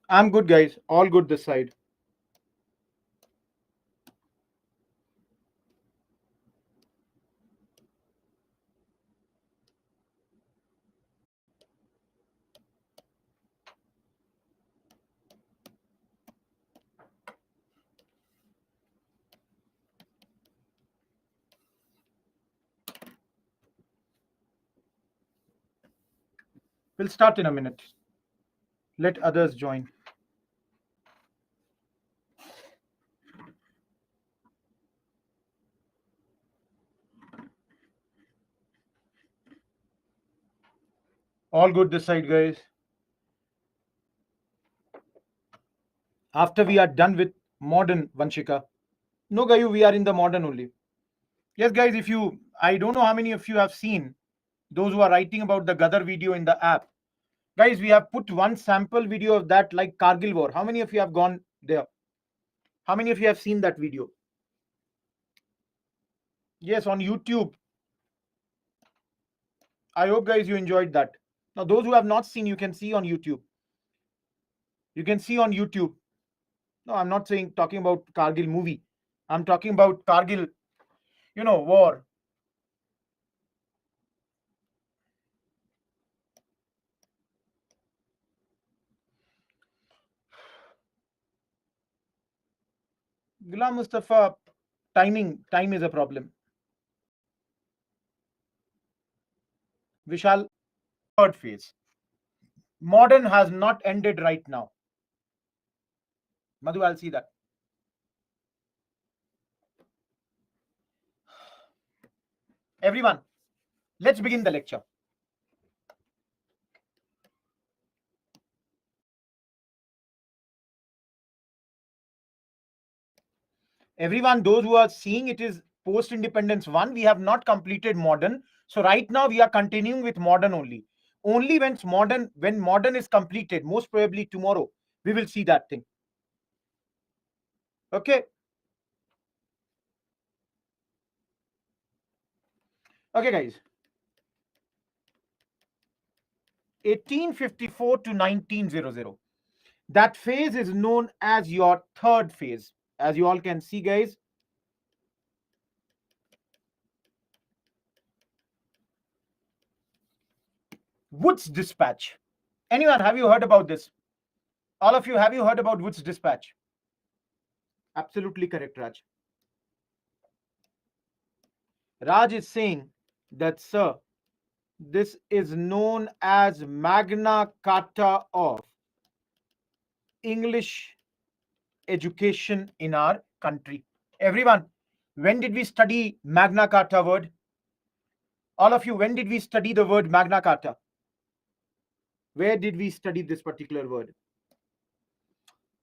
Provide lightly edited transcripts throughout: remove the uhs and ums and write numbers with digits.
I'm good, guys. All good this side. We'll start in a minute. Let others join. All good this side, guys. After we are done with modern Vanshika. No, Gayu, we are in the modern only. Yes, guys, I don't know how many of you have seen those who are writing about the Gadar video in the app. Guys, we have put one sample video of that, like Kargil War. How many of you have gone there? How many of you have seen that video? Yes, on YouTube. I hope, guys, you enjoyed that. Now, those who have not seen, you can see on YouTube. You can see on YouTube. No, I'm not talking about Kargil movie. I'm talking about Kargil, war. Ghulam Mustafa, time is a problem. Vishal, third phase. Modern has not ended right now. Madhu, I'll see that. Everyone, let's begin the lecture. Everyone, those who are seeing it is post-independence 1. We have not completed modern. So right now we are continuing with modern only. Only when modern is completed, most probably tomorrow, we will see that thing. Okay. Okay, guys. 1854 to 1900. That phase is known as your third phase. As you all can see, guys. Wood's Dispatch. Anyone, have you heard about this? All of you, have you heard about Wood's Dispatch? Absolutely correct, Raj. Raj is saying that, sir, this is known as Magna Carta of English education in our country. Everyone, when did we study Magna Carta word? All of you, when did we study the word Magna Carta? Where did we study this particular word?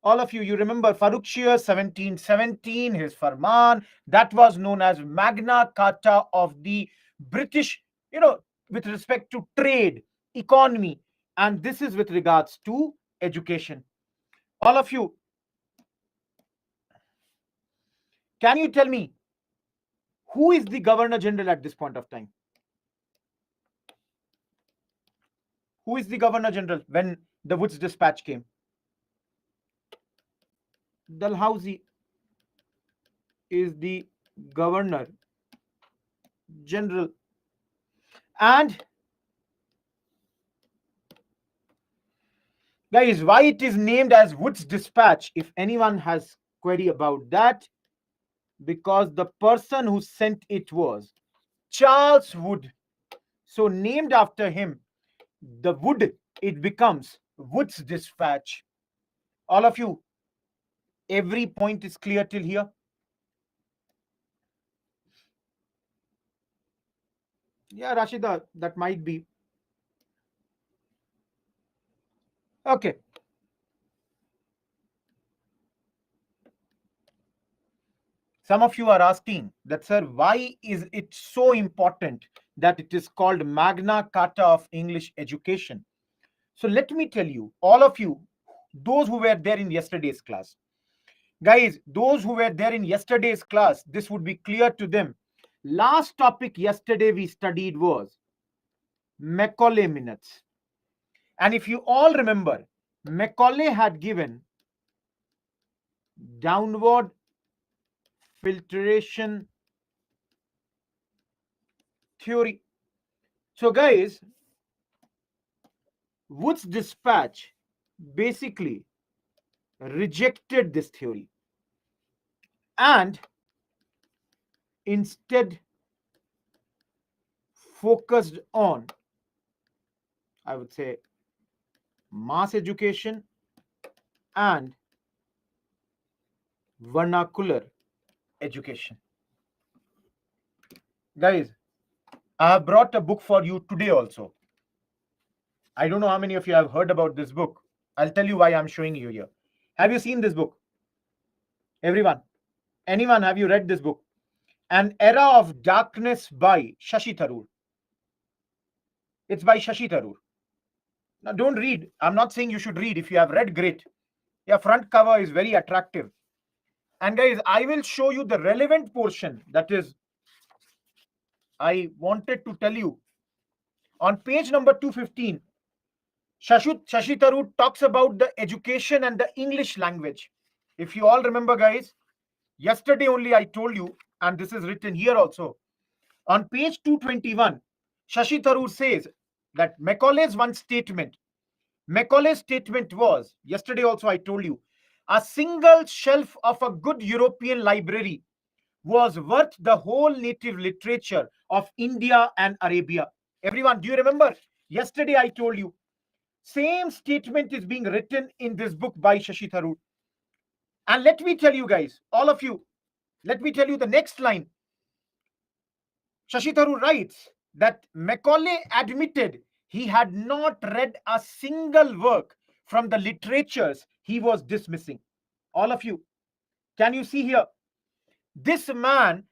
All of you, you remember Farrukhshire 1717, his Farman, that was known as Magna Carta of the British, with respect to trade, economy, and this is with regards to education. All of you, can you tell me who is the Governor General at this point of time? Who is the Governor General when the Woods Dispatch came? Dalhousie is the Governor General. And guys, why it is named as Wood's Dispatch, if anyone has query about that, because the person who sent it was Charles Wood. So named after him, the Wood, it becomes Wood's Dispatch. All of you, every point is clear till here? Yeah, Rashida, that might be. Okay. Some of you are asking that, sir, why is it so important that it is called Magna Carta of English Education? So let me tell you, all of you, those who were there in yesterday's class, guys, those who were there in yesterday's class, this would be clear to them. Last topic yesterday we studied was Macaulay minutes. And if you all remember, Macaulay had given downward filtration theory. So, guys, Wood's dispatch basically rejected this theory and instead focused on, I would say, mass education and vernacular education. Guys, I have brought a book for you today also. I don't know how many of you have heard about this book. I'll tell you why I'm showing you here. Have you seen this book? Everyone? Anyone, have you read this book? An Era of Darkness by Shashi Tharoor. It's by Shashi Tharoor. Now, don't read. I'm not saying you should read. If you have read, great. Your front cover is very attractive. And guys, I will show you the relevant portion. That is, I wanted to tell you. On page number 215, Shashi Tharoor talks about the education and the English language. If you all remember, guys, yesterday only I told you, and this is written here also. On page 221, Shashi Tharoor says that Macaulay's statement was, yesterday also I told you, a single shelf of a good European library was worth the whole native literature of India and Arabia. Everyone, do you remember? Yesterday I told you, same statement is being written in this book by Shashi Tharoor. And let me tell you guys, all of you, let me tell you the next line. Shashi Tharoor writes that Macaulay admitted he had not read a single work from the literatures he was dismissing. All of you, can you see here? This man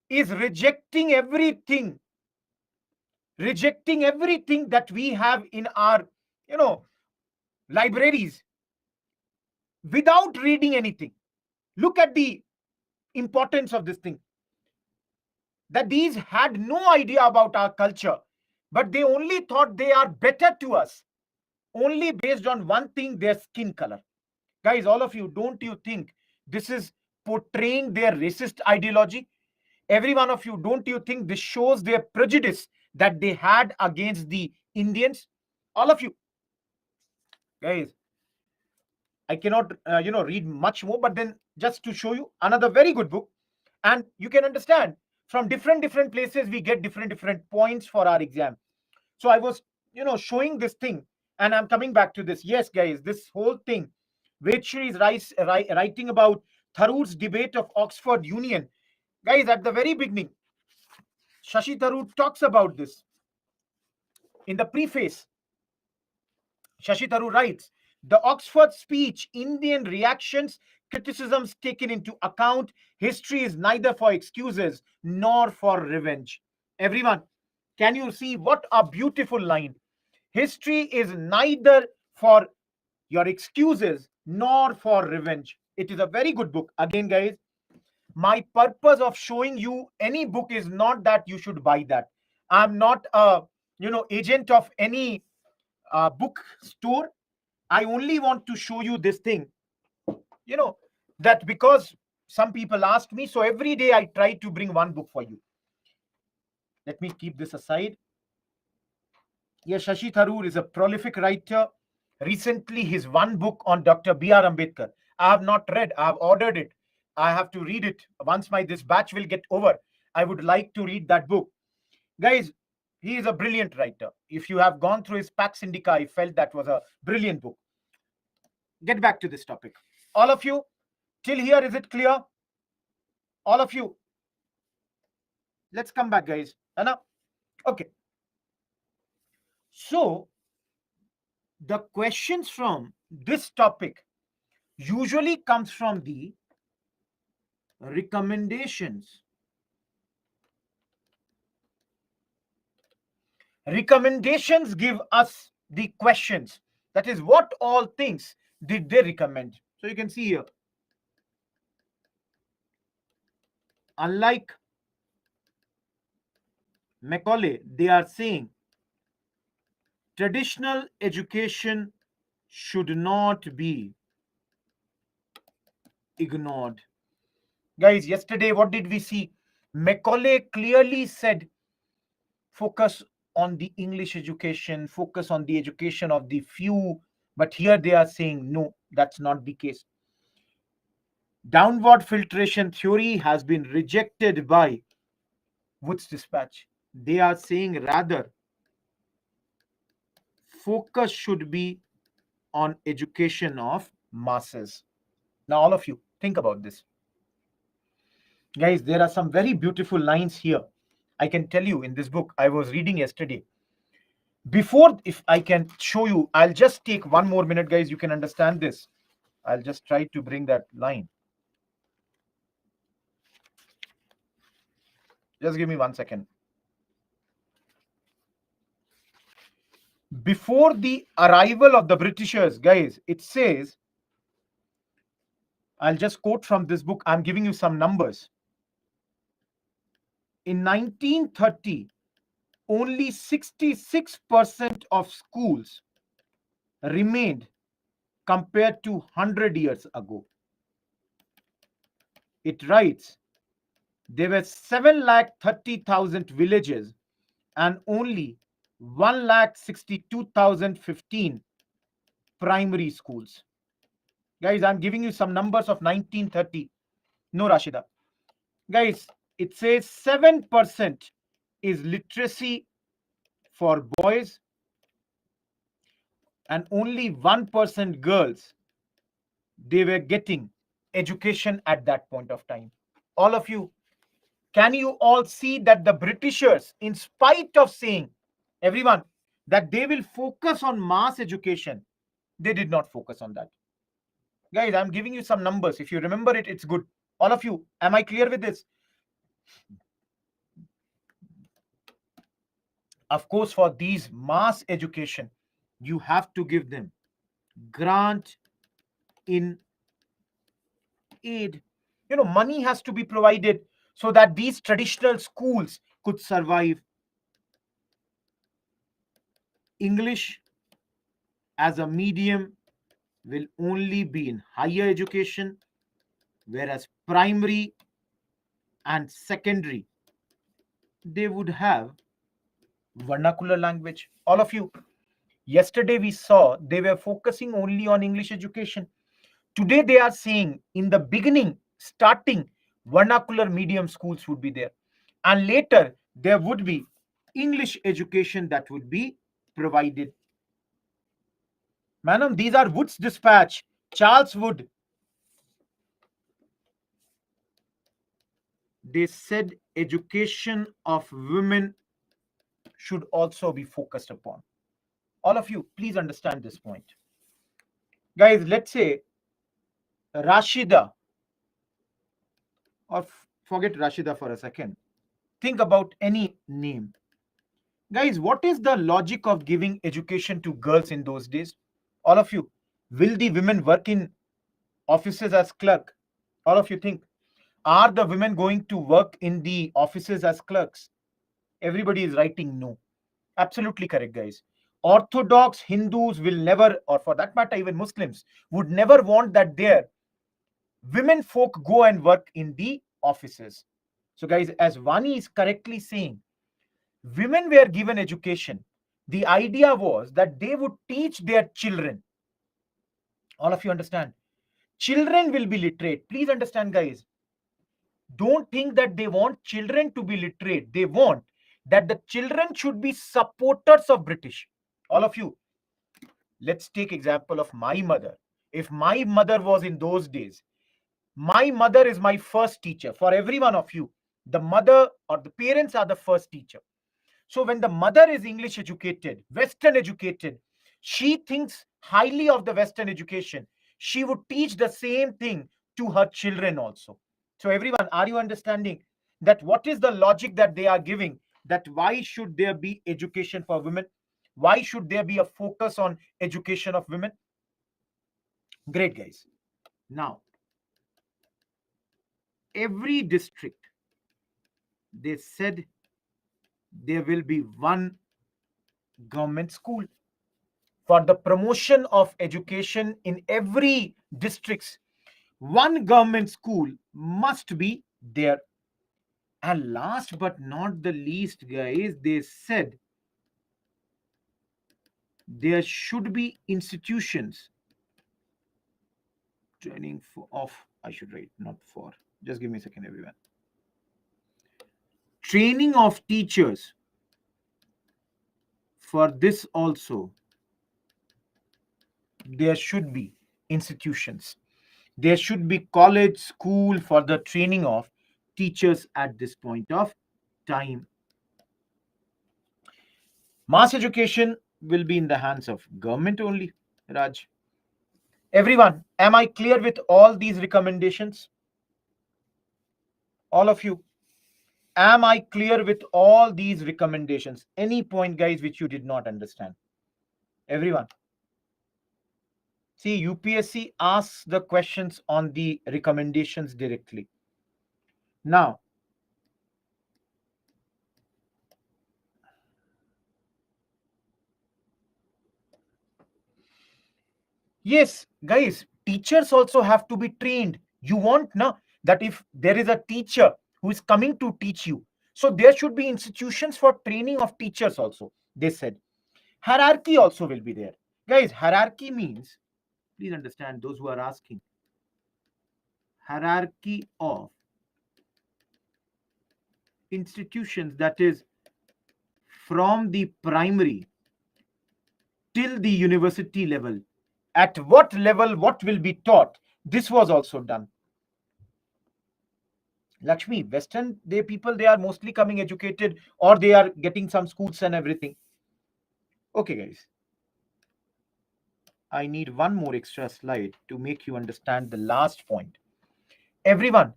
is rejecting everything that we have in our, libraries without reading anything. Look at the importance of this thing. That these had no idea about our culture, but they only thought they are better to us only based on one thing, their skin color. Guys, all of you, don't you think this is portraying their racist ideology? Every one of you, don't you think this shows their prejudice that they had against the Indians? All of you. Guys, I cannot, read much more, but then just to show you another very good book. And you can understand from different places, we get different points for our exam. So I was, showing this thing and I'm coming back to this. Yes, guys, this whole thing, which is writing about Tharoor's debate of Oxford Union. Guys, at the very beginning, Shashi Tharoor talks about this. In the preface, Shashi Tharoor writes, the Oxford speech, Indian reactions, criticisms taken into account, history is neither for excuses nor for revenge. Everyone, can you see what a beautiful line? History is neither for your excuses nor for revenge. It is a very good book. Again, guys, my purpose of showing you any book is not that you should buy that. I'm not a agent of any book store. I only want to show you this thing, that because some people ask me, so every day I try to bring one book for you. Let me keep this aside. Yes, Shashi Tharoor is a prolific writer. Recently, his one book on Dr. B.R. Ambedkar, I have not read. I have ordered it. I have to read it. Once this batch will get over, I would like to read that book. Guys, he is a brilliant writer. If you have gone through his Pax Indica, I felt that was a brilliant book. Get back to this topic. All of you, till here, is it clear? All of you. Let's come back, guys. Anna? Okay. So, the questions from this topic usually comes from the recommendations. Recommendations give us the questions. That is, what all things did they recommend? So you can see here. Unlike Macaulay, they are saying traditional education should not be ignored. Guys, yesterday, what did we see? Macaulay clearly said, focus on the English education, focus on the education of the few. But here they are saying, no, that's not the case. Downward filtration theory has been rejected by Wood's Dispatch. They are saying rather, focus should be on education of masses. Now, all of you, think about this. Guys, there are some very beautiful lines here. I can tell you in this book I was reading yesterday. Before, if I can show you, I'll just take 1 more minute, guys. You can understand this. I'll just try to bring that line. Just give me 1 second. Before the arrival of the Britishers, guys, it says, I'll just quote from this book. I'm giving you some numbers. In 1930, only 66% of schools remained compared to 100 years ago. It writes, there were 7,30,000 villages and only 1,62,015 primary schools. Guys, I'm giving you some numbers of 1930. No, Rashida. Guys, it says 7% is literacy for boys and only 1% girls. They were getting education at that point of time. All of you, can you all see that the Britishers, in spite of saying, everyone, that they will focus on mass education, they did not focus on that. Guys, I'm giving you some numbers. If you remember it, it's good. All of you, am I clear with this? Of course, for these mass education, you have to give them grant in aid. You know, money has to be provided so that these traditional schools could survive. English as a medium will only be in higher education, whereas primary and secondary, they would have vernacular language. All of you, yesterday we saw they were focusing only on English education. Today they are saying in the beginning, starting, vernacular medium schools would be there. And later there would be English education that would be provided. Madam, these are Wood's Dispatch, Charles Wood. They said education of women should also be focused upon. All of you, please understand this point. Guys, let's say Rashida, or forget Rashida for a second. Think about any name. Guys, what is the logic of giving education to girls in those days? All of you, will the women work in offices as clerk? All of you think, are the women going to work in the offices as clerks? Everybody is writing no. Absolutely correct, guys. Orthodox Hindus will never, or for that matter, even Muslims, would never want that their women folk go and work in the offices. So, guys, as Vani is correctly saying, women were given education. The idea was that they would teach their children. All of you understand? Children will be literate. Please understand, guys. Don't think that they want children to be literate. They want that the children should be supporters of British. All of you, let's take example of my mother. If my mother was in those days, my mother is my first teacher. For every one of you, the mother or the parents are the first teacher. So when the mother is English educated, Western educated, she thinks highly of the Western education. She would teach the same thing to her children also. So everyone, are you understanding that what is the logic that they are giving? That why should there be education for women? Why should there be a focus on education of women? Great, guys. Now, every district, they said there will be one government school. for the promotion of education in every districts, one government school must be there. And last but not the least, guys, they said there should be institutions training for of, I should write, not for, just give me a second, everyone. Training of teachers. For this also, there should be institutions. There should be college, school for the training of teachers at this point of time. Mass education will be in the hands of government only, Raj. Everyone, am I clear with all these recommendations? All of you, am I clear with all these recommendations? Any point, guys, which you did not understand? Everyone. See, UPSC asks the questions on the recommendations directly. Now, yes, guys, teachers also have to be trained. You want na that if there is a teacher who is coming to teach you, so there should be institutions for training of teachers also. They said hierarchy also will be there. Guys, hierarchy means, please understand those who are asking, hierarchy of institutions, that is from the primary till the university level. At what level what will be taught? This was also done. Lakshmi, Western they people, they are mostly coming educated or they are getting some schools and everything. Okay, guys. I need one more extra slide to make you understand the last point. Everyone,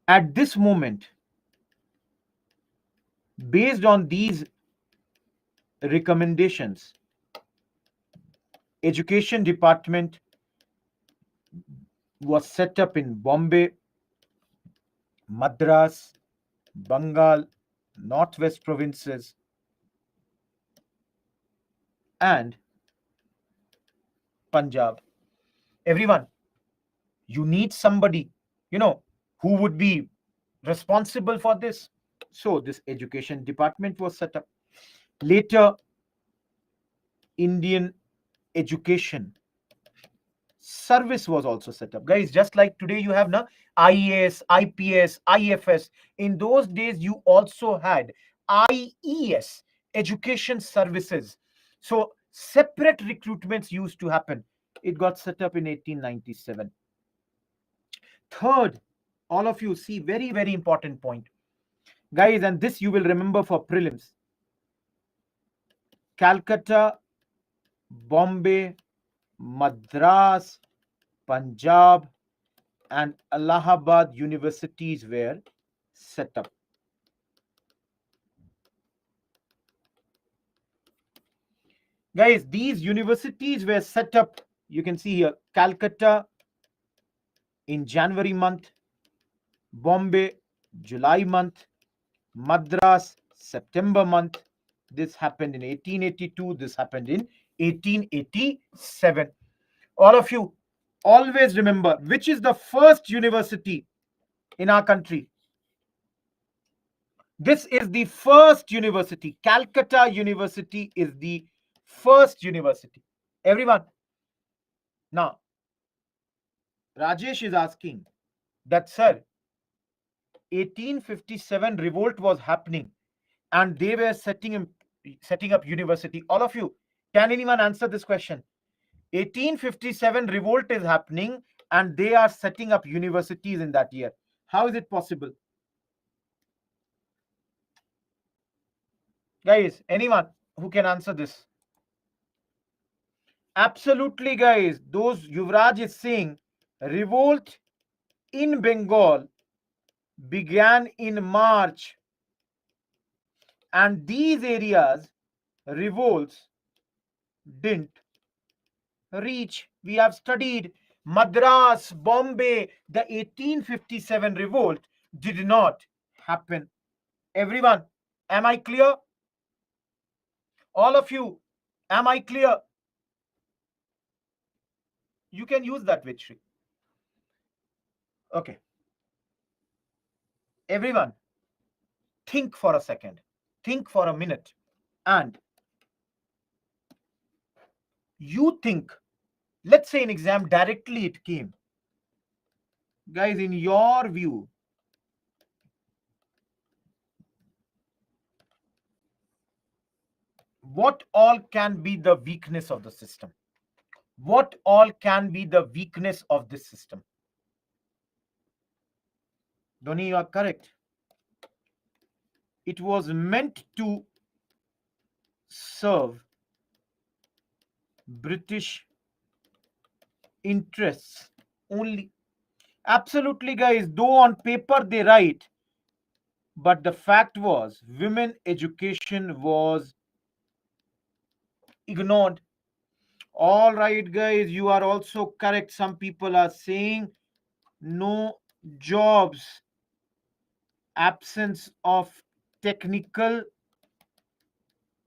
at this moment, based on these recommendations, education department was set up in Bombay, Madras, Bengal, Northwest provinces, and Punjab. Everyone, you need somebody, who would be responsible for this. So this education department was set up. Later, Indian education service was also set up. Guys, just like today you have IAS, IPS, IFS. In those days, you also had IES, education services. So separate recruitments used to happen. It got set up in 1897. Third, all of you see, very, very important point. Guys, and this you will remember for prelims. Calcutta, Bombay, Madras, Punjab, and Allahabad universities were set up. Guys, these universities were set up. You can see here, Calcutta in January month, Bombay, July month, Madras, September month. This happened in 1882. This happened in 1887. All of you, always remember, which is the first university in our country? This is the first university. Calcutta University is the first university. Everyone. Now, Rajesh is asking that, sir, 1857 revolt was happening and they were setting up university. All of you, can anyone answer this question? 1857 revolt is happening and they are setting up universities in that year. How is it possible? Guys, anyone who can answer this? Absolutely, guys. Those Yuvraj is saying revolt in Bengal began in March, and these areas revolts didn't reach. We have studied Madras, Bombay. The 1857 revolt did not happen. Everyone, am I clear? All of you, Am I clear? You can use that, Victory. Okay. Everyone, think for a second. Think for a minute. And you think, let's say in exam directly it came. Guys, in your view, what all can be the weakness of the system? What all can be the weakness of this system? Dhoni, you are correct. It was meant to serve British interests only. Absolutely, guys. Though on paper they write, but the fact was women education was ignored. All right, guys, you are also correct. Some people are saying no jobs, absence of technical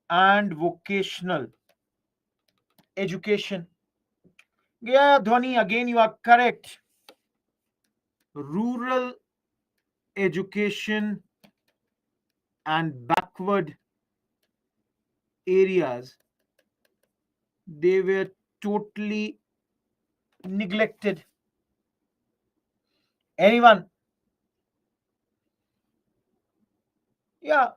and vocational education. Yeah, Dhwani, again, you are correct. Rural education and backward areas, they were totally neglected. Anyone? Yeah.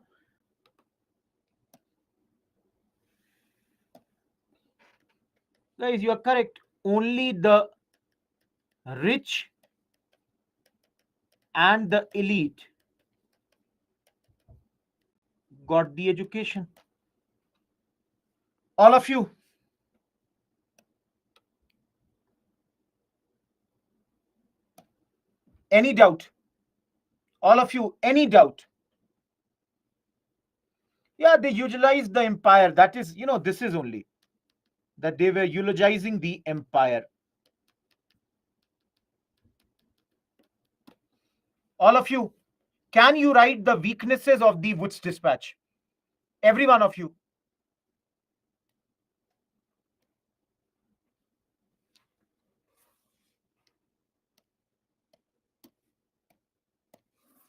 Guys, you are correct. Only the rich and the elite got the education. All of you. Any doubt? All of you, any doubt? Yeah, they utilized the empire. That is, this is only that they were eulogizing the empire. All of you, can you write the weaknesses of the Woods Dispatch? Every one of you.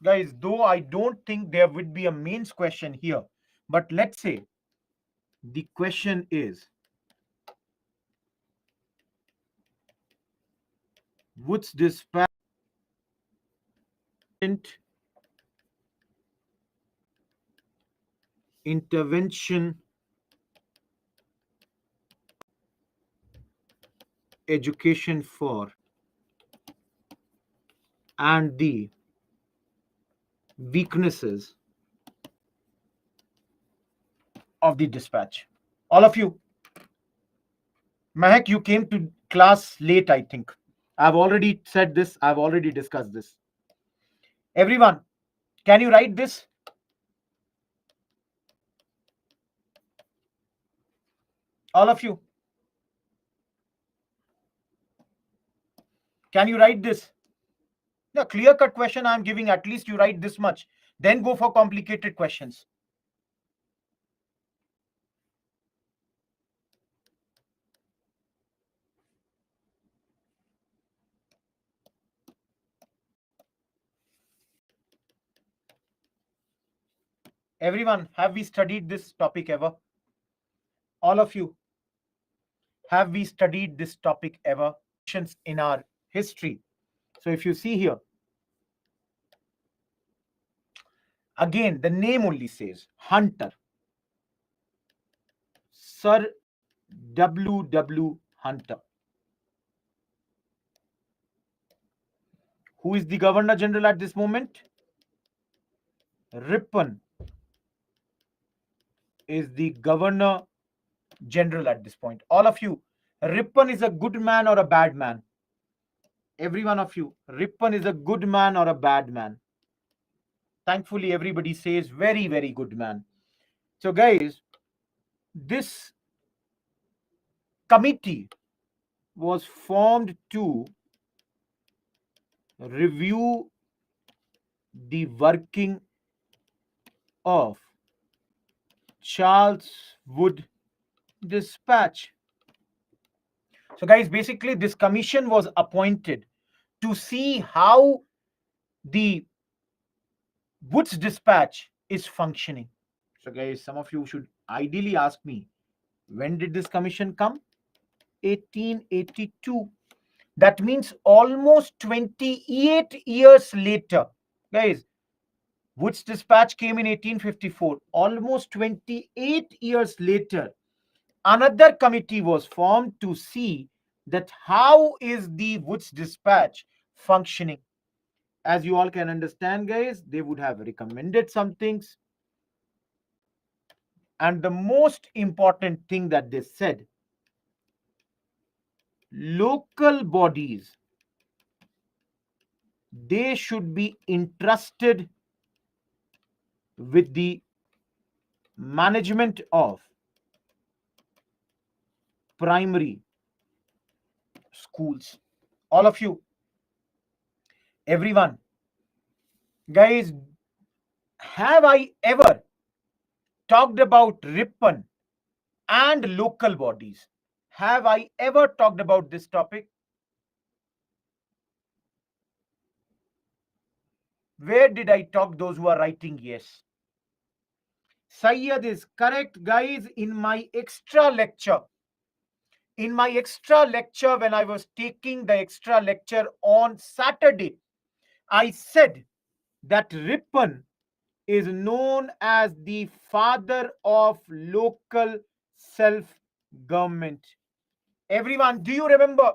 Guys, though I don't think there would be a mains question here, but let's say the question is Woods Dispatch intervention education for and the weaknesses of the dispatch. All of you. Mahek, you came to class late, I think. I've already said this, I've already discussed this. Everyone, can you write this? All of you. Can you write this? The clear cut question I'm giving, at least you write this much. Then go for complicated questions. Everyone, have we studied this topic ever? All of you, have we studied this topic ever? In our history. So if you see here, again, the name only says Hunter. Sir W. Hunter. Who is the Governor General at this moment? Ripon is the Governor General at this point. All of you, Ripon is a good man or a bad man? Every one of you, Ripon is a good man or a bad man? Thankfully, everybody says very, very good man. So, guys, this committee was formed to review the working of Charles Wood Dispatch. So guys, basically this commission was appointed to see how the Woods Dispatch is functioning. So guys, some of you should ideally ask me, when did this commission come? 1882. That means almost 28 years later. Guys, Woods Dispatch came in 1854. Almost 28 years later, another committee was formed to see that how is the Woods Dispatch functioning. As you all can understand, guys, they would have recommended some things. And the most important thing that they said, local bodies, they should be entrusted with the management of primary schools. All of you, everyone, guys, have I ever talked about Ripon and local bodies? Have I ever talked about this topic? Where did I talk? Those who are writing yes. Sayyad is correct, guys. In my extra lecture, when I was taking the extra lecture on Saturday, I said that Ripon is known as the father of local self-government. Everyone, do you remember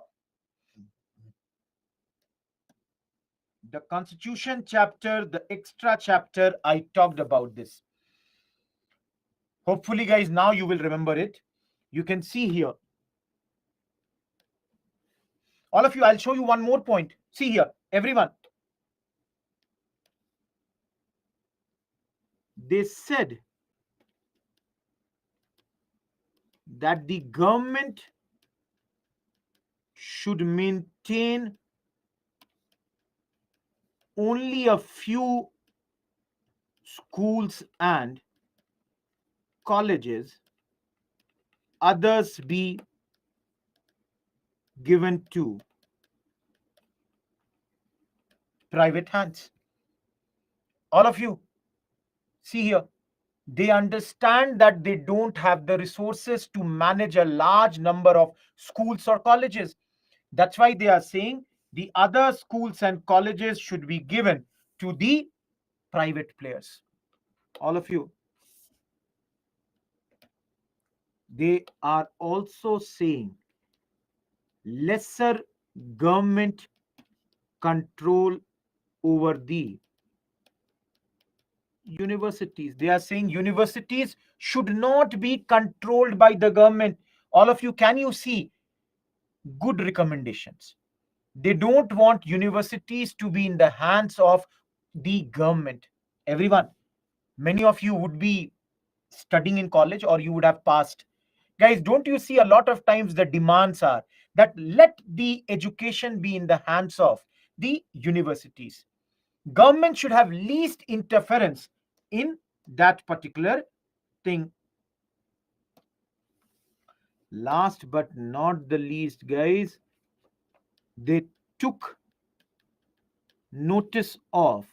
the Constitution chapter, the extra chapter? I talked about this. Hopefully, guys, now you will remember it. You can see here. All of you, I'll show you one more point. See here, everyone. They said that the government should maintain only a few schools and colleges, others be given to private hands. All of you, see here, they understand that they don't have the resources to manage a large number of schools or colleges. That's why they are saying the other schools and colleges should be given to the private players. All of you, they are also saying lesser government control over the universities. They are saying universities should not be controlled by the government. All of you, can you see good recommendations? They don't want universities to be in the hands of the government. Everyone, many of you would be studying in college or you would have passed. Guys, don't you see a lot of times the demands are that let the education be in the hands of the universities. Government should have least interference in that particular thing. Last but not the least, guys, they took notice of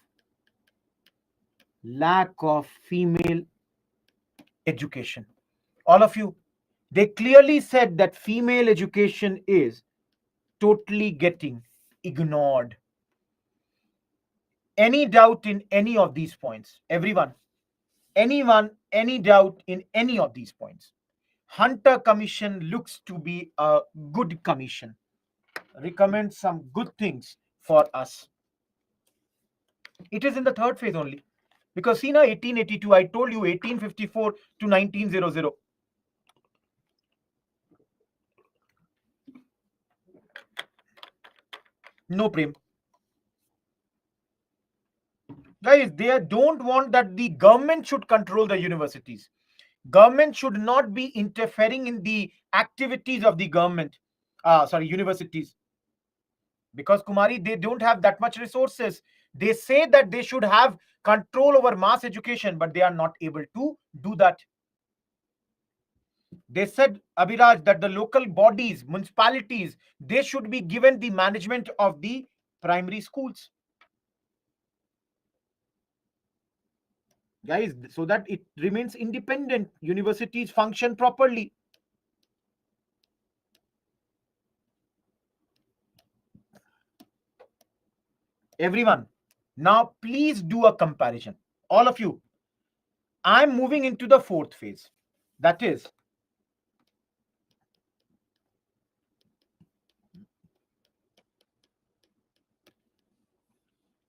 lack of female education. All of you, they clearly said that female education is totally getting ignored. Any doubt in any of these points? Everyone, anyone, any doubt in any of these points? Hunter Commission looks to be a good commission. Recommend some good things for us. It is in the third phase only. Because see now 1882, I told you 1854 to 1900. No Prem. Guys, they don't want that the government should control the universities. Government should not be interfering in the activities of the government. Universities. Because Kumari, they don't have that much resources. They say that they should have control over mass education, but they are not able to do that. They said, Abhiraj, that the local bodies, municipalities, they should be given the management of the primary schools. Guys, so that it remains independent. Universities function properly. Everyone, now please do a comparison. All of you, I'm moving into the fourth phase. That is,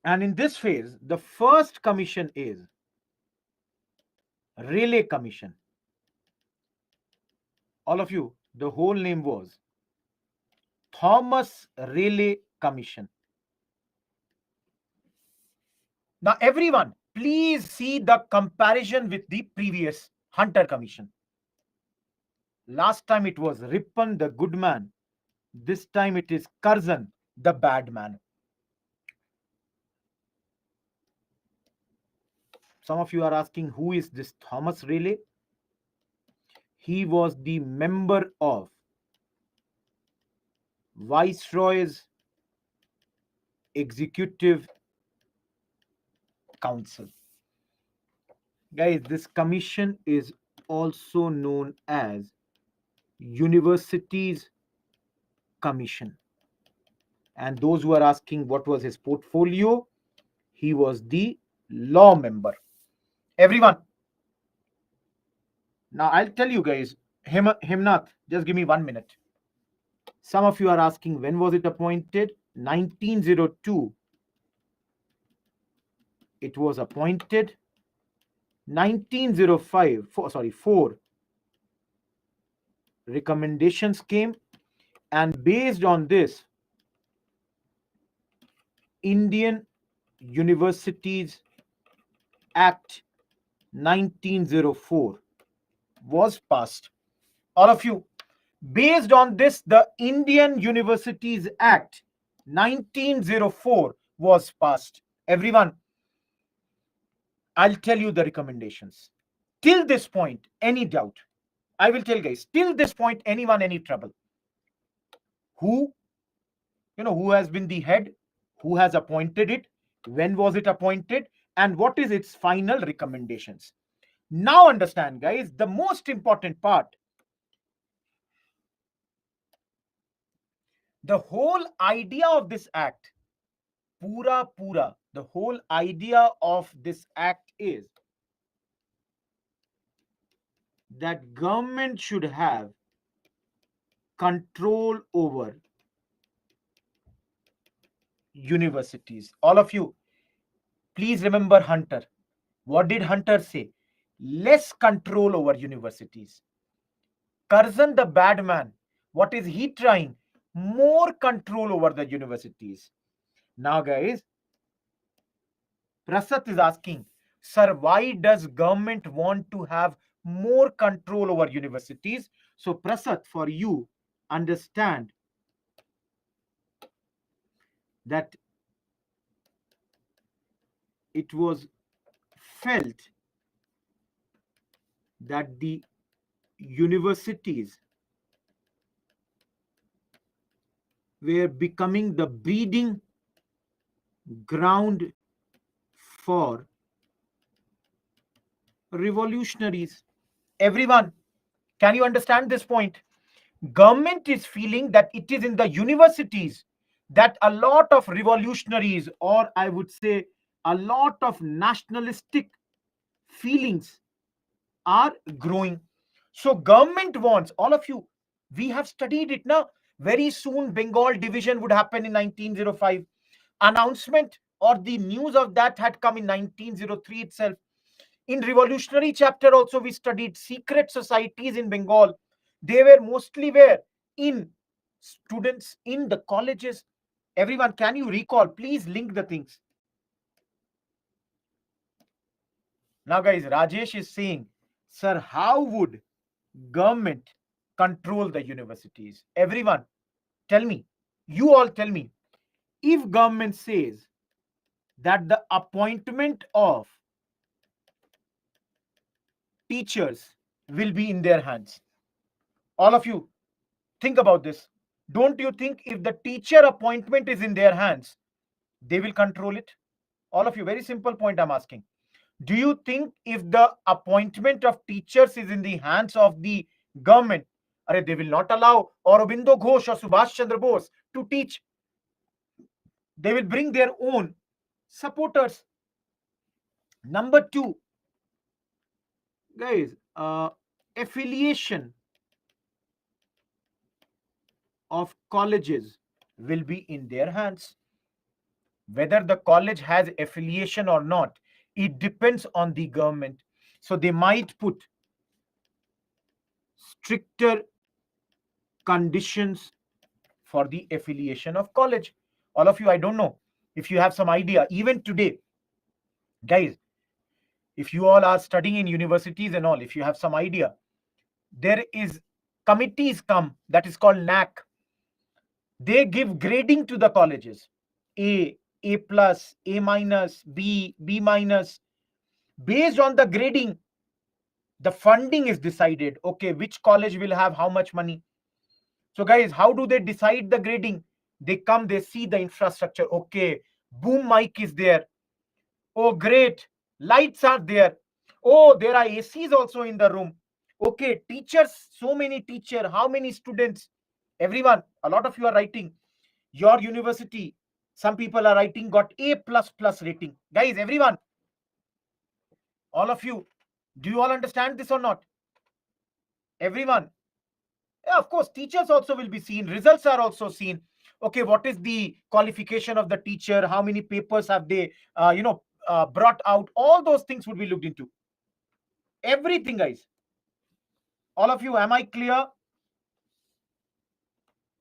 and in this phase, the first commission is Rayleigh Commission. All of you, the whole name was Thomas Rayleigh Commission. Now, everyone, please see the comparison with the previous Hunter Commission. Last time it was Ripon, the good man. This time it is Curzon, the bad man. Some of you are asking, who is this Thomas Rayleigh? He was the member of Viceroy's Executive Council. Guys, this commission is also known as Universities Commission. And those who are asking what was his portfolio, he was the law member. Everyone, now I'll tell you guys, Himnath, just give me 1 minute. Some of you are asking, when was it appointed? 1902. It was appointed. 1905, 4 recommendations came, and based on this, Indian Universities Act 1904 was passed. All of you, based on this, the Indian Universities Act 1904 was passed. Everyone, I'll tell you the recommendations. Till this point, any doubt? I will tell guys, till this point, anyone, any trouble? Who, who has been the head? Who has appointed it? When was it appointed? And what is its final recommendations? Now understand, guys, the most important part. The whole idea of this act, the whole idea of this act is that government should have control over universities. All of you, please remember Hunter. What did Hunter say? Less control over universities. Curzon, the bad man, what is he trying? More control over the universities. Now, guys, Prasad is asking, sir, why does government want to have more control over universities? So, Prasad, for you, understand that it was felt that the universities were becoming the breeding ground for revolutionaries. Everyone, can you understand this point? Government is feeling that it is in the universities that a lot of revolutionaries, or I would say a lot of nationalistic feelings are growing. So government wants, all of you, we have studied it now. Very soon Bengal division would happen in 1905. Announcement or the news of that had come in 1903 itself. In revolutionary chapter also we studied secret societies in Bengal. They were mostly where? In students, in the colleges. Everyone, can you recall? Please link the things. Now guys, Rajesh is saying, sir, how would government control the universities? Everyone, tell me. You all tell me. If government says that the appointment of teachers will be in their hands, All of you, think about this. Don't you think if the teacher appointment is in their hands, they will control it? All of you, very simple point I'm asking. Do you think if the appointment of teachers is in the hands of the government, they will not allow Aurobindo Ghosh or Subhash Chandra Bose to teach? They will bring their own supporters. Number two, guys, affiliation of colleges will be in their hands. Whether the college has affiliation or not, it depends on the government. So they might put stricter conditions for the affiliation of college. All of you, I don't know if you have some idea. Even today, guys, if you all are studying in universities and all, if you have some idea, there is committees come that is called NAC. They give grading to the colleges. A plus, A minus, B minus. Based on the grading, the funding is decided. Okay, which college will have how much money? So guys, how do they decide the grading? They come, they see the infrastructure. Okay, boom mic is there. Oh, great. Lights are there. Oh, there are ACs also in the room. Okay, teachers, so many teacher, how many students? Everyone, a lot of you are writing. Your university, some people are writing, got A++ rating. Guys, everyone, all of you, do you all understand this or not? Everyone. Yeah, of course, teachers also will be seen. Results are also seen. Okay, what is the qualification of the teacher? How many papers have they, brought out? All those things would be looked into. Everything, guys. All of you, am I clear?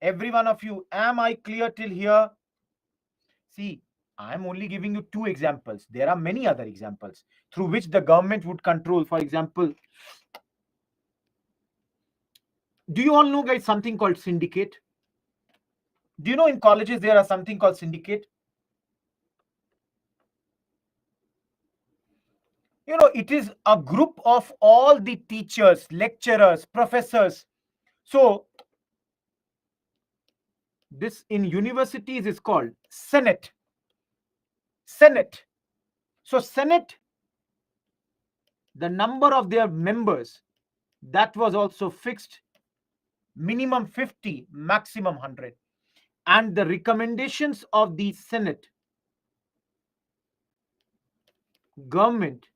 Every one of you, am I clear till here? See, I'm only giving you two examples. There are many other examples through which the government would control. For example, do you all know, guys, something called syndicate? Do you know in colleges there are something called syndicate? You know, it is a group of all the teachers, lecturers, professors. So this in universities is called Senate. Senate. So Senate, the number of their members, that was also fixed. Minimum 50, maximum 100. And the recommendations of the Senate, government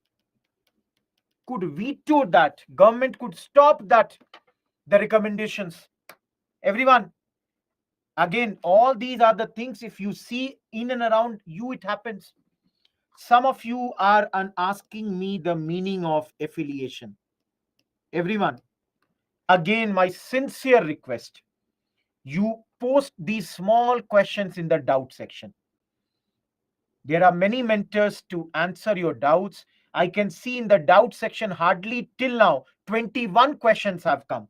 could veto that. Government could stop that, the recommendations. Everyone, again, all these are the things, if you see in and around you, it happens. Some of you are asking me the meaning of affiliation. Everyone, again, my sincere request, you post these small questions in the doubt section. There are many mentors to answer your doubts. I can see in the doubt section, hardly till now, 21 questions have come.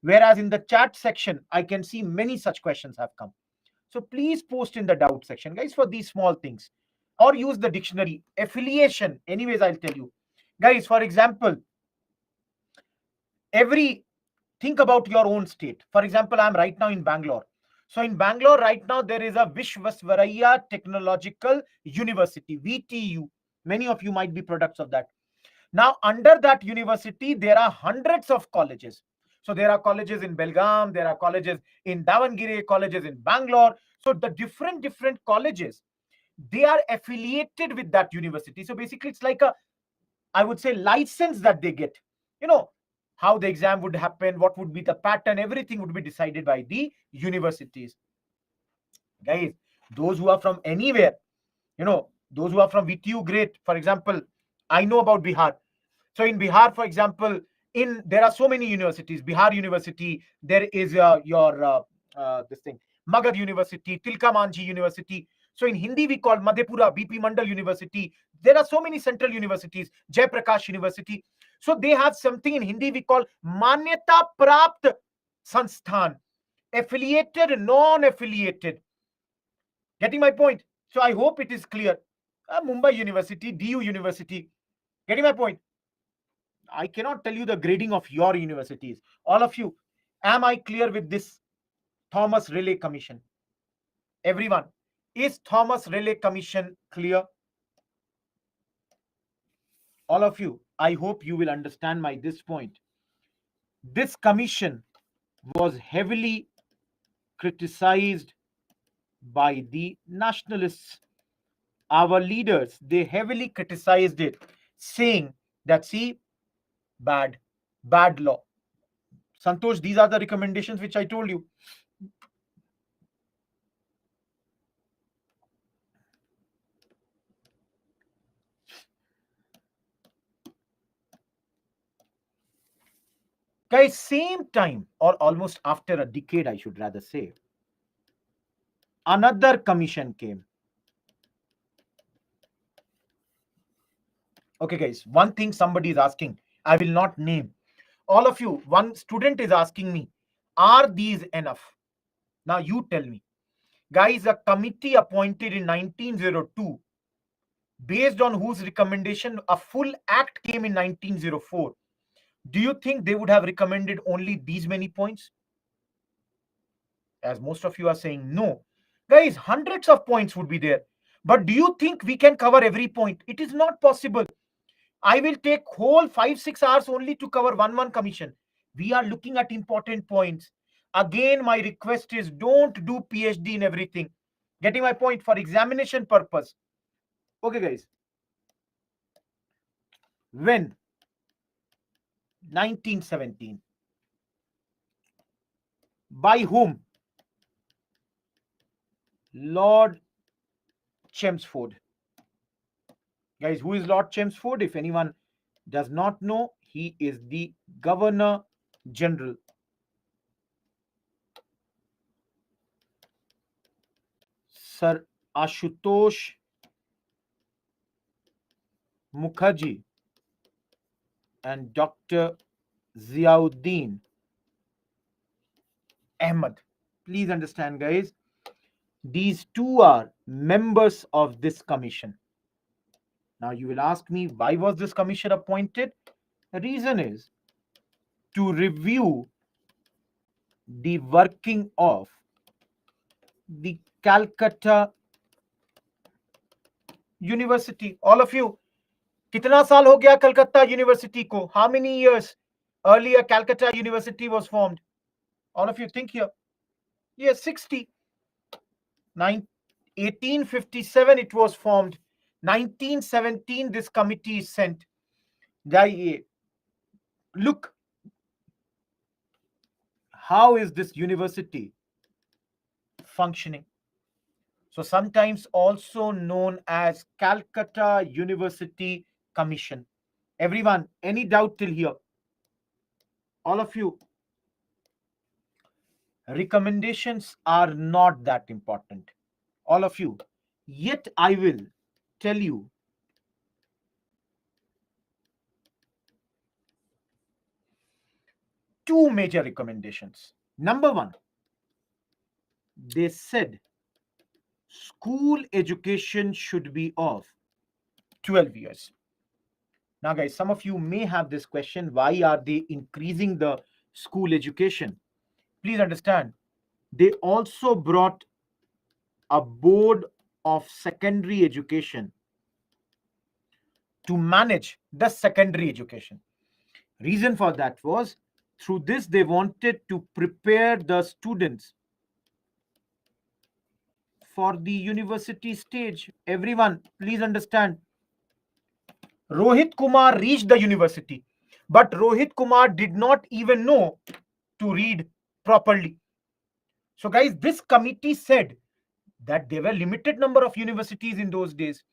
Whereas in the chat section, I can see many such questions have come. So please post in the doubt section, guys, for these small things. Or use the dictionary. Affiliation, anyways, I'll tell you. Guys, for example, think about your own state. For example, I'm right now in Bangalore. So in Bangalore right now, there is a Vishvasvaraya Technological University, VTU. Many of you might be products of that. Now, under that university, there are hundreds of colleges. So there are colleges in Belgaum, there are colleges in Davangere, colleges in Bangalore. So the different colleges, they are affiliated with that university. So basically, it's like a, I would say, license that they get. You know, how the exam would happen, what would be the pattern, everything would be decided by the universities. Guys, those who are from anywhere, those who are from VTU, great. For example, I know about Bihar. So in Bihar, for example, there are so many universities. Bihar University, there is this thing, Magad University, Tilka Manjhi University. So in Hindi, we call Madhepura, BP Mandal University. There are so many central universities, Jai Prakash University. So they have something in Hindi we call Manyata Prapt Sansthan, affiliated, non-affiliated. Getting my point? So I hope it is clear. Mumbai University, DU University. Getting my point? I cannot tell you the grading of your universities. All of you, Am I clear with this Thomas Riley Commission? Everyone, is Thomas Riley Commission clear? All of you, I hope you will understand my this point. This commission was heavily criticized by the nationalists. Our leaders, they heavily criticized it, saying that, see, bad law. Santosh, these are the recommendations which I told you. Guys, same time, or almost after a decade, I should rather say, another commission came. Okay, guys, one thing somebody is asking, I will not name. All of you, one student is asking me, are these enough? Now you tell me. Guys, a committee appointed in 1902, based on whose recommendation a full act came in 1904. Do you think they would have recommended only these many points? As most of you are saying, no. Guys, hundreds of points would be there. But do you think we can cover every point? It is not possible. I will take whole 5-6 hours only to cover one commission. We are looking at important points. Again, my request is don't do PhD in everything. Getting my point? For examination purpose. Okay, guys. When 1917. By whom? Lord Chelmsford. Guys, who is Lord Chelmsford? If anyone does not know, he is the Governor General. Sir Ashutosh Mukherjee and Dr. Ziauddin Ahmed. Please understand, guys, these two are members of this commission. Now, you will ask me, why was this commission appointed? The reason is to review the working of the Calcutta University. All of you, कितना साल हो गया Calcutta university को? How many years earlier Calcutta University was formed? All of you think here. Yes, 60. 1857 it was formed. 1917 this committee is sent. Look, how is this university functioning? So sometimes also known as Calcutta University Commission. Everyone, any doubt till here? All of you, recommendations are not that important. All of you, yet I will tell you two major recommendations. Number one, they said school education should be of 12 years. Now, guys, some of you may have this question, why are they increasing the school education? Please understand, they also brought a board of secondary education to manage the secondary education. Reason for that was, through this they wanted to prepare the students for the university stage. Everyone, please understand, Rohit Kumar reached the university, but Rohit Kumar did not even know to read properly. So, guys, this committee said that there were limited number of universities in those days,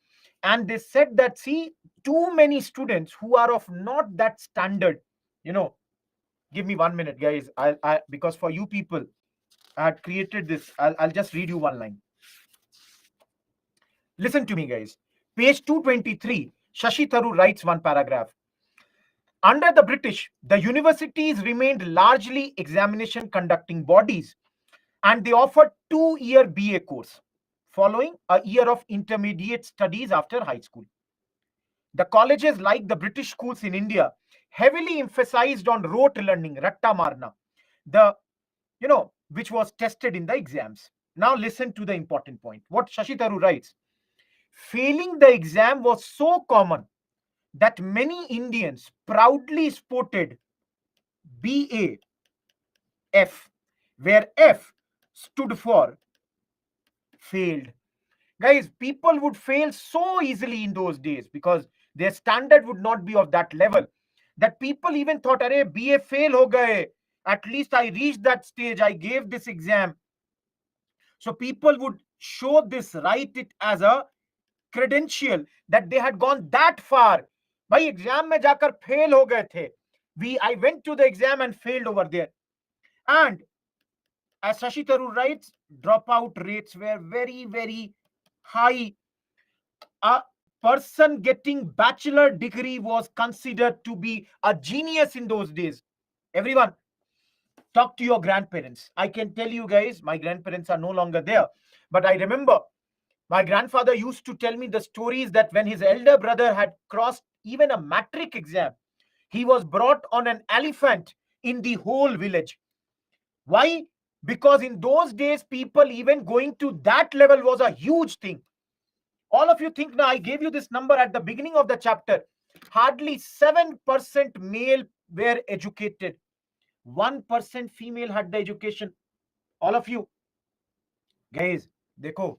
and they said that, see, too many students who are of not that standard, give me 1 minute, guys. I because for you people, I had created this. I'll just read you one line. Listen to me, guys. Page 223, Shashi Tharoor writes one paragraph. Under the British, the universities remained largely examination conducting bodies, and they offered 2-year BA course following a year of intermediate studies after high school. The colleges, like the British schools in India, heavily emphasized on rote learning, ratta marna. the, which was tested in the exams. Now listen to the important point. What Shashi Tharoor writes: failing the exam was so common that many Indians proudly sported BAF, where F stood for failed. Guys, people would fail so easily in those days because their standard would not be of that level, that people even thought, "Arey, BA fail ho gaye. At least I reached that stage. I gave this exam." So people would show this, write it as a credential that they had gone that far. भाई exam में जाकर fail हो गए थे. I went to the exam and failed over there. And as Shashi Tharoor writes, dropout rates were very, very high. A person getting bachelor degree was considered to be a genius in those days. Everyone, talk to your grandparents. I can tell you guys, my grandparents are no longer there. But I remember my grandfather used to tell me the stories that when his elder brother had crossed even a matric exam, he was brought on an elephant in the whole village. Why? Because in those days, people even going to that level was a huge thing. All of you think now, I gave you this number at the beginning of the chapter. Hardly 7% male were educated. 1% female had the education. All of you. Guys, dekho.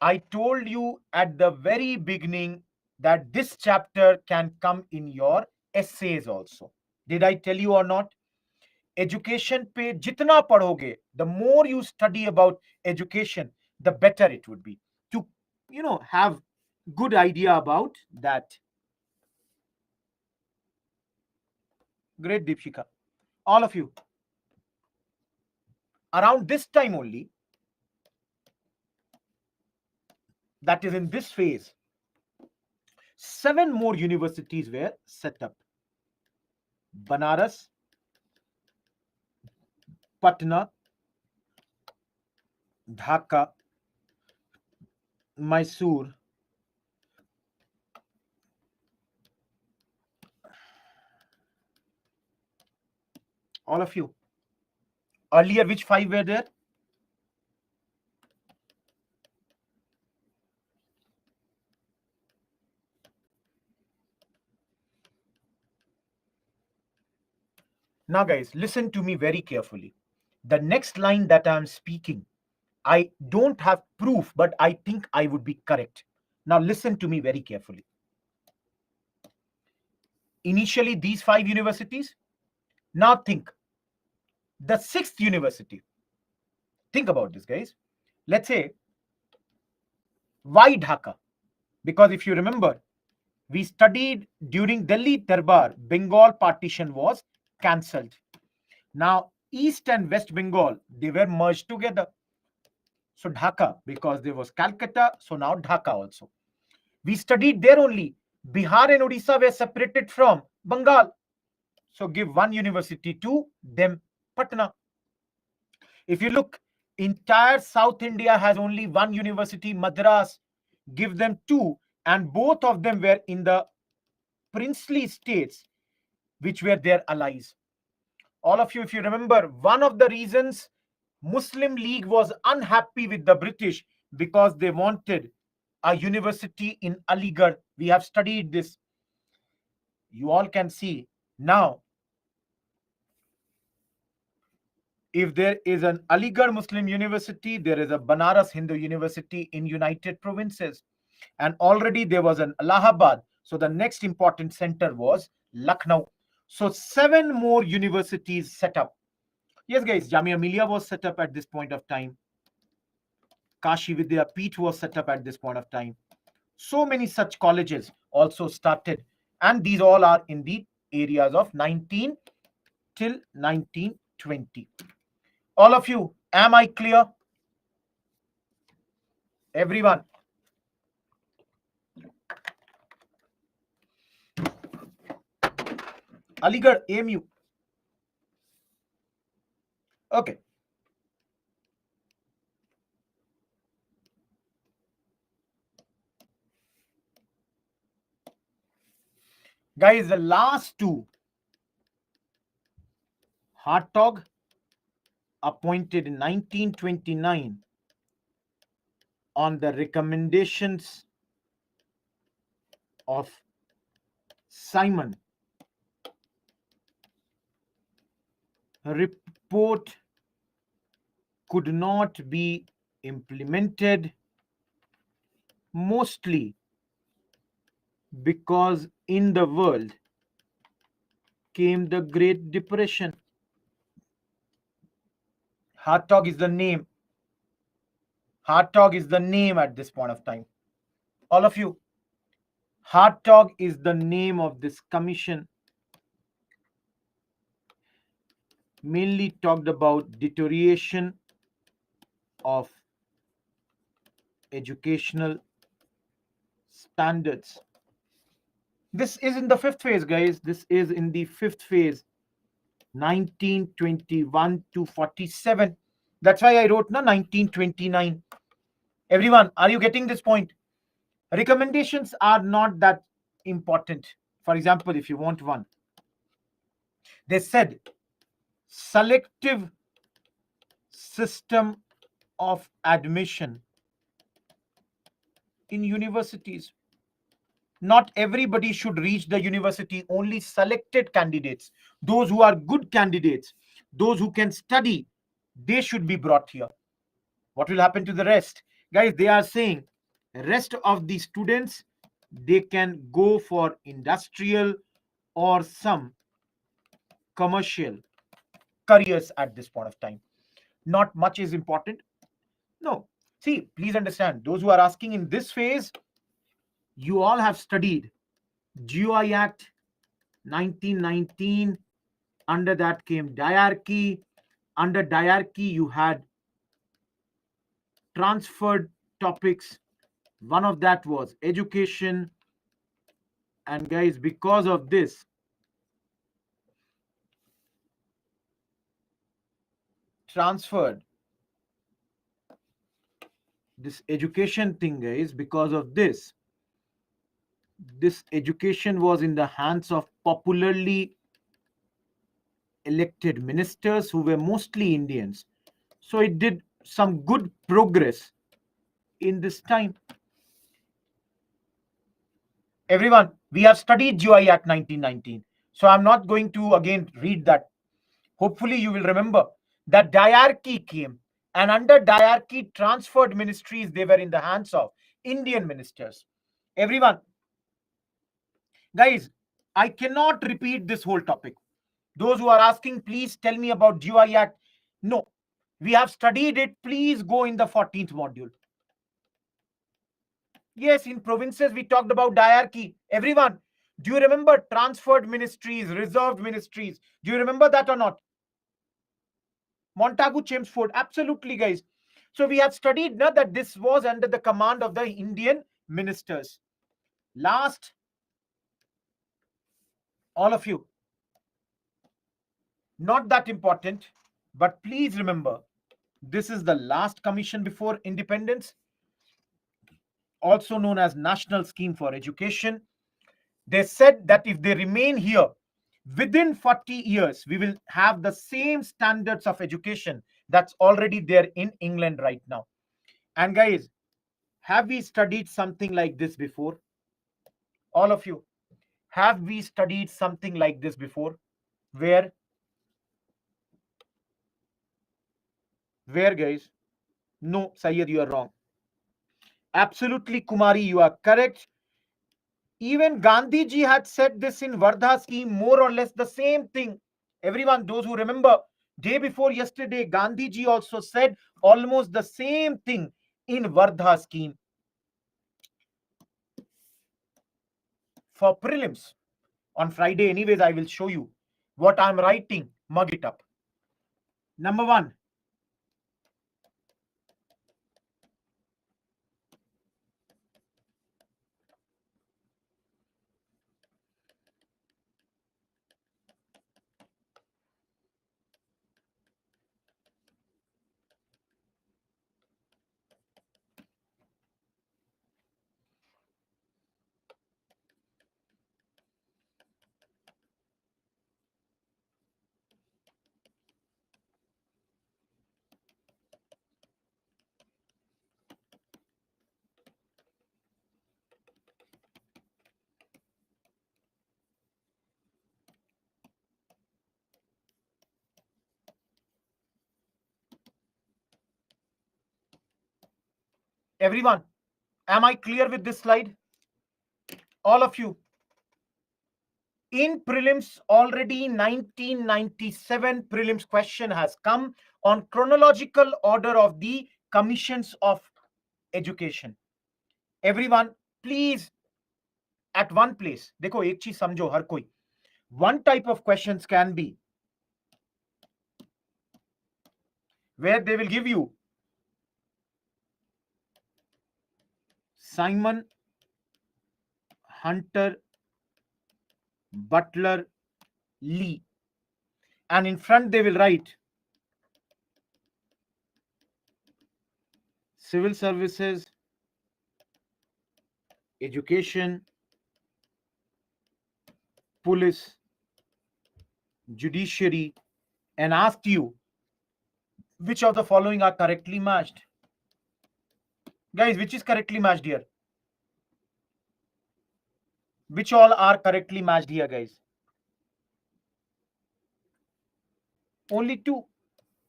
I told you at the very beginning that this chapter can come in your essays also. Did I tell you or not? Education पे जितना पढ़ोगे, the more you study about education, the better it would be to, have good idea about that. Great, Deepshika. All of you. Around this time only, that is in this phase, 7 more universities were set up. Banaras, Patna, Dhaka, Mysore, all of you. Earlier, which 5 were there? Now, guys, listen to me very carefully. The next line that I'm speaking, I don't have proof, but I think I would be correct. Now, listen to me very carefully. Initially, these 5 universities. Now, think the 6th university. Think about this, guys. Let's say, why Dhaka? Because if you remember, we studied during Delhi Darbar, Bengal partition was cancelled. Now, East and West Bengal, they were merged together. So Dhaka, because there was Calcutta, so now Dhaka also. We studied there only. Bihar and Odisha were separated from Bengal. So give one university to them, Patna. If you look, entire South India has only one university, Madras. Give them 2, and both of them were in the princely states, which were their allies. All of you, if you remember, one of the reasons Muslim League was unhappy with the British because they wanted a university in Aligarh. We have studied this. You all can see now. If there is an Aligarh Muslim University, there is a Banaras Hindu University in United Provinces. And already there was an Allahabad. So the next important center was Lucknow. So 7 more universities set up. Yes, guys, Jamia Millia was set up at this point of time. Kashi Vidya Peeth was set up at this point of time. So many such colleges also started. And these all are in the areas of 19 till 1920. All of you, am I clear? Everyone. Aligarh, AMU. Okay. Guys, the last 2. Hartog, appointed in 1929 on the recommendations of Simon. Report could not be implemented, mostly because in the world came the Great Depression. Hartog is the name. Hartog is the name at this point of time. All of you, Hartog is the name of this commission. Mainly talked about deterioration of educational standards. This is in the fifth phase, guys. This is in the fifth phase, 1921 to 47. That's why I wrote 1929. Everyone, are you getting this point? Recommendations are not that important. For example, if you want one, they said selective system of admission in universities. Not everybody should reach the university, only selected candidates. Those who are good candidates, those who can study, they should be brought here. What will happen to the rest? Guys, they are saying rest of the students, they can go for industrial or some commercial careers at this point of time. Not much is important. No. See, please understand, those who are asking in this phase, you all have studied GOI Act 1919. Under that came diarchy. Under diarchy, you had transferred topics. One of that was education. And guys, because of this, transferred this education thing, guys, because of this education was in the hands of popularly elected ministers who were mostly Indians. So it did some good progress in this time. Everyone, we have studied GOI Act 1919. So I'm not going to again read that. Hopefully you will remember that diarchy came, and under diarchy, transferred ministries, they were in the hands of Indian ministers. Everyone, guys, I cannot repeat this whole topic. Those who are asking, please tell me about GOI Act. No, we have studied it. Please go in the 14th module. Yes, in provinces, we talked about diarchy. Everyone, do you remember transferred ministries, reserved ministries? Do you remember that or not? Montagu Chelmsford, absolutely, guys. So we have studied now that this was under the command of the Indian ministers. Last, all of you, not that important, but please remember, this is the last commission before independence, also known as National Scheme for Education. They said that if they remain here, within 40 years, we will have the same standards of education that's already there in England right now. And guys, have we studied something like this before? All of you, have we studied something like this before? Where? Where, guys? No, Syed, you are wrong. Absolutely, Kumari, you are correct. Even Gandhi ji had said this in Vardha scheme, more or less the same thing. Everyone, those who remember, day before yesterday, Gandhi ji also said almost the same thing in Vardha scheme. For prelims, on Friday, anyways, I will show you what I'm writing. Mug it up. Number one, Everyone, am I clear with this slide? All of you. In prelims, already 1997 prelims question has come on chronological order of the commissions of education. Everyone, please at one place. देखो एक चीज समझो हर कोई. One type of questions can be where they will give you Simon, Hunter, Butler, Lee, and in front they will write civil services, education, police, judiciary, and asked you which of the following are correctly matched. Guys, which is correctly matched here? Which all are correctly matched here, guys? Only two.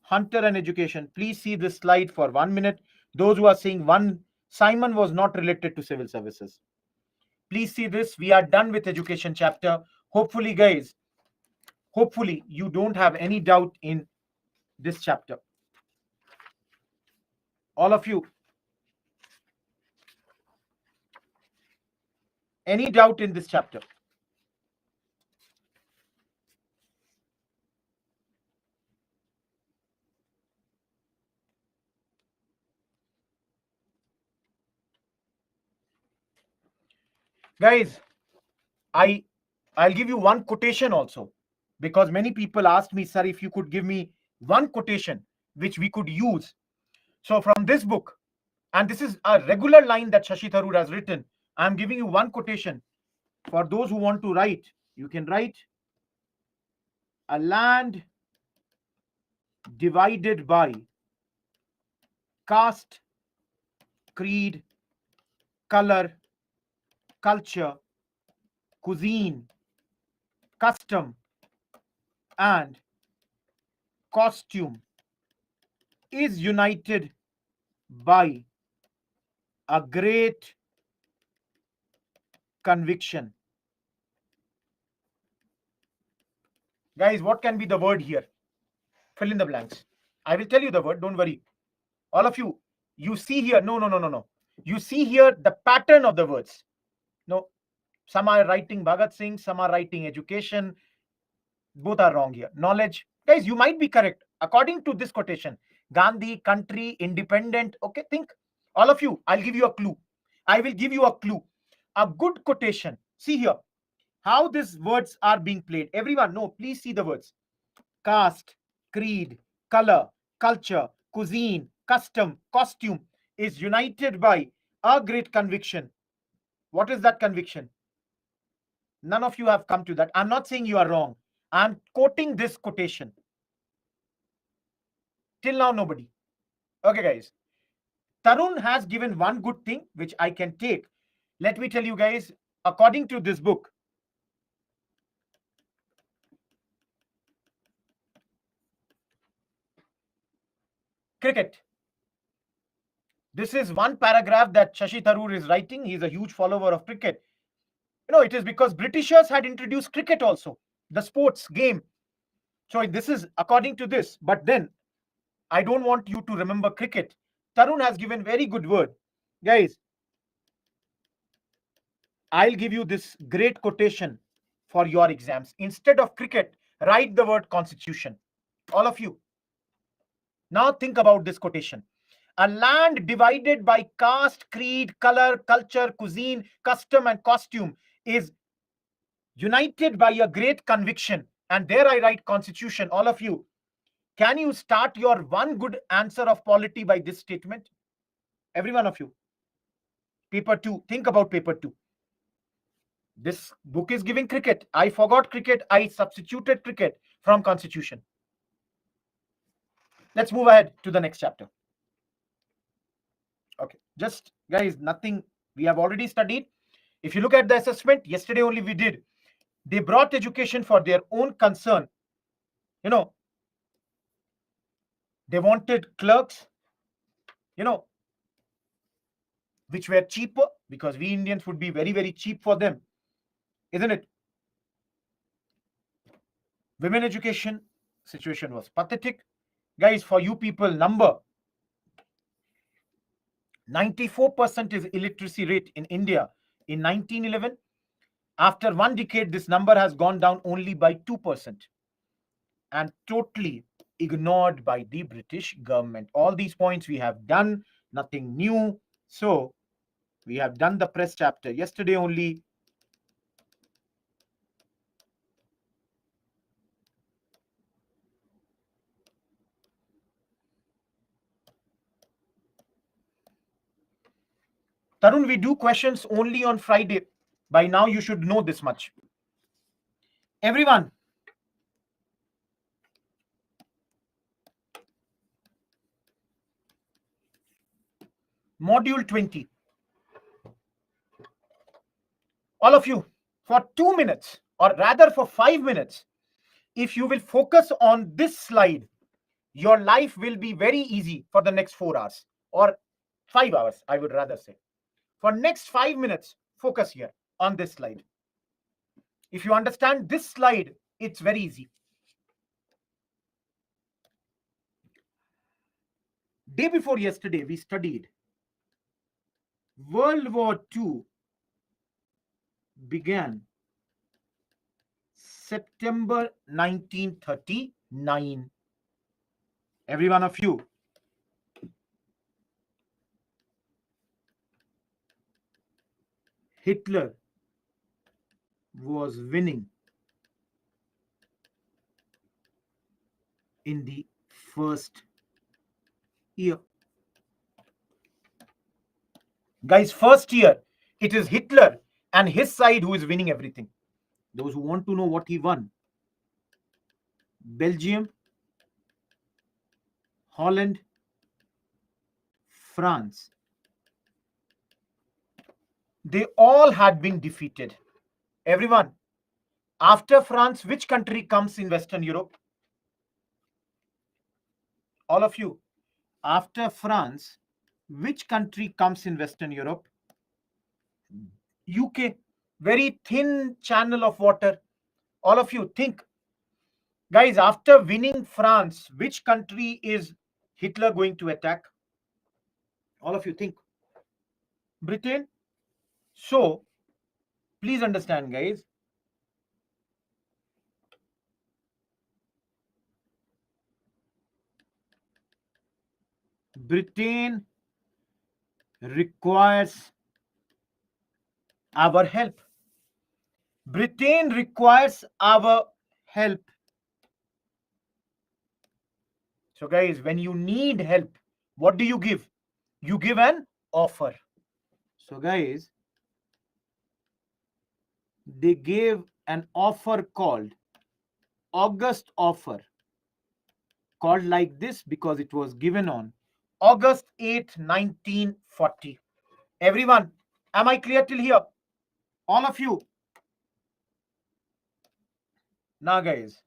Hunter and education. Please see this slide for 1 minute. Those who are saying Simon was not related to civil services. Please see this. We are done with education chapter. Hopefully, guys, hopefully you don't have any doubt in this chapter. All of you. Any doubt in this chapter? Guys, I'll give you one quotation also, because many people asked me, sir, if you could give me one quotation which we could use. So from this book, and this is a regular line that Shashi Tharoor has written, I'm giving you one quotation. For those who want to write, you can write, a land divided by caste, creed, color, culture, cuisine, custom, and costume is united by a great conviction. Guys, what can be the word here? Fill in the blanks. I will tell you the word, don't worry. All of you, you see here, no. You see here the pattern of the words. No, some are writing Bhagat Singh, some are writing education. Both are wrong here. Knowledge. Guys, you might be correct. According to this quotation, Gandhi, country, independent. Okay, think. All of you, I'll give you a clue. I will give you a clue. A good quotation. See here how these words are being played. Everyone, no, please see the words. Caste, creed, color, culture, cuisine, custom, costume is united by a great conviction. What is that conviction? None of you have come to that. I'm not saying you are wrong. I'm quoting this quotation. Till now, nobody. Okay, guys. Tarun has given one good thing which I can take. Let me tell you guys, according to this book, cricket. This is one paragraph that Shashi Tharoor is writing. He's a huge follower of cricket. You know, it is because Britishers had introduced cricket also, the sports game. So this is according to this. But then, I don't want you to remember cricket. Tarun has given very good word. Guys, I'll give you this great quotation for your exams. Instead of cricket, write the word constitution. All of you. Now think about this quotation. A land divided by caste, creed, color, culture, cuisine, custom, and costume is united by a great conviction. And there I write constitution. All of you. Can you start your one good answer of polity by this statement? Every one of you. Paper 2. Think about paper 2. This book is giving cricket. I forgot cricket. I substituted cricket from constitution. Let's move ahead to the next chapter. Okay, just guys, nothing we have already studied. If you look at the assessment, yesterday only we did. They brought education for their own concern. You know, they wanted clerks. You know, which were cheaper because we Indians would be very, very cheap for them, isn't it? Women education situation was pathetic. Guys, for you people, number 94% is illiteracy rate in India in 1911. After one decade, this number has gone down only by 2% and totally ignored by the British government. All these points we have done, nothing new. So we have done the press chapter yesterday only. Tarun, we do questions only on Friday. By now, you should know this much. Everyone, module 20. All of you, for 2 minutes, or rather for 5 minutes, if you will focus on this slide, your life will be very easy for the next 4 hours or 5 hours, I would rather say. For next 5 minutes, focus here on this slide. If you understand this slide, it's very easy. Day before yesterday, we studied World War II began September 1939. Every one of you. Hitler was winning in the first year. Guys, first year, it is Hitler and his side who is winning everything. Those who want to know what he won: Belgium, Holland, France. They all had been defeated. Everyone, after France, which country comes in Western Europe? All of you, after France, which country comes in Western Europe? UK. Very thin channel of water. All of you think. Guys, after winning France, which country is Hitler going to attack? All of you think. Britain. So, please understand, guys. Britain requires our help. Britain requires our help. So, guys, when you need help, what do you give? You give an offer. So, guys, they gave an offer called August offer, called like this because it was given on August 8, 1940. Everyone, am I clear till here? All of you. Now, guys,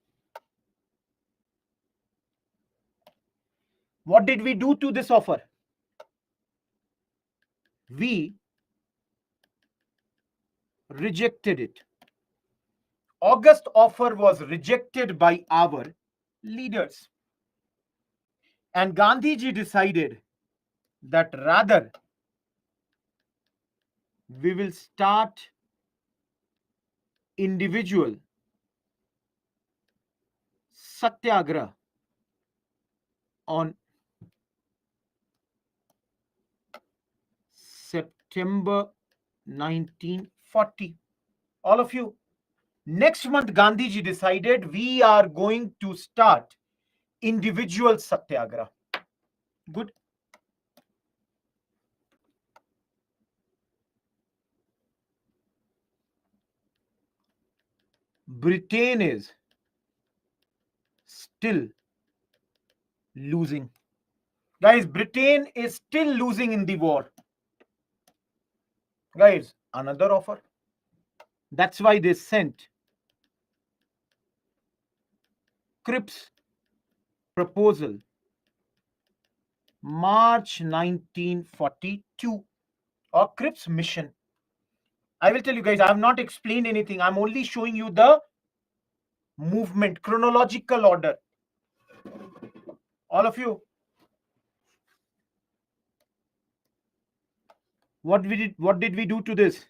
what did we do to this offer? We rejected it. August offer was rejected by our leaders. And Gandhiji decided that rather we will start individual satyagraha on September 1940. All of you. Next month, Gandhiji decided we are going to start individual satyagraha. Good. Britain is still losing. Guys, Britain is still losing in the war. Guys, another offer. That's why they sent Cripps proposal, March 1942. or Cripps mission. I will tell you guys, I have not explained anything. I'm only showing you the movement, chronological order. All of you, what did we do to this?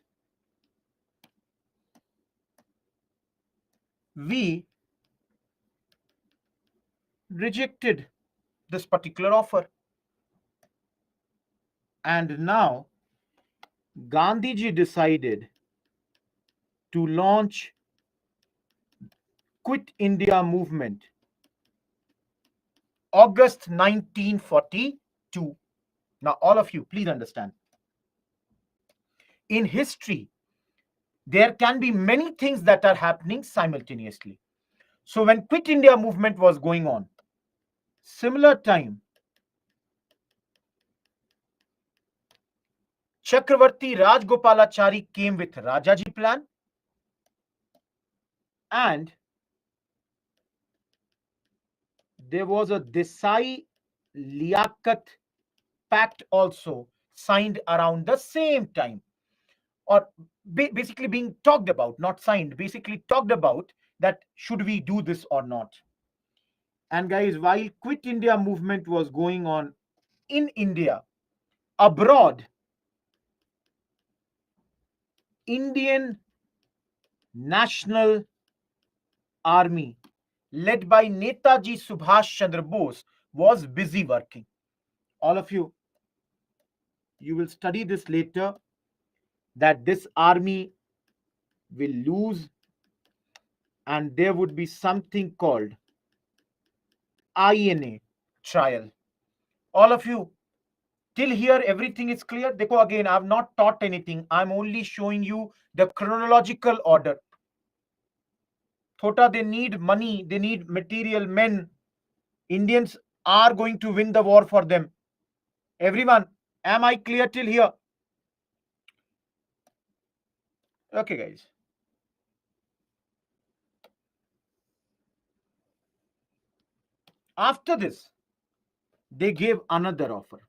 We rejected this particular offer. And now Gandhiji decided to launch Quit India movement, August 1942. Now, all of you, please understand. In history, there can be many things that are happening simultaneously. So when Quit India movement was going on, similar time, Chakravarti Rajgopalachari came with Rajaji plan, and there was a Desai Liaquat pact also signed around the same time, or basically being talked about, not signed, basically talked about that should we do this or not. And guys, while Quit India movement was going on in India, abroad, Indian National Army led by Netaji Subhash Chandra Bose was busy working. All of you will study this later, that this army will lose and there would be something called INA trial. All of you, till here everything is clear? Dekho, again, I have not taught anything. I'm only showing you the chronological order. Thota, they need money, they need material, men. Indians are going to win the war for them. Everyone, am I clear till here? Okay, guys. After this, they gave another offer.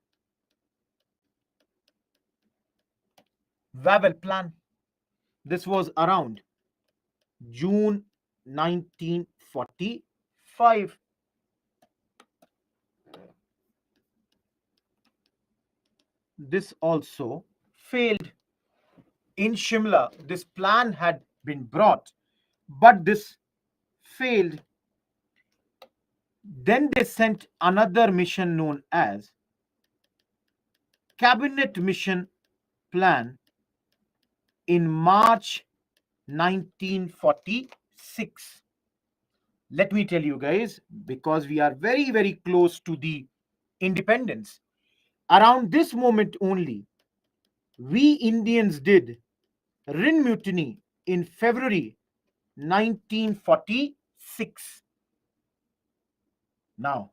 Wavell plan. This was around June 1945. This also failed. In Shimla, this plan had been brought, but this failed. Then they sent another mission known as Cabinet Mission Plan in March 1946. Let me tell you guys, because we are very, very close to the independence, around this moment only, we Indians did Rin Mutiny in February 1946. Now,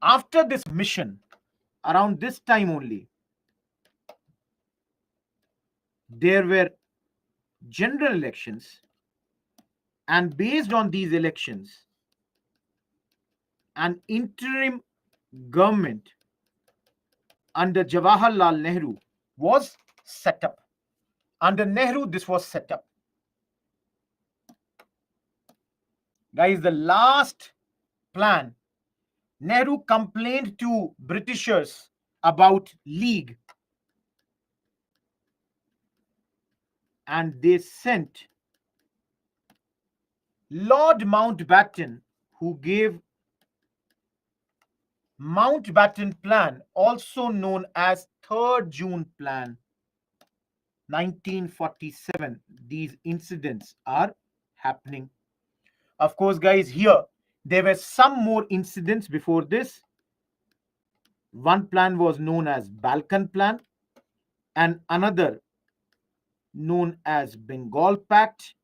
after this mission, around this time only, there were general elections, and based on these elections, an interim government under Jawaharlal Nehru was set up. Under Nehru, this was set up. Guys, the last plan, Nehru complained to Britishers about League, and they sent Lord Mountbatten, who gave Mountbatten Plan, also known as 3rd June Plan, 1947. These incidents are happening. Of course, guys, here there were some more incidents before this. One plan was known as Balkan Plan, and another known as Bengal Pact.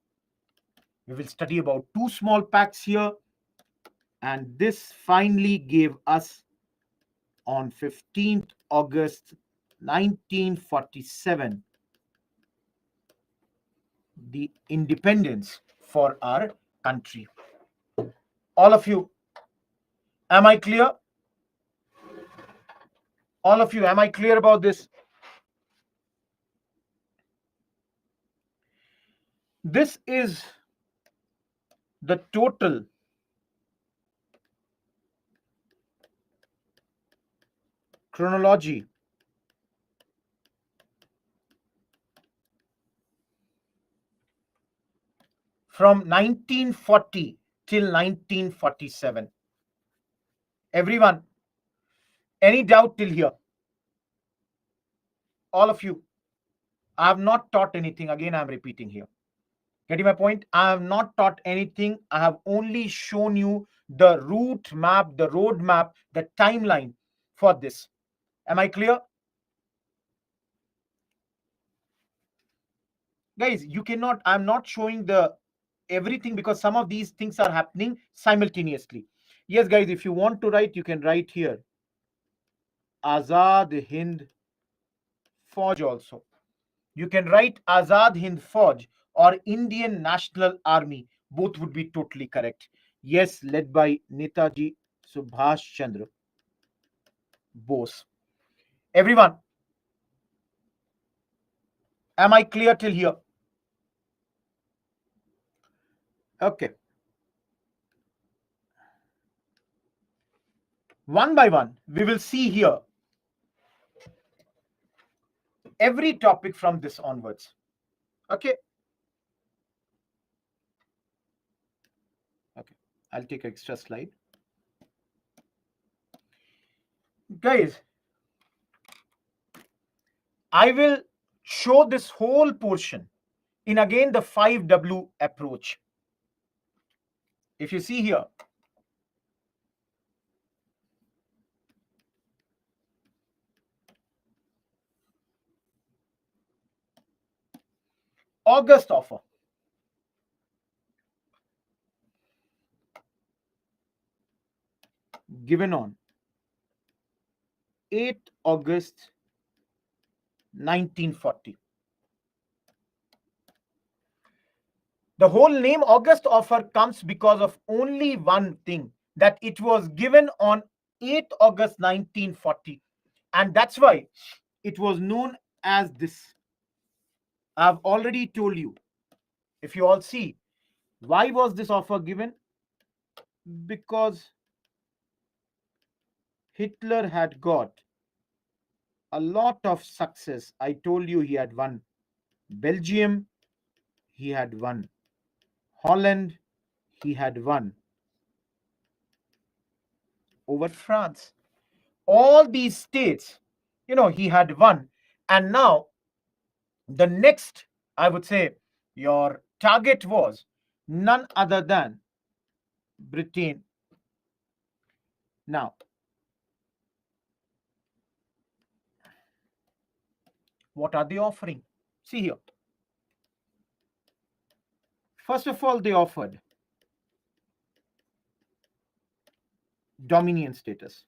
We will study about two small pacts here, and this finally gave us on 15th August 1947 the independence for our country. All of you, am I clear? All of you, am I clear about this? This is the total chronology from 1940 till 1947. Everyone, any doubt till here? All of you, I have not taught anything. Again, I am repeating here. Getting my point? I have not taught anything. I have only shown you the route map, the road map, the timeline for this. Am I clear? Guys, you cannot, I'm not showing the everything because some of these things are happening simultaneously. Yes, guys, if you want to write, you can write here. Azad Hind Fauj also. You can write Azad Hind Fauj or Indian National Army. Both would be totally correct. Yes, led by Netaji Subhash Chandra Bose. Everyone, am I clear till here? Okay. One by one, we will see here every topic from this onwards. Okay. Okay. I'll take an extra slide. Guys, I will show this whole portion in again the 5W approach. If you see here, August offer. Given on 8 August 1940. The whole name August offer comes because of only one thing, that it was given on 8 August 1940. And that's why it was known as this. I've already told you. If you all see, why was this offer given? Because Hitler had got a lot of success. I told you he had won Belgium, he had won Holland, he had won over France. All these states, he had won. And now the next, I would say, your target was none other than Britain. Now, what are they offering? See here. First of all, they offered dominion status.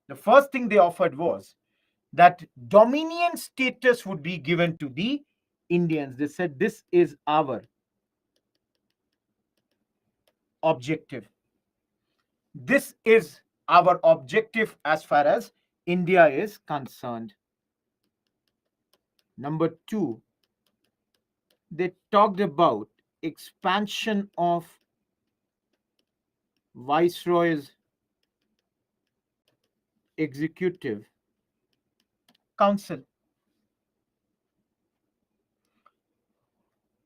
The first thing they offered was that dominion status would be given to the Indians. They said this is our objective. This is our objective as far as India is concerned. Number two, they talked about expansion of Viceroy's Executive Council.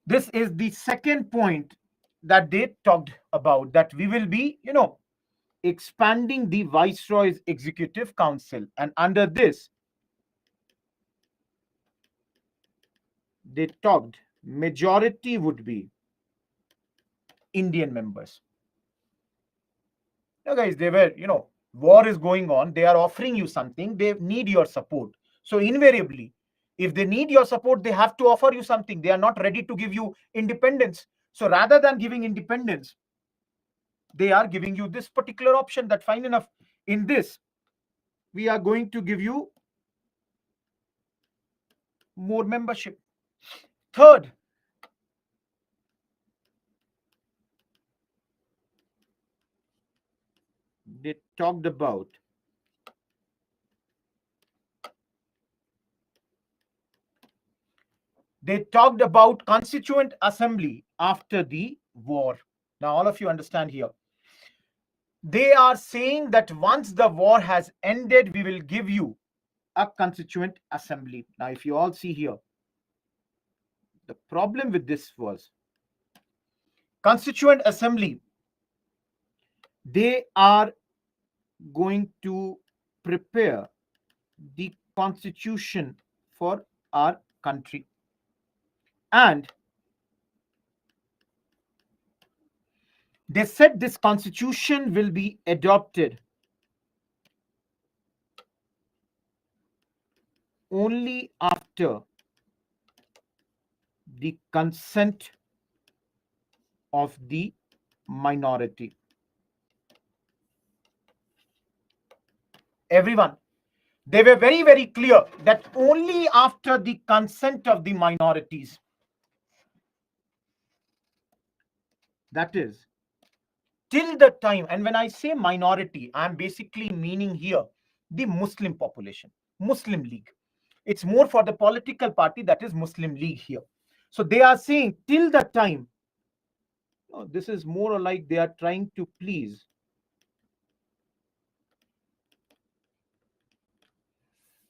This is the second point that they talked about, that we will be, expanding the Viceroy's Executive Council. And under this, they talked majority would be Indian members. Now, guys, they were, war is going on. They are offering you something. They need your support. So invariably, if they need your support, they have to offer you something. They are not ready to give you independence. So rather than giving independence, they are giving you this particular option, that fine enough, in this, we are going to give you more membership. Third, they talked about They talked about Constituent Assembly after the war. Now, all of you understand here. They are saying that once the war has ended, we will give you a Constituent Assembly. Now, if you all see here, the problem with this was Constituent Assembly, they are going to prepare the constitution for our country. And they said this constitution will be adopted only after the consent of the minority. Everyone, they were very, very clear that only after the consent of the minorities. That is, till the time, and when I say minority, I'm basically meaning here the Muslim population, Muslim League. It's more for the political party, that is Muslim League here. So they are saying till the time, this is more like they are trying to please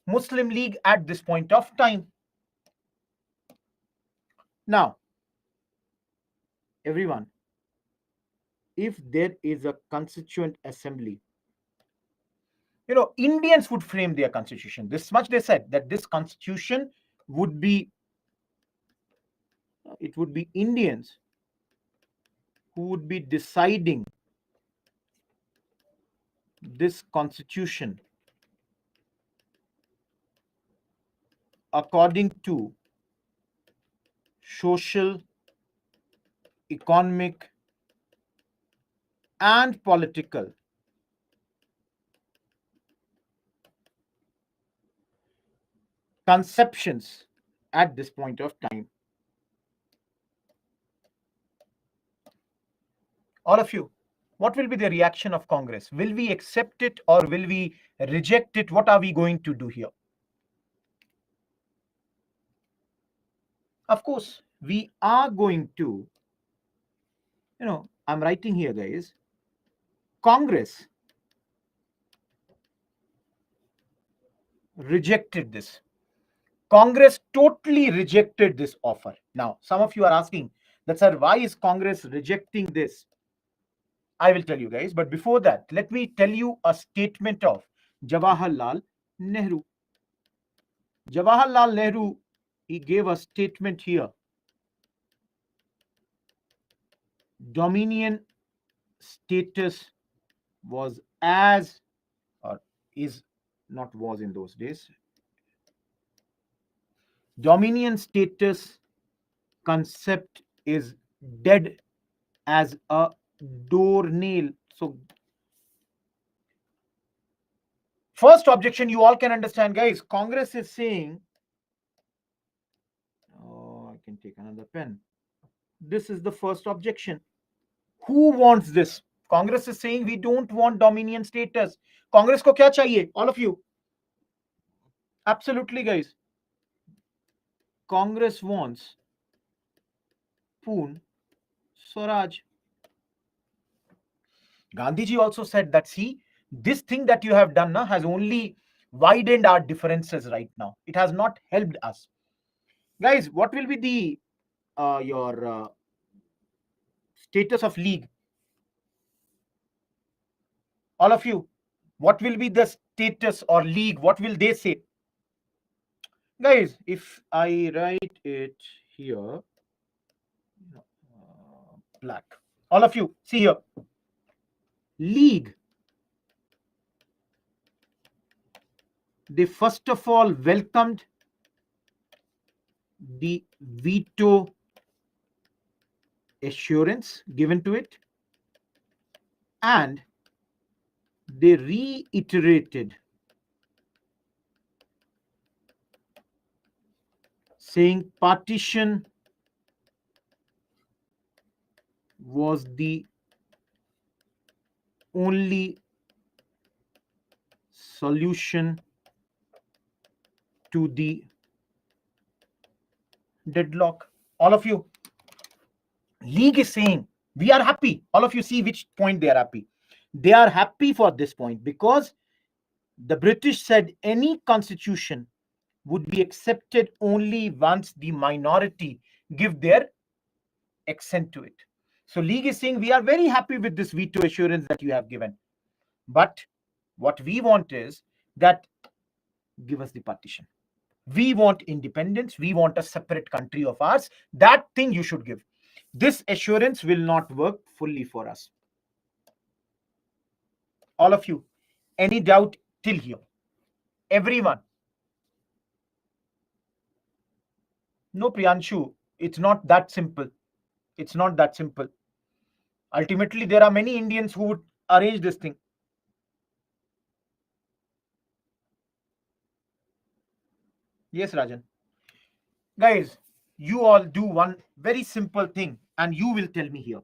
Muslim League at this point of time. Now, everyone, if there is a constituent assembly, Indians would frame their constitution. This much they said, that this constitution would be, it would be Indians who would be deciding this constitution according to social, economic, and political conceptions at this point of time. All of you, what will be the reaction of Congress? Will we accept it or will we reject it? What are we going to do here? Of course, we are going to, I'm writing here, guys, Congress rejected this. Congress totally rejected this offer. Now, some of you are asking that, sir, why is Congress rejecting this? I will tell you guys, but before that, let me tell you a statement of Jawaharlal Nehru. Jawaharlal Nehru, he gave a statement here. Dominion status was as, or is not was in those days. Dominion status concept is dead as a doornail. So, first objection you all can understand, guys. Congress is saying, I can take another pen. This is the first objection. Who wants this? Congress is saying we don't want dominion status. Congress ko kya chahiye? All of you. Absolutely, guys. Congress wants Poon Swaraj. Gandhiji also said that, see, this thing that you have done now has only widened our differences right now. It has not helped us. Guys, what will be the your status of league? All of you, what will be the status or league? What will they say? Guys, if I write it here, black. All of you, see here. League. They first of all welcomed the veto assurance given to it, and they reiterated saying partition was the only solution to the deadlock. All of you, League is saying we are happy. All of you see which point they are happy. They are happy for this point because the British said any constitution would be accepted only once the minority give their assent to it. So League is saying we are very happy with this veto assurance that you have given. But what we want is that give us the partition. We want independence. We want a separate country of ours. That thing you should give. This assurance will not work fully for us. All of you, any doubt till here? Everyone. No, Priyanshu, it's not that simple. It's not that simple. Ultimately, there are many Indians who would arrange this thing. Yes, Rajan. Guys, you all do one very simple thing and you will tell me here.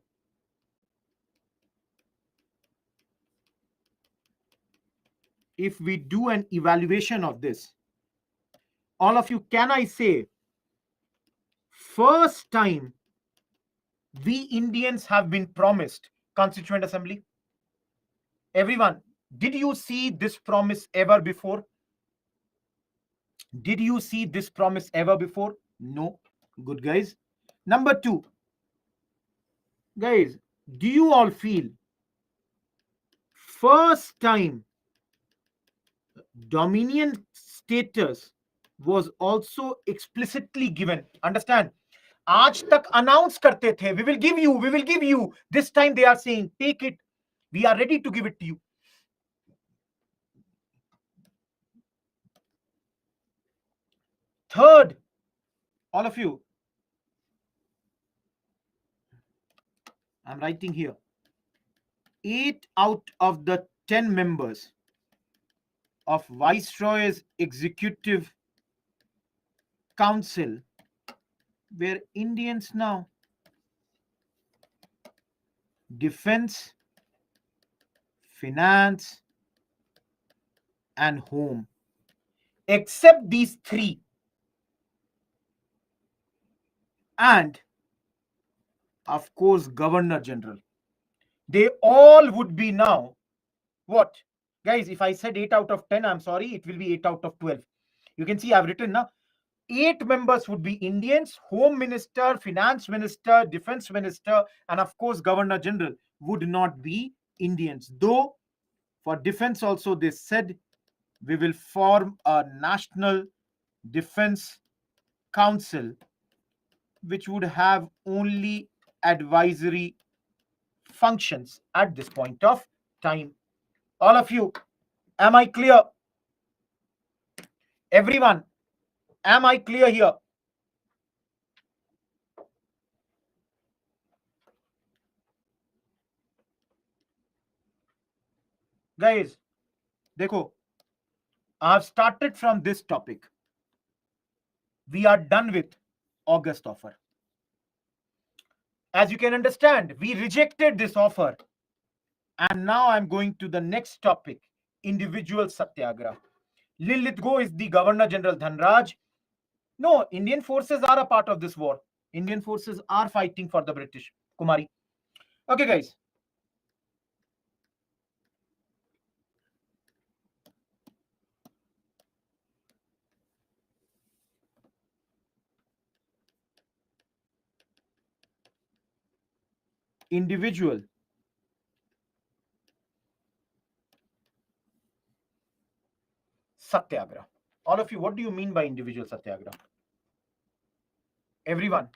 If we do an evaluation of this, all of you, can I say, first time we Indians have been promised Constituent Assembly? Everyone, did you see this promise ever before? Did you see this promise ever before? No. Good, guys. Number two, guys, do you all feel first time dominion status was also explicitly given? Understand? आज तक announce करते थे, we will give you, we will give you. This time they are saying, take it. We are ready to give it to you. Third, all of you, I'm writing here, 8 out of the 10 members of Viceroy's Executive Council were Indians now. Defense, finance, and home. Except these three. And, of course, Governor General. They all would be now what? Guys, if I said 8 out of 10, I'm sorry, it will be 8 out of 12. You can see I've written now. 8 members would be Indians, Home Minister, Finance Minister, Defense Minister, and of course, Governor General would not be Indians. Though, for defense also, they said we will form a National Defense Council which would have only advisory functions at this point of time. All of you, am I clear? Everyone, am I clear here? Guys, देखो, I have started from this topic. We are done with August offer. As you can understand, we rejected this offer. And now I'm going to the next topic, individual satyagraha. Lilithgo is the Governor General Dhanraj. No, Indian forces are a part of this war. Indian forces are fighting for the British. Kumari. Okay, guys. Individual satyagraha. All of you, what do you mean by individual satyagraha? Everyone,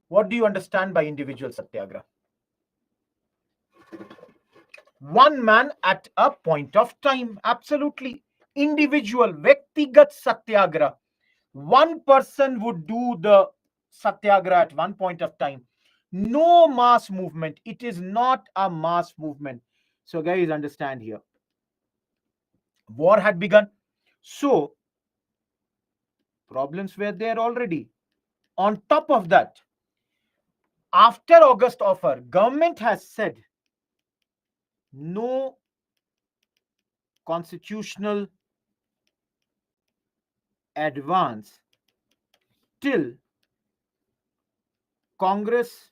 what do you understand by individual satyagraha? One man at a point of time. Absolutely. Individual, Vyaktigat satyagraha. One person would do the satyagraha at one point of time. No mass movement. It is not a mass movement. So, guys, understand here. War had begun. So, problems were there already. On top of that, after August offer, government has said no constitutional advance till Congress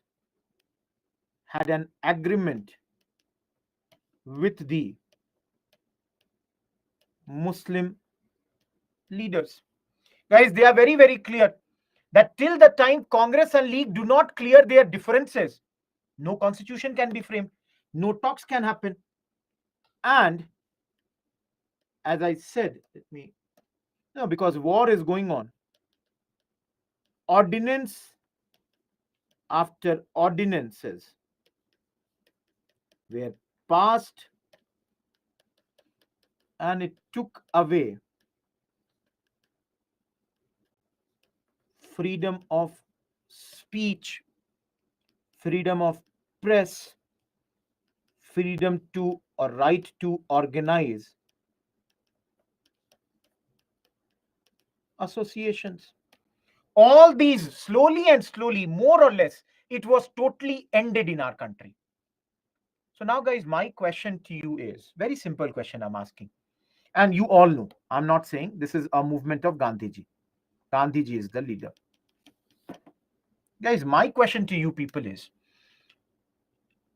had an agreement with the Muslim leaders. Guys, they are very, very clear that till the time Congress and League do not clear their differences, no constitution can be framed, no talks can happen. And as I said, because war is going on, ordinance after ordinances were passed, and it took away freedom of speech, freedom of press, freedom to or right to organize associations. All these slowly, more or less, it was totally ended in our country. So now, guys, my question to you is very simple question I'm asking. And you all know, I'm not saying this is a movement of Gandhiji. Gandhiji is the leader. Guys, my question to you people is,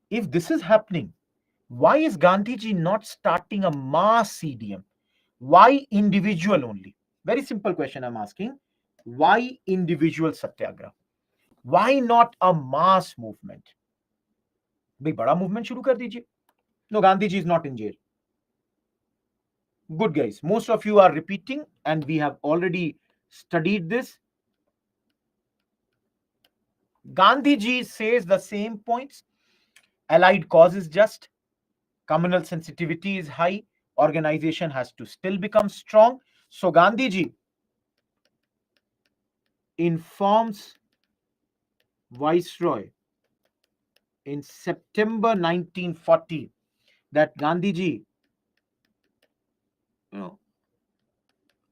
if this is happening, why is Gandhiji not starting a mass CDM? Why individual only? Very simple question I'm asking. Why individual satyagraha? Why not a mass movement? भाई बड़ा movement शुरू कर दीजिए. No, Gandhiji is not in jail. Good, guys. Most of you are repeating, and we have already studied this. Gandhiji says the same points. Allied cause is just. Communal sensitivity is high. Organization has to still become strong. So Gandhiji informs Viceroy in September 1940 that Gandhiji,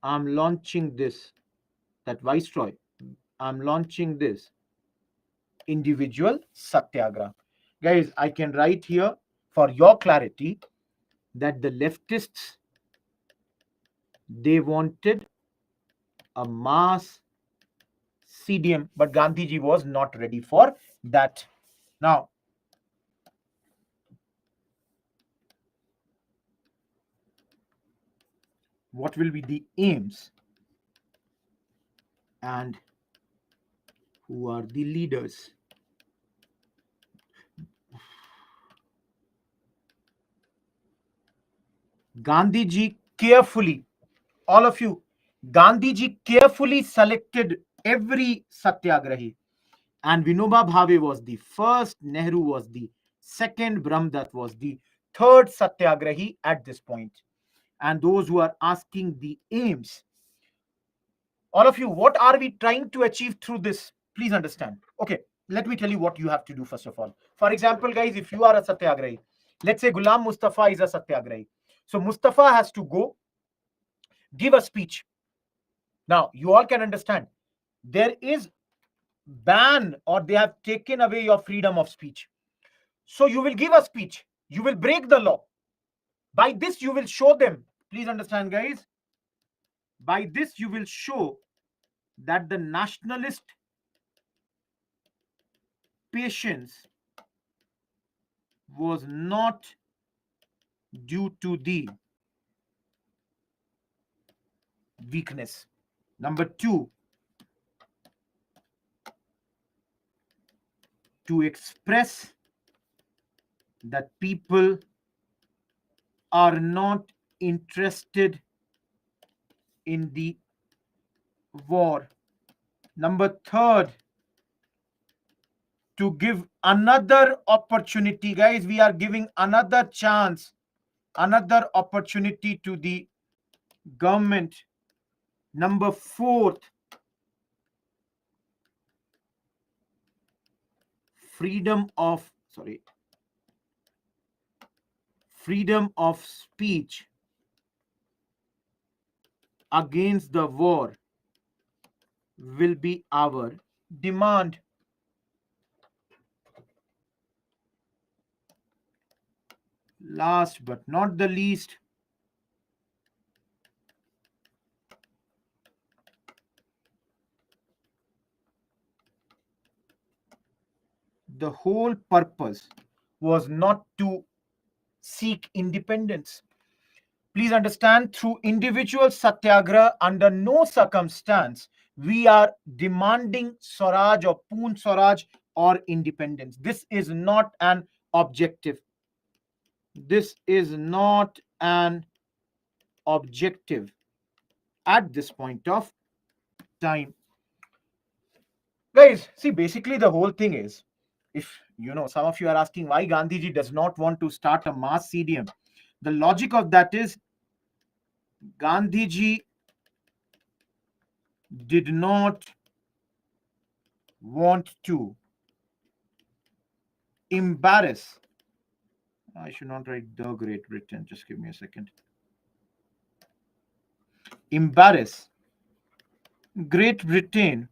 I'm launching this, that Viceroy, I'm launching this individual satyagraha. Guys, I can write here for your clarity that the leftists, they wanted a mass CDM, but Gandhiji was not ready for that. Now, what will be the aims and who are the leaders? Gandhiji carefully, all of you, Gandhiji carefully selected every satyagrahi. And Vinoba Bhave was the first, Nehru was the second, Brahmdutt was the third satyagrahi at this point. And those who are asking the aims, all of you, what are we trying to achieve through this? Please understand. Okay, let me tell you what you have to do first of all. For example, guys, if you are a satyagrahi, let's say Ghulam Mustafa is a satyagrahi. So Mustafa has to go give a speech. Now, you all can understand, there is ban or they have taken away your freedom of speech. So you will give a speech. You will break the law. By this, you will show them. Please understand, guys. By this, you will show that the nationalist patience was not due to the weakness. Number two, to express that people are not interested in the war. Number third, to give another opportunity. Guys, we are giving another chance, another opportunity to the government. Number fourth, freedom of speech against the war will be our demand. Last but not the least, the whole purpose was not to seek independence. Please understand, through individual satyagraha, under no circumstance we are demanding Swaraj or Poon Swaraj or independence. This is not an objective. This is not an objective at this point of time. Guys, see, basically the whole thing is, if some of you are asking why Gandhiji does not want to start a mass CDM, the logic of that is Gandhiji did not want to embarrass. I should not write the Great Britain. Just give me a second. Embarrass Great Britain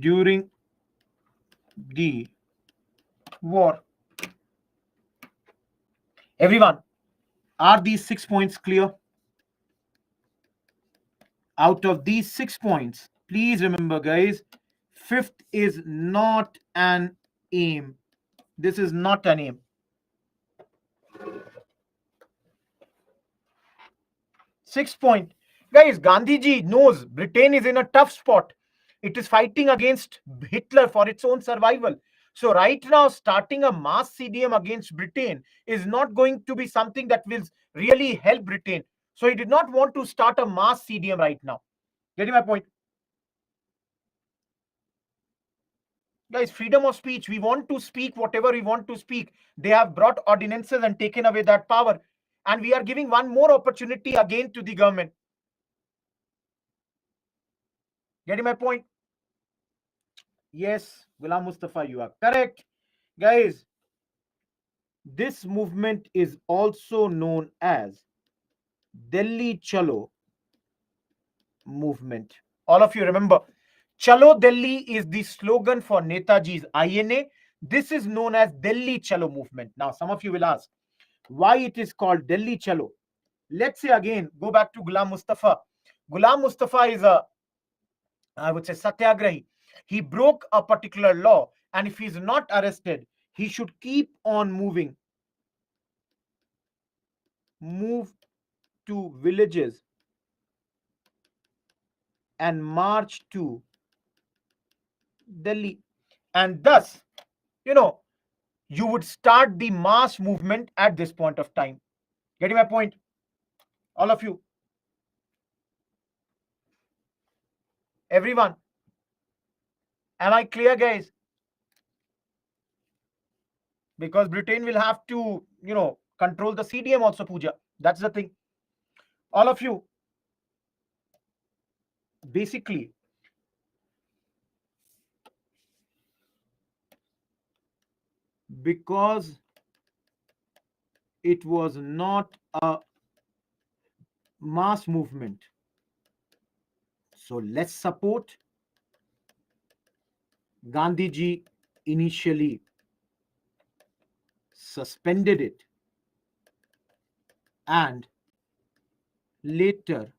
during the war. Everyone, are these 6 points clear? Out of these 6 points, please remember, guys, fifth is not an aim. This is not an aim. 6th point, guys, Gandhiji knows Britain is in a tough spot. It is fighting against Hitler for its own survival. So right now, starting a mass CDM against Britain is not going to be something that will really help Britain. So he did not want to start a mass CDM right now. Getting my point? Guys, freedom of speech. We want to speak whatever we want to speak. They have brought ordinances and taken away that power. And we are giving one more opportunity again to the government. Getting my point? Yes, Ghulam Mustafa, you are correct. Guys, this movement is also known as Delhi Chalo movement. All of you remember, Chalo Delhi is the slogan for Netaji's INA. This is known as Delhi Chalo movement. Now, some of you will ask, why it is called Delhi Chalo? Let's say again, go back to Ghulam Mustafa. Ghulam Mustafa is I would say, satyagrahi. He broke a particular law, and if he's not arrested, he should keep on moving. Move to villages and march to Delhi. And thus, you would start the mass movement at this point of time. Getting my point? All of you. Everyone. Am I clear, guys? Because Britain will have to, control the CDM also, Pooja. That's the thing. All of you. Basically, because it was not a mass movement. So let's support Gandhiji initially suspended it and later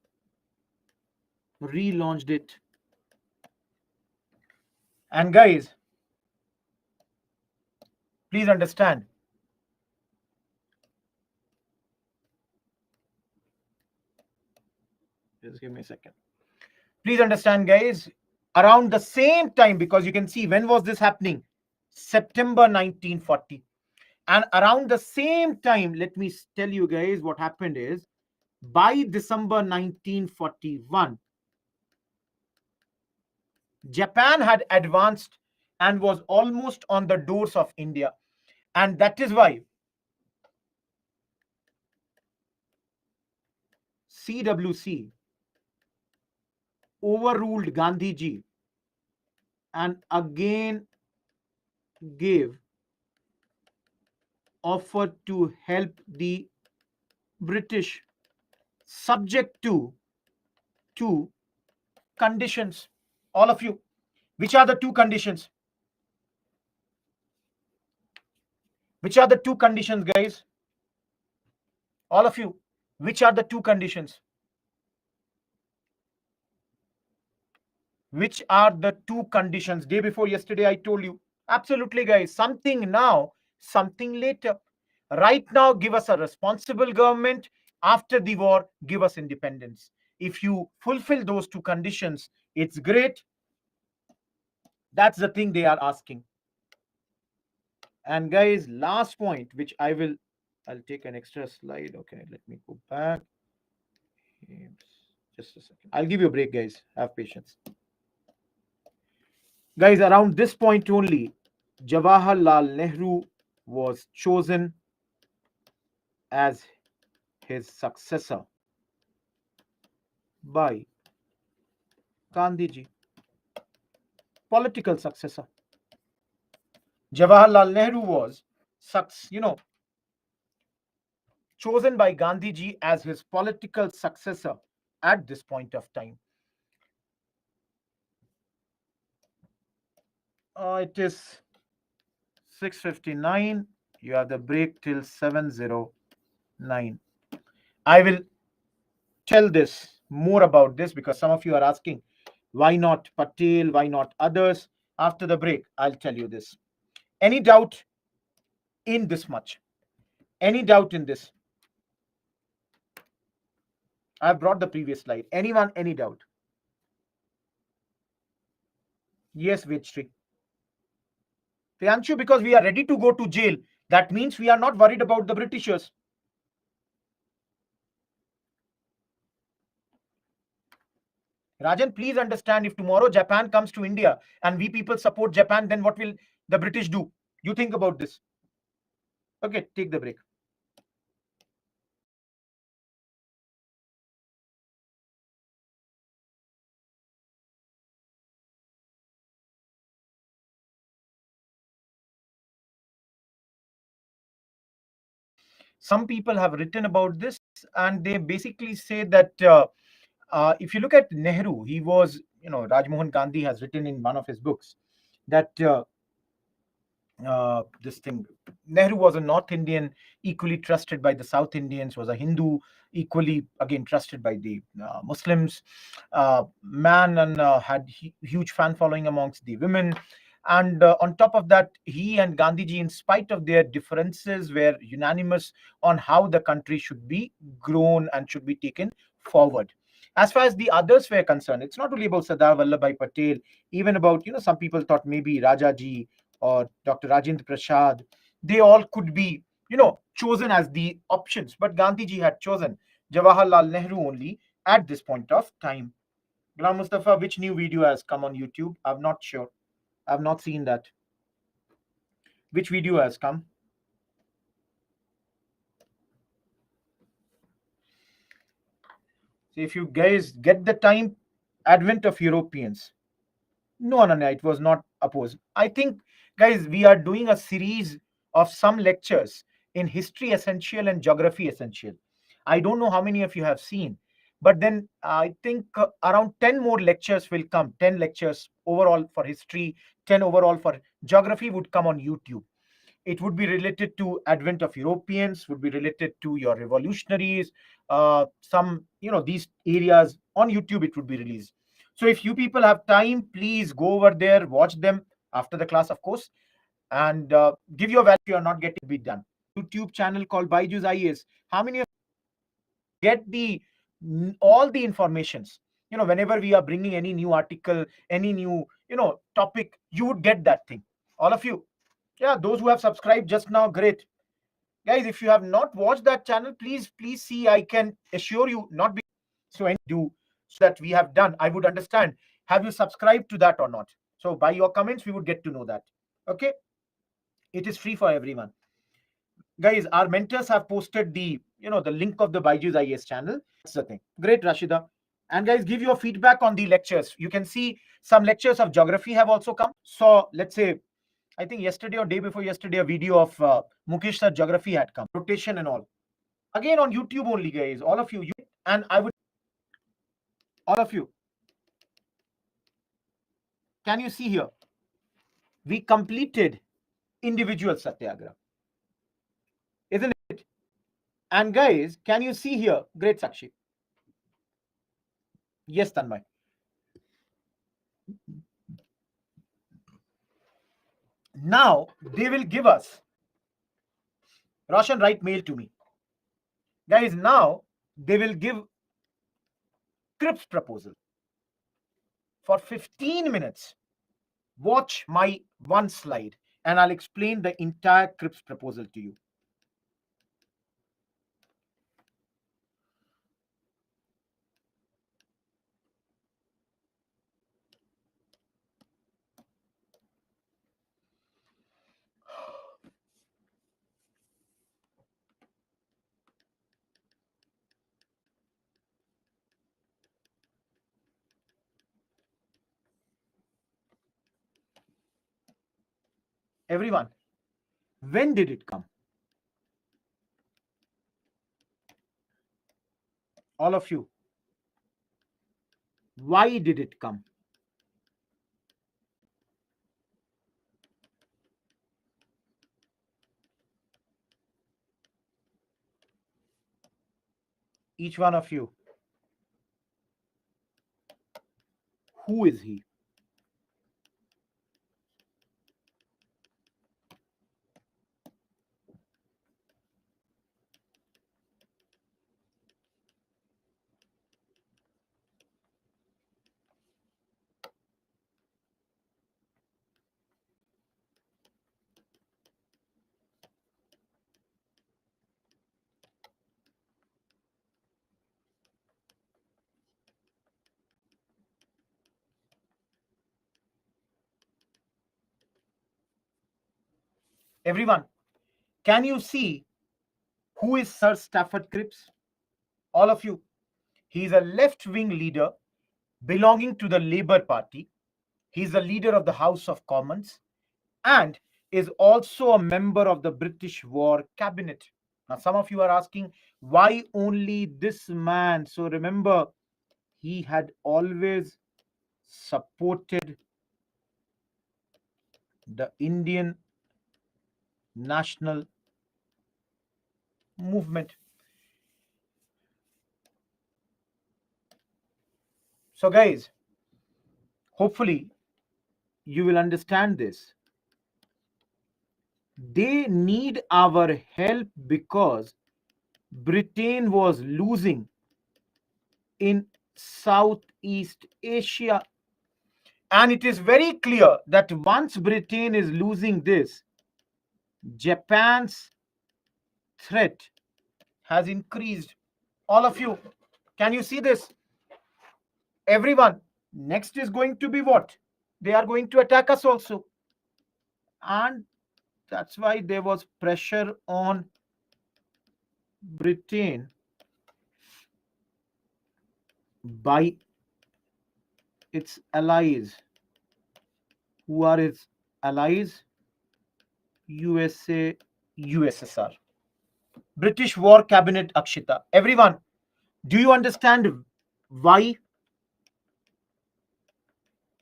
relaunched it. And guys, please understand, just give me a second. Please understand, guys, around the same time, because you can see when was this happening? September 1940. And around the same time, let me tell you guys what happened is, by December 1941, Japan had advanced and was almost on the doors of India. And that is why CWC overruled Gandhiji and again gave offer to help the British, subject to two conditions. All of you, which are the two conditions? Which are the two conditions, guys? All of you, which are the two conditions? Which are the two conditions? Day before yesterday, I told you. Absolutely, guys. Something now, something later. Right now, give us a responsible government. After the war, give us independence. If you fulfill those two conditions, it's great. That's the thing they are asking. And guys, last point, which I'll take an extra slide. Okay, let me go back. Just a second. I'll give you a break, guys. Have patience. Guys, around this point only, Jawaharlal Nehru was chosen as his successor by Gandhiji. Political successor. Jawaharlal Nehru was, chosen by Gandhiji as his political successor at this point of time. It is 6:59. You have the break till 7:09. I will tell this more about this because some of you are asking, why not Patel? Why not others? After the break, I'll tell you this. Any doubt in this much? Any doubt in this? I've brought the previous slide. Anyone, any doubt? Yes, Vejshri. Priyanshu, because we are ready to go to jail, that means we are not worried about the Britishers. Rajan, please understand, if tomorrow Japan comes to India and we people support Japan, then what will the British do? You think about this. Okay, take the break. Some people have written about this, and they basically say that if you look at Nehru, he was, Rajmohan Gandhi has written in one of his books that this thing, Nehru was a North Indian, equally trusted by the South Indians, was a Hindu, equally again trusted by the Muslims, man, and had huge fan following amongst the women. And on top of that, he and Gandhiji, in spite of their differences, were unanimous on how the country should be grown and should be taken forward. As far as the others were concerned, it's not only about Sardar Vallabhbhai Patel, even about, some people thought maybe Rajaji or Dr. Rajendra Prasad, they all could be, chosen as the options. But Gandhiji had chosen Jawaharlal Nehru only at this point of time. Ghulam Mustafa, which new video has come on YouTube? I'm not sure. I've not seen that. Which video has come? So if you guys get the time, advent of Europeans. No, no, no, it was not opposed. I think, guys, we are doing a series of some lectures in History Essential and Geography Essential. I don't know how many of you have seen, but then I think around 10 more lectures will come, 10 lectures overall for history, 10 overall for geography would come on YouTube. It would be related to advent of Europeans, would be related to your revolutionaries, some, these areas on YouTube, it would be released. So if you people have time, please go over there, watch them after the class, of course, and give your value. You are not getting it be done. YouTube channel called Byju's IAS. How many of you get the all the informations? Whenever we are bringing any new article, any new, topic, you would get that thing. All of you. Yeah, those who have subscribed just now, great. Guys, if you have not watched that channel, please see. I can assure you, not be so any do so that we have done. I would understand. Have you subscribed to that or not? So by your comments, we would get to know that. Okay, it is free for everyone. Guys, our mentors have posted the link of the Byju's IAS channel. That's the thing. Great, Rashida. And guys, give your feedback on the lectures. You can see some lectures of geography have also come. So let's say, I think yesterday or day before yesterday, a video of Mukesh sir geography had come, rotation and all. Again on YouTube only, guys. All of you, and I would, all of you, can you see here? We completed individual satyagraha, isn't it? And guys, can you see here? Great, Sakshi. Yes, Tanmay. Now they will give us. Roshan, write mail to me. Guys, now they will give Cripps proposal for 15 minutes. Watch my one slide and I'll explain the entire Cripps proposal to you. Everyone, when did it come? All of you. Why did it come? Each one of you. Who is he? Everyone, can you see who is Sir Stafford Cripps? All of you. He is a left wing leader belonging to the Labour Party. He is the leader of the House of Commons and is also a member of the British War Cabinet. Now, some of you are asking, why only this man? So, remember, he had always supported the Indian national movement. So, guys, hopefully you will understand this. They need our help because Britain was losing in Southeast Asia. And it is very clear that once Britain is losing this, Japan's threat has increased. All of you, can you see this? Everyone, next is going to be what? They are going to attack us also. And that's why there was pressure on Britain by its allies. Who are its allies? USA, USSR. British War Cabinet, Akshita. Everyone, do you understand why?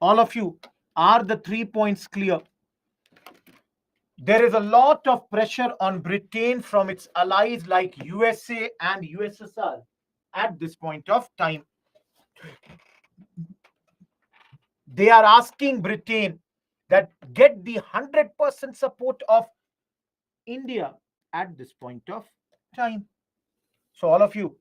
All of you, are the 3 points clear? There is a lot of pressure on Britain from its allies like USA and USSR at this point of time. They are asking Britain that get the 100% support of India at this point of time. So, all of you,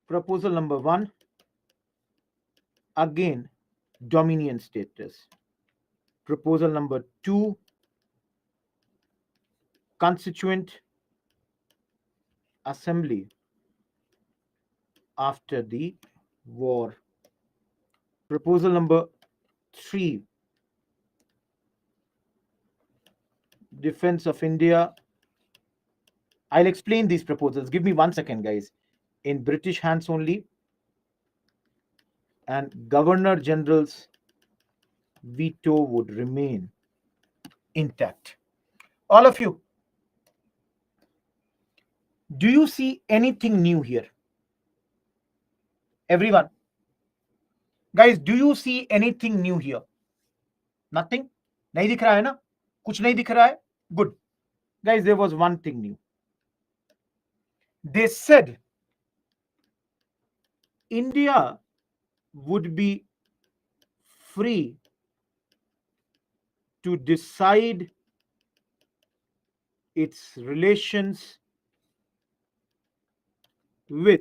proposal number 1, again, dominion status. Proposal number 2, Constituent Assembly after the war. Proposal number 3, Defense of India. I'll explain these proposals. Give me 1 second, guys. In British hands only, and Governor General's veto would remain intact. All of you, do you see anything new here? Everyone, guys, do you see anything new here? Nothing? नहीं दिख रहा है ना? कुछ नहीं दिख रहा है? Good. Guys, there was one thing new. They said India would be free to decide its relations with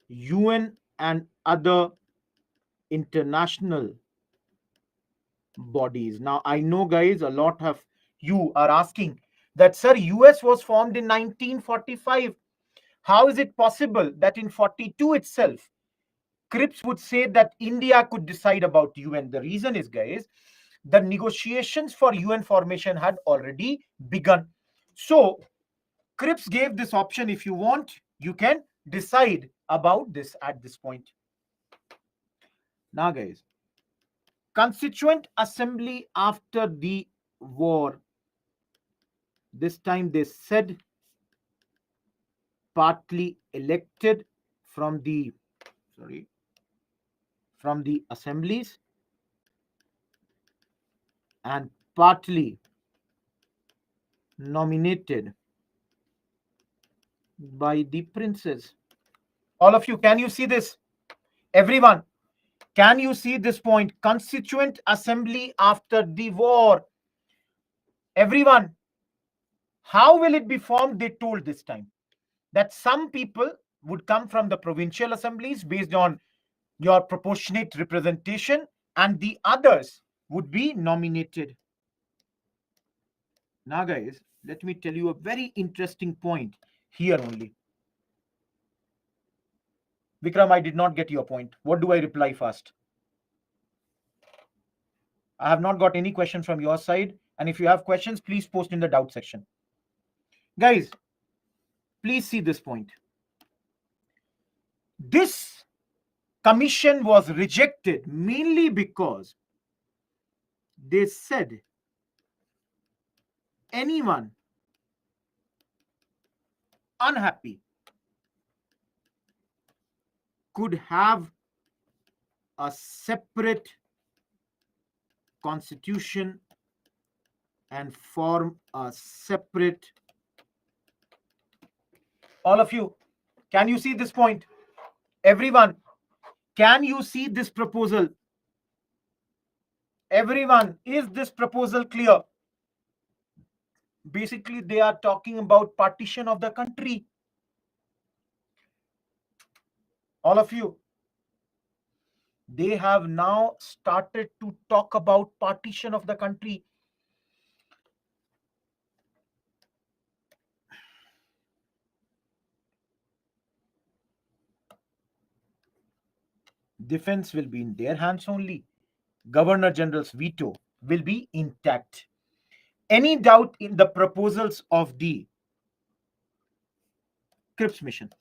UN and other international bodies. Now, I know, guys, a lot of you are asking that, sir, US was formed in 1945. How is it possible that in 42 itself, Cripps would say that India could decide about UN? The reason is, guys, the negotiations for UN formation had already begun. So, Cripps gave this option: if you want, you can decide about this at this point. Now, guys, Constituent Assembly after the war. This time they said partly elected from the assemblies and partly nominated by the princes. All of you, can you see this? Everyone, can you see this point? Constituent Assembly after the war. Everyone, how will it be formed? They told this time that some people would come from the provincial assemblies based on your proportionate representation, and the others would be nominated. Now, guys, let me tell you a very interesting point here only. Vikram, I did not get your point. What do I reply first? I have not got any question from your side. And if you have questions, please post in the doubt section. Guys, please see this point. This commission was rejected mainly because they said anyone unhappy could have a separate constitution and form a separate. All of you, can you see this point? Everyone, can you see this proposal? Everyone, is this proposal clear? Basically, they are talking about partition of the country. All of you, they have now started to talk about partition of the country. Defense will be in their hands only. Governor General's veto will be intact. Any doubt in the proposals of the Cripps mission?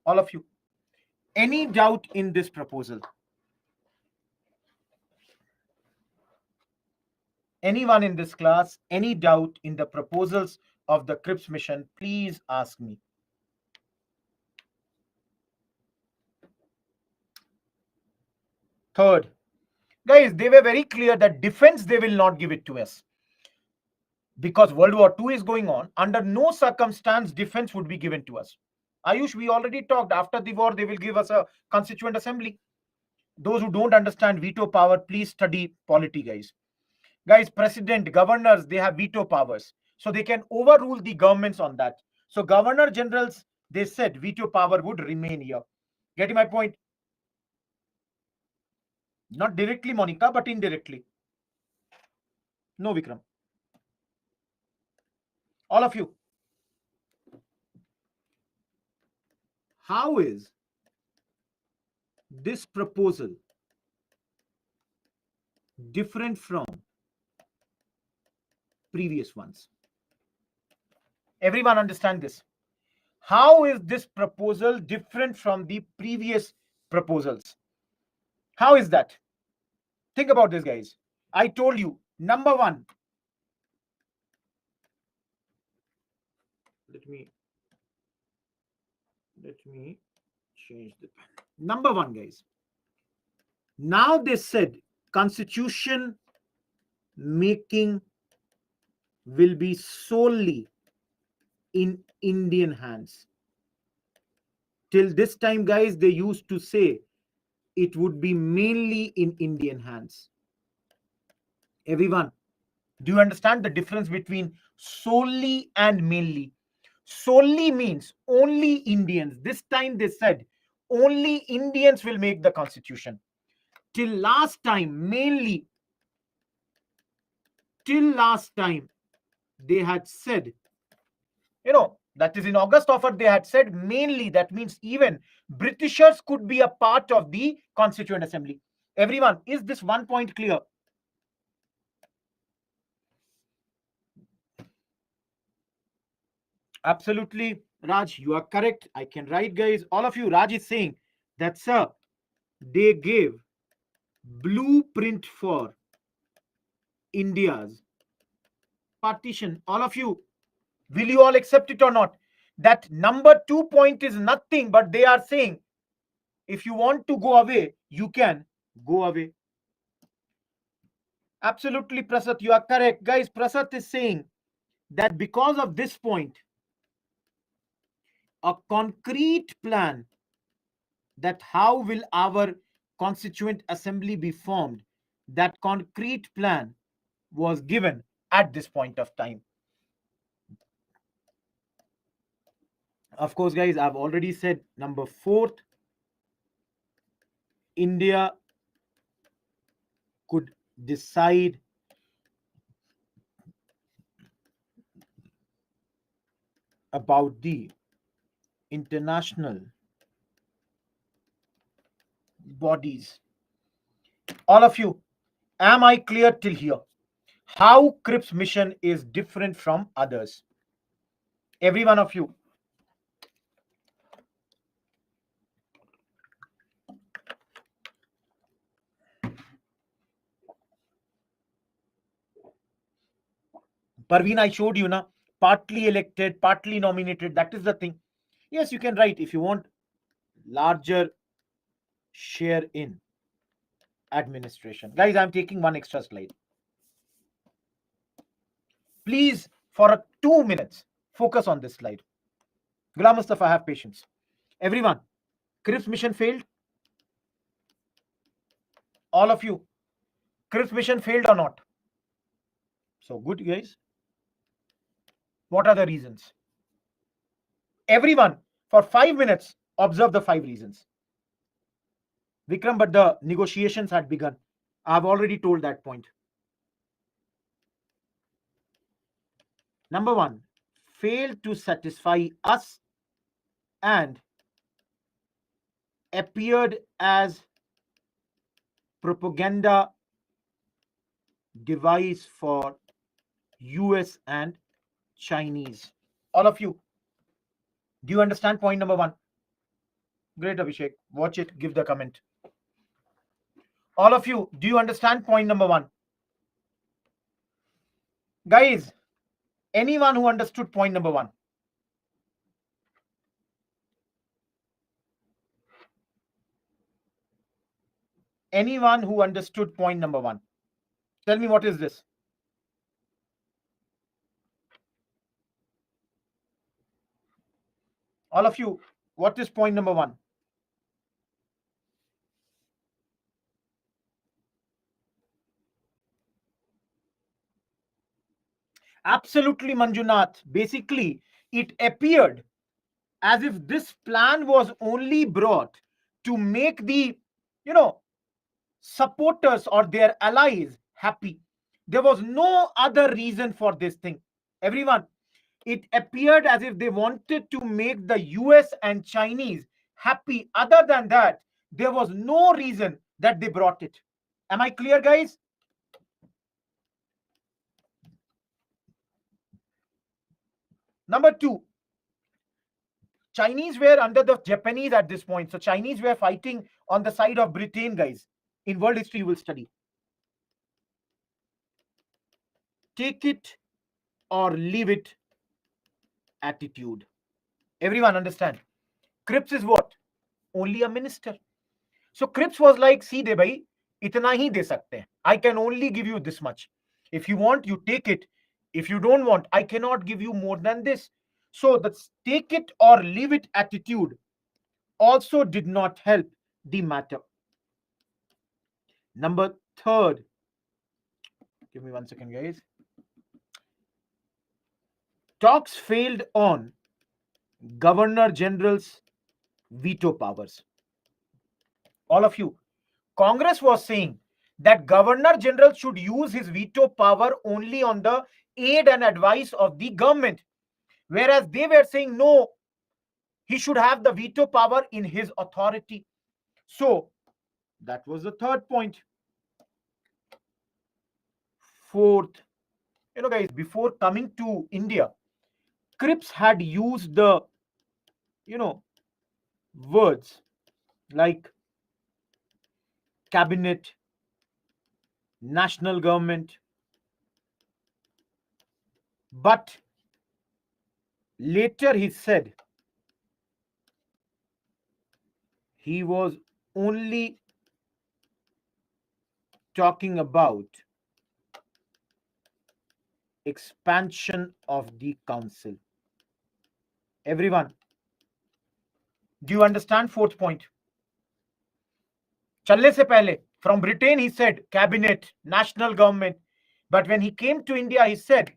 All of you, any doubt in this proposal? Anyone in this class, any doubt in the proposals of the Cripps mission? Please ask me. Third, guys, they were very clear that defense, they will not give it to us. Because World War II is going on, under no circumstance defense would be given to us. Ayush, we already talked, after the war, they will give us a constituent assembly. Those who don't understand veto power, please study polity, guys. Guys, president, governors, they have veto powers. So they can overrule the governments on that. So governor generals, they said veto power would remain here. Getting my point? Not directly, Monica, but indirectly. No, Vikram. All of you. How is this proposal different from previous ones? Everyone understand this? How is this proposal different from the previous proposals? How is that? Think about this, guys. I told you, number one. Let me change the pen. Number one, guys. Now they said constitution making will be solely in Indian hands. Till this time, guys, they used to say it would be mainly in Indian hands. Everyone, do you understand the difference between solely and mainly? Solely means only Indians. This time they said only Indians will make the constitution. Till last time, mainly, till last time, they had said, that is in August offer, they had said mainly. That means even Britishers could be a part of the Constituent Assembly. Everyone, is this one point clear? Absolutely, Raj, you are correct. I can write, guys. All of you, Raj is saying that, sir, they gave blueprint for India's partition. All of you, will you all accept it or not? That number 2 point is nothing, but they are saying if you want to go away, you can go away. Absolutely, Prasad, you are correct. Guys, Prasad is saying that because of this point, a concrete plan that how will our Constituent Assembly be formed, that concrete plan was given at this point of time. Of course, guys, I've already said number 4th, India could decide about the international bodies. All of you, am I clear till here? How Cripps mission is different from others? Every one of you. Parveen, I showed you, na, partly elected, partly nominated. That is the thing. Yes, you can write if you want larger share in administration. Guys, I'm taking one extra slide. Please, for 2 minutes, focus on this slide. Ghulam Mustafa, have patience. Everyone, Cripps mission failed? All of you, Cripps mission failed or not? So good, guys. What are the reasons? Everyone, for 5 minutes, observe the 5 reasons. Vikram, but the negotiations had begun. I've already told that point. Number 1, failed to satisfy us and appeared as propaganda device for US and Chinese. All of you, do you understand point number 1? Great, Abhishek. Watch it, give the comment. All of you, do you understand point number 1? Guys, anyone who understood point number 1? Anyone who understood point number 1? Tell me, what is this? All of you, what is point number 1? Absolutely, Manjunath. Basically, it appeared as if this plan was only brought to make the, supporters or their allies happy. There was no other reason for this thing. Everyone, it appeared as if they wanted to make the US and Chinese happy. Other than that, there was no reason that they brought it. Am I clear, guys? Number 2, Chinese were under the Japanese at this point. So Chinese were fighting on the side of Britain, guys. In world history, you will study. Take it or leave it attitude. Everyone understand? Cripps is what? Only a minister. So Cripps was like, see de bhai, itna hi de sakte hain. I can only give you this much. If you want, you take it. If you don't want, I cannot give you more than this. So the take it or leave it attitude also did not help the matter. Number third, give me 1 second, guys. Talks failed on Governor General's veto powers. All of you, Congress was saying that Governor General should use his veto power only on the aid and advice of the government, whereas they were saying no, he should have the veto power in his authority. So that was the third point. Fourth, guys, before coming to India, Cripps had used the, words like cabinet, national government, but later he said he was only talking about expansion of the council. Everyone, do you understand fourth point? Challe se pehle, from Britain he said cabinet, national government, but when he came to India he said,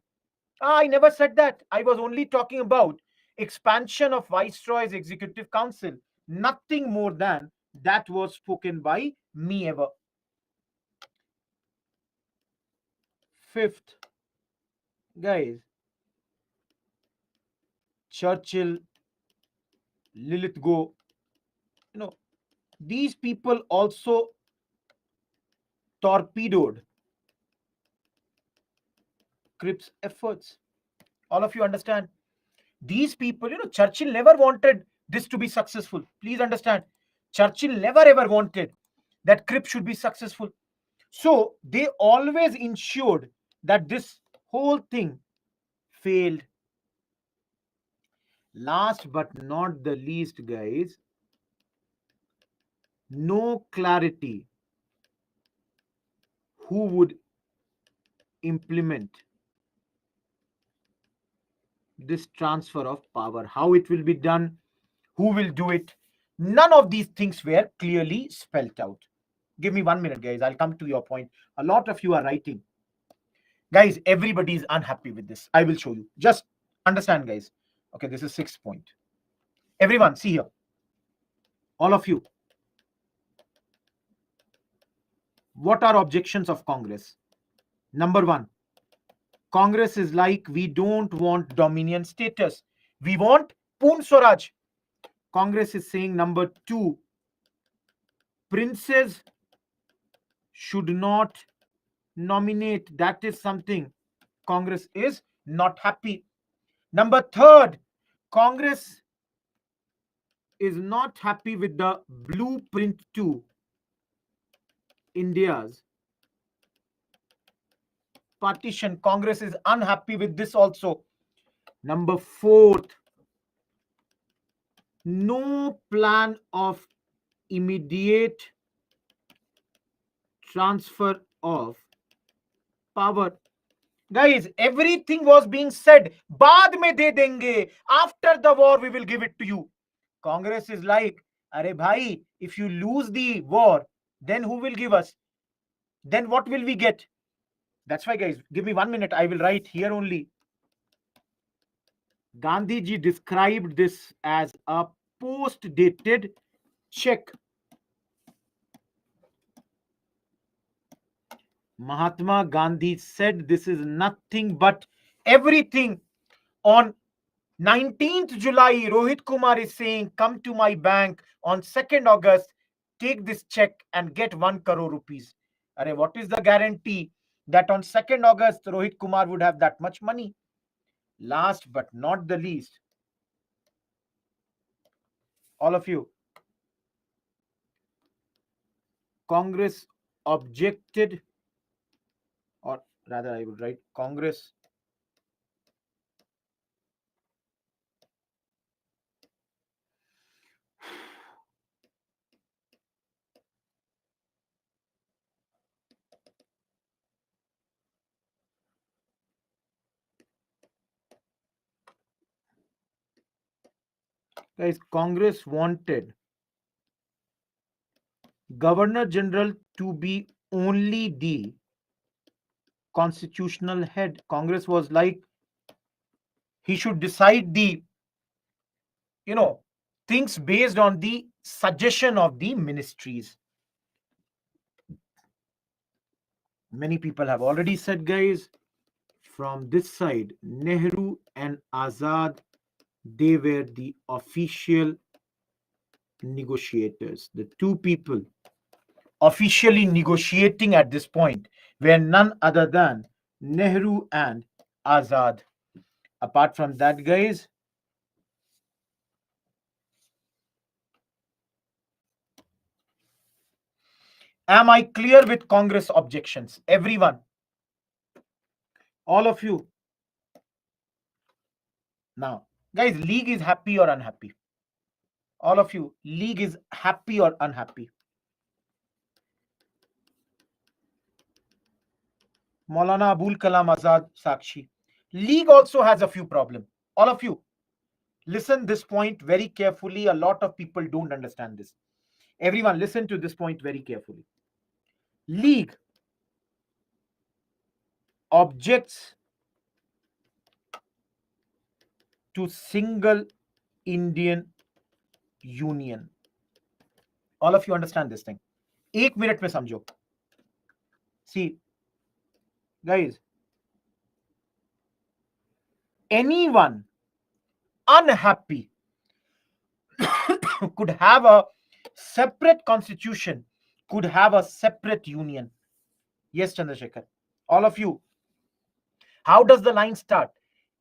I never said that. I was only talking about expansion of Viceroy's Executive Council. Nothing more than that was spoken by me ever. Fifth, guys, Churchill, Lilithgow, these people also torpedoed Cripps' efforts. All of you understand? These people, Churchill never wanted this to be successful. Please understand. Churchill never ever wanted that Cripps should be successful. So they always ensured that this whole thing failed. Last but not the least, guys, no clarity who would implement this transfer of power, how it will be done, who will do it. None of these things were clearly spelled out. Give me 1 minute, guys. I'll come to your point. A lot of you are writing. Guys, everybody is unhappy with this. I will show you. Just understand, guys. Okay, this is 6th point. Everyone, see here. All of you. What are objections of Congress? Number one, Congress is like, we don't want dominion status. We want Poon Swaraj. Congress is saying, number two, princes should not nominate. That is something Congress is not happy. Number third, Congress is not happy with the blueprint to India's partition. Congress is unhappy with this also. Number fourth, no plan of immediate transfer of power. Guys, everything was being said, baad mein de denge, after the war we will give it to you. Congress is like, are bhai, if you lose the war, then who will give us? Then what will we get? That's why, guys, give me 1 minute. I will write here only. Gandhiji described this as a post-dated check. Mahatma Gandhi said this is nothing but everything. On 19th July, Rohit Kumar is saying, come to my bank on 2nd August, take this check and get 1 crore rupees. Arey, what is the guarantee that on 2nd August, Rohit Kumar would have that much money? Last but not the least, all of you, Congress objected, or rather I would write Congress guys, Congress wanted Governor General to be only the constitutional head. Congress was like, he should decide the, you know, things based on the suggestion of the ministries. Many people have already said, guys, from this side, Nehru and Azad, they were the official negotiators. The two people officially negotiating at this point were none other than Nehru and Azad. Apart from that, guys, am I clear with Congress objections? Everyone, all of you. Now, guys, League is happy or unhappy? All of you, League is happy or unhappy? Maulana Abul Kalam Azad Sakshi. League also has a few problems. All of you, listen this point very carefully. A lot of people don't understand this. Everyone, listen to this point very carefully. League objects to single Indian Union. All of you understand this thing. 1 minute में समझो. See, guys, anyone unhappy could have a separate constitution, could have a separate union. Yes, Chandrasekhar. All of you. How does the line start?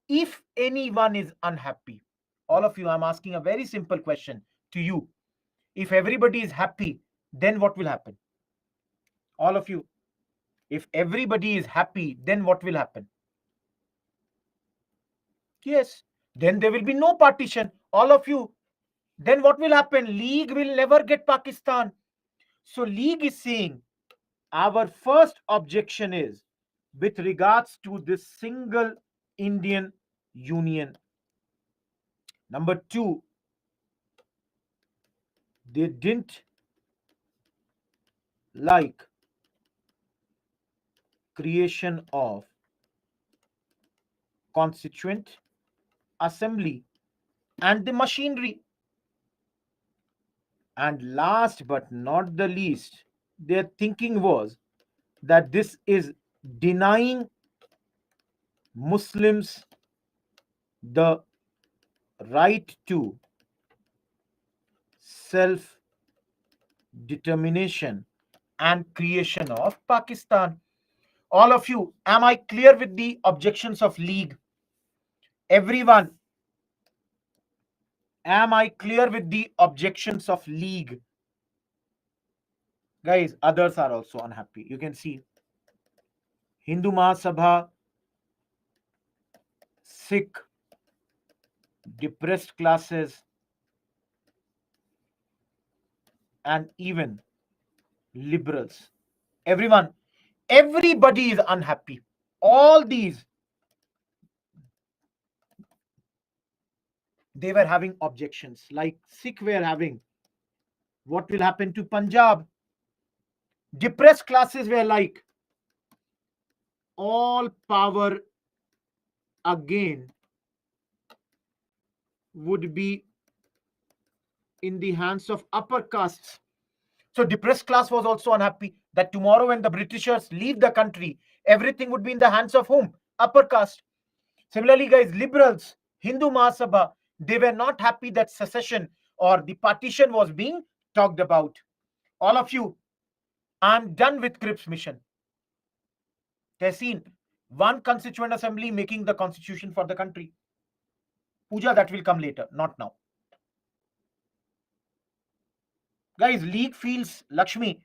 If anyone is unhappy, all of you, I'm asking a very simple question to you. If everybody is happy, then what will happen? All of you. If everybody is happy, then what will happen? Yes, then there will be no partition. All of you. Then what will happen? League will never get Pakistan. So League is saying our first objection is with regards to this single Indian Union. Number two, they didn't like creation of constituent assembly and the machinery. And last but not the least, their thinking was that this is denying Muslims the right to self-determination and creation of Pakistan. All of you, am I clear with the objections of League? Everyone, am I clear with the objections of League? Guys, others are also unhappy. You can see Hindu Mahasabha, Sikh, depressed classes, and even liberals. Everyone, everybody is unhappy. All these, they were having objections. Like Sikh were having, what will happen to Punjab? Depressed classes were like, all power again would be in the hands of upper castes. So depressed class was also unhappy that tomorrow when the Britishers leave the country, everything would be in the hands of whom? Upper caste. Similarly, guys, liberals, Hindu Mahasabha, they were not happy that secession or the partition was being talked about. All of you, I'm done with Cripps mission. Tehseen, one constituent assembly making the constitution for the country. Puja, that will come later, not now. Guys, League feels, Lakshmi,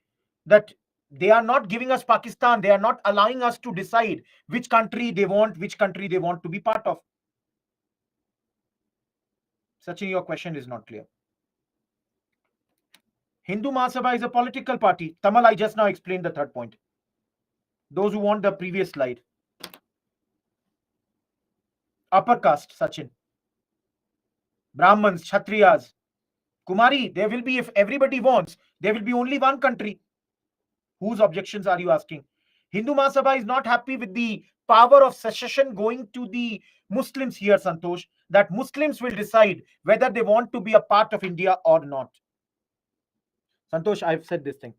that they are not giving us Pakistan. They are not allowing us to decide which country they want to be part of. Sachin, your question is not clear. Hindu Mahasabha is a political party. Tamal, I just now explained the third point. Those who want the previous slide. Upper caste, Sachin. Brahmins, Kshatriyas, Kumari, there will be, if everybody wants, there will be only one country. Whose objections are you asking? Hindu Mahasabha is not happy with the power of secession going to the Muslims here, Santosh, that Muslims will decide whether they want to be a part of India or not. Santosh, I've said this thing.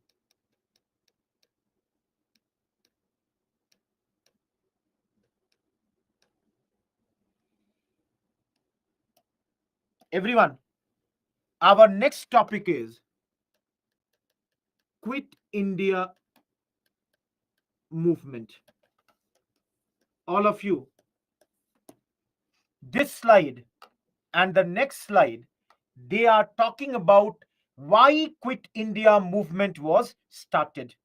Everyone, our next topic is Quit India movement. All of you, this slide and the next slide, they are talking about why Quit India movement was started.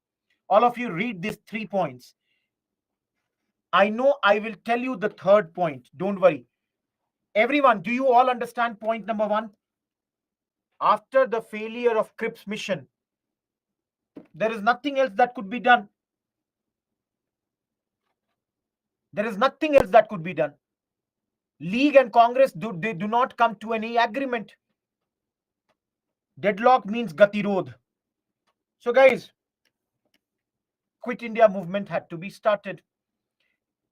All of you read these 3 points. I know I will tell you the third point. Don't worry. Everyone, do you all understand point number 1? After the failure of Cripps mission, there is nothing else that could be done. There is nothing else that could be done. League and Congress, they do not come to any agreement. Deadlock means Gatirod. So guys, Quit India movement had to be started.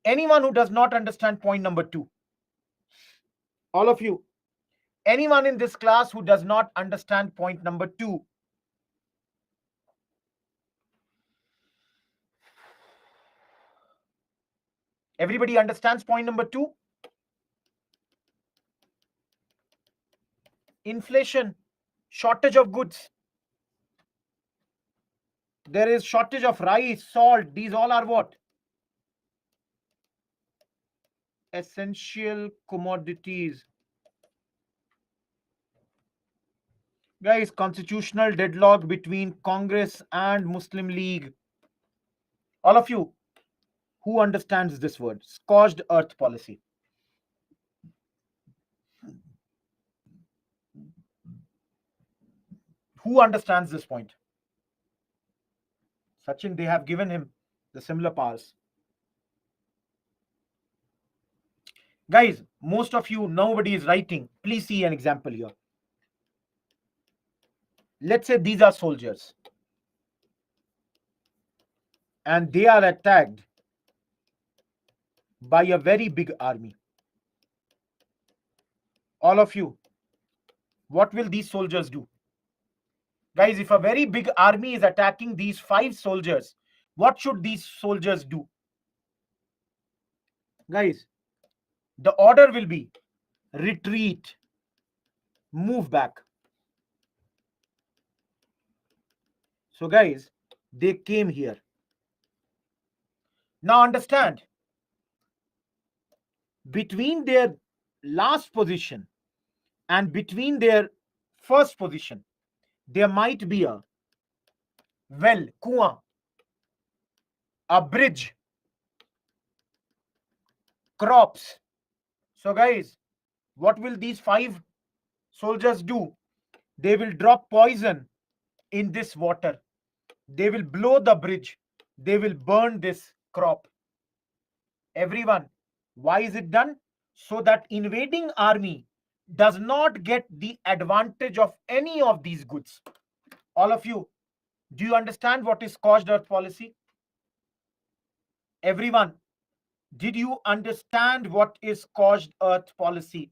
Anyone who does not understand point number 2, all of you, anyone in this class who does not understand point number 2, everybody understands point number 2? Inflation, shortage of goods. There is shortage of rice, salt. These all are what? Essential commodities. Guys, constitutional deadlock between Congress and Muslim League. All of you who understands this word, scorched earth policy. Who understands this point? Sachin, they have given him the similar powers. Guys, most of you, nobody is writing. Please see an example here. Let's say these are soldiers and they are attacked by a very big army. All of you, what will these soldiers do? Guys, if a very big army is attacking these 5 soldiers, what should these soldiers do? Guys, the order will be retreat, move back. So guys, they came here. Now understand, between their last position and between their first position, there might be a well, kuan, a bridge, crops. So guys, what will these 5 soldiers do? They will drop poison in this water. They will blow the bridge. They will burn this crop. Everyone, why is it done? So that invading army does not get the advantage of any of these goods. All of you, do you understand what is scorched earth policy? Everyone, did you understand what is scorched earth policy?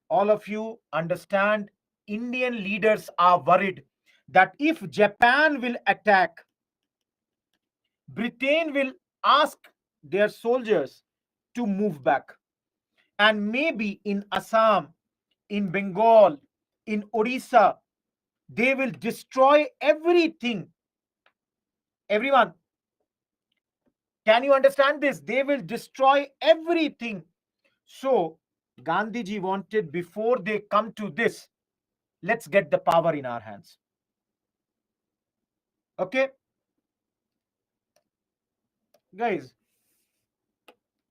All of you understand Indian leaders are worried that if Japan will attack, Britain will ask their soldiers to move back. And maybe in Assam, in Bengal, in Odisha, they will destroy everything. Everyone, can you understand this? They will destroy everything. So, Gandhiji wanted, before they come to this, let's get the power in our hands. Okay? Guys,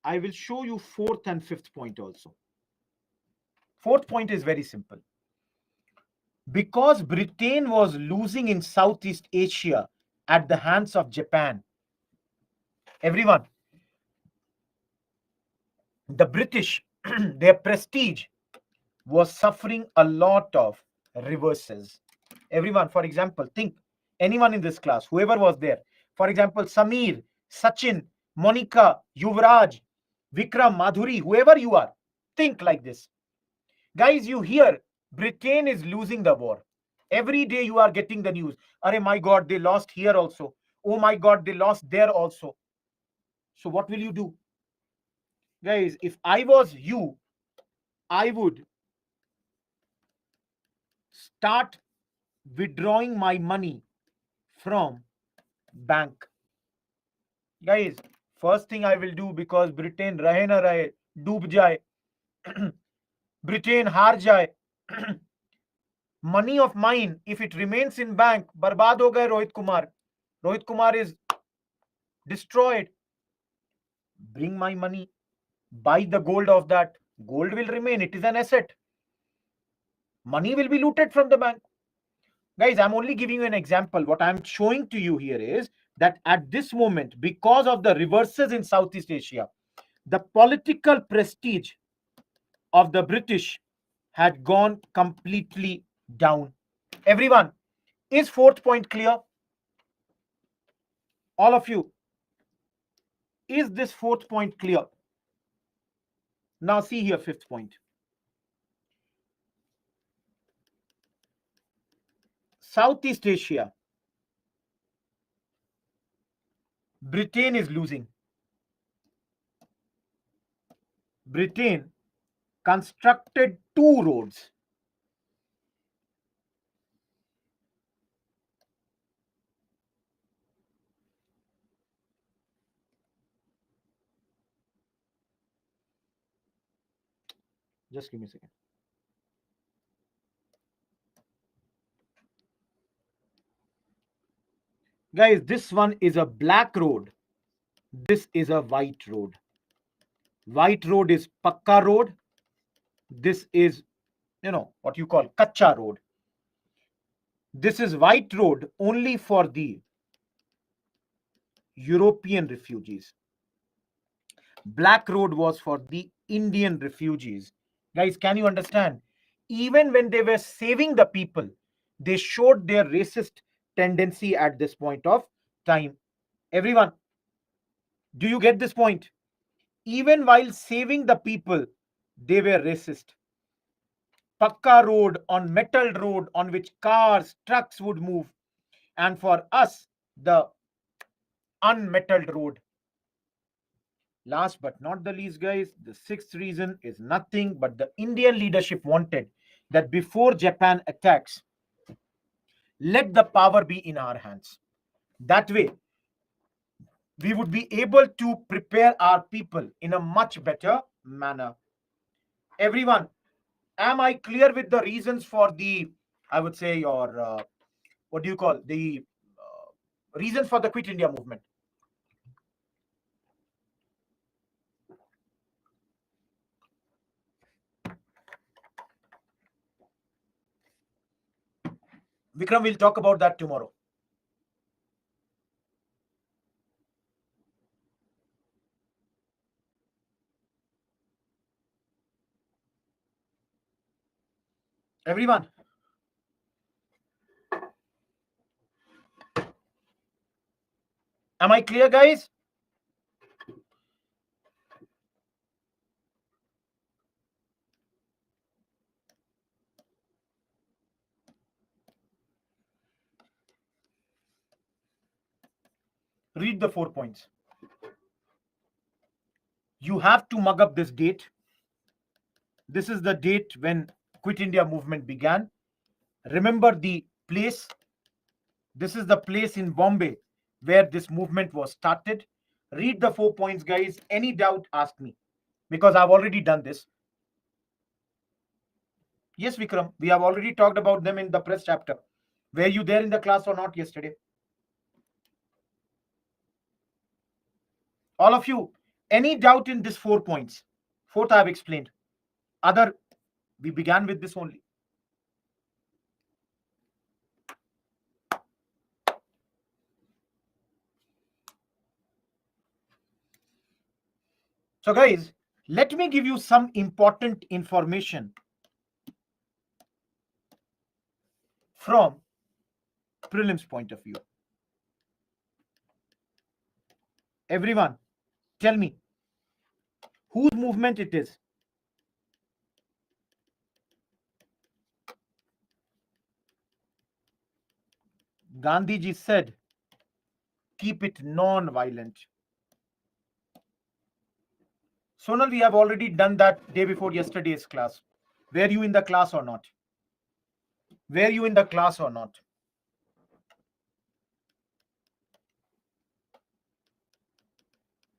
I will show you 4th and 5th point also. 4th point is very simple. Because Britain was losing in Southeast Asia at the hands of Japan, everyone, the British, their prestige was suffering a lot of reverses. Everyone, for example, think anyone in this class, whoever was there, for example, Samir, Sachin, Monica, Yuvraj, Vikram, Madhuri, whoever you are, think like this. Guys, you hear Britain is losing the war. Every day you are getting the news. Arey, my God, they lost here also. Oh my God, they lost there also. So what will you do? Guys, if I was you, I would start withdrawing my money from bank. Guys, first thing I will do, because Britain rahe na rahe, डूब जाए, Britain हार जाए, money of mine, if it remains in bank, बर्बाद हो गए Rohit Kumar. Rohit Kumar is destroyed. Bring my money, buy the gold of that. Gold will remain, it is an asset. Money will be looted from the bank. Guys, I'm only giving you an example. What I'm showing to you here is that at this moment, because of the reverses in Southeast Asia, the political prestige of the British had gone completely down. Everyone, is fourth point clear? All of you, is this fourth point clear? Now see here, fifth point. Southeast Asia, Britain is losing. Britain constructed 2 roads. Just give me a second. Guys, this one is a black road. This is a white road. White road is Pakka road. This is, what you call Kacha road. This is white road only for the European refugees. Black road was for the Indian refugees. Guys, can you understand? Even when they were saving the people, they showed their racist tendency at this point of time. Everyone, do you get this point? Even while saving the people, they were racist. Pakka road, on metal road on which cars, trucks would move. And for us, the unmetalled road. Last but not the least, guys, the sixth reason is nothing but the Indian leadership wanted that before Japan attacks, let the power be in our hands. That way, we would be able to prepare our people in a much better manner. Everyone, am I clear with the reasons for the, I would say, your, what do you call, the reasons for the Quit India movement? Vikram will talk about that tomorrow. Everyone, am I clear, guys? Read the 4 points. You have to mug up this date. This is the date when Quit India movement began. Remember the place. This is the place in Bombay where this movement was started. Read the 4 points, guys. Any doubt, ask me, because I've already done this. Yes, Vikram, we have already talked about them in the press chapter. Were you there in the class or not yesterday? All of you, any doubt in this 4 points? Fourth, I have explained. Other, we began with this only. So, guys, let me give you some important information from prelims point of view. Everyone, tell me whose movement it is. Gandhiji said, keep it non-violent. Sonal, we have already done that day before yesterday's class. Were you in the class or not? Were you in the class or not?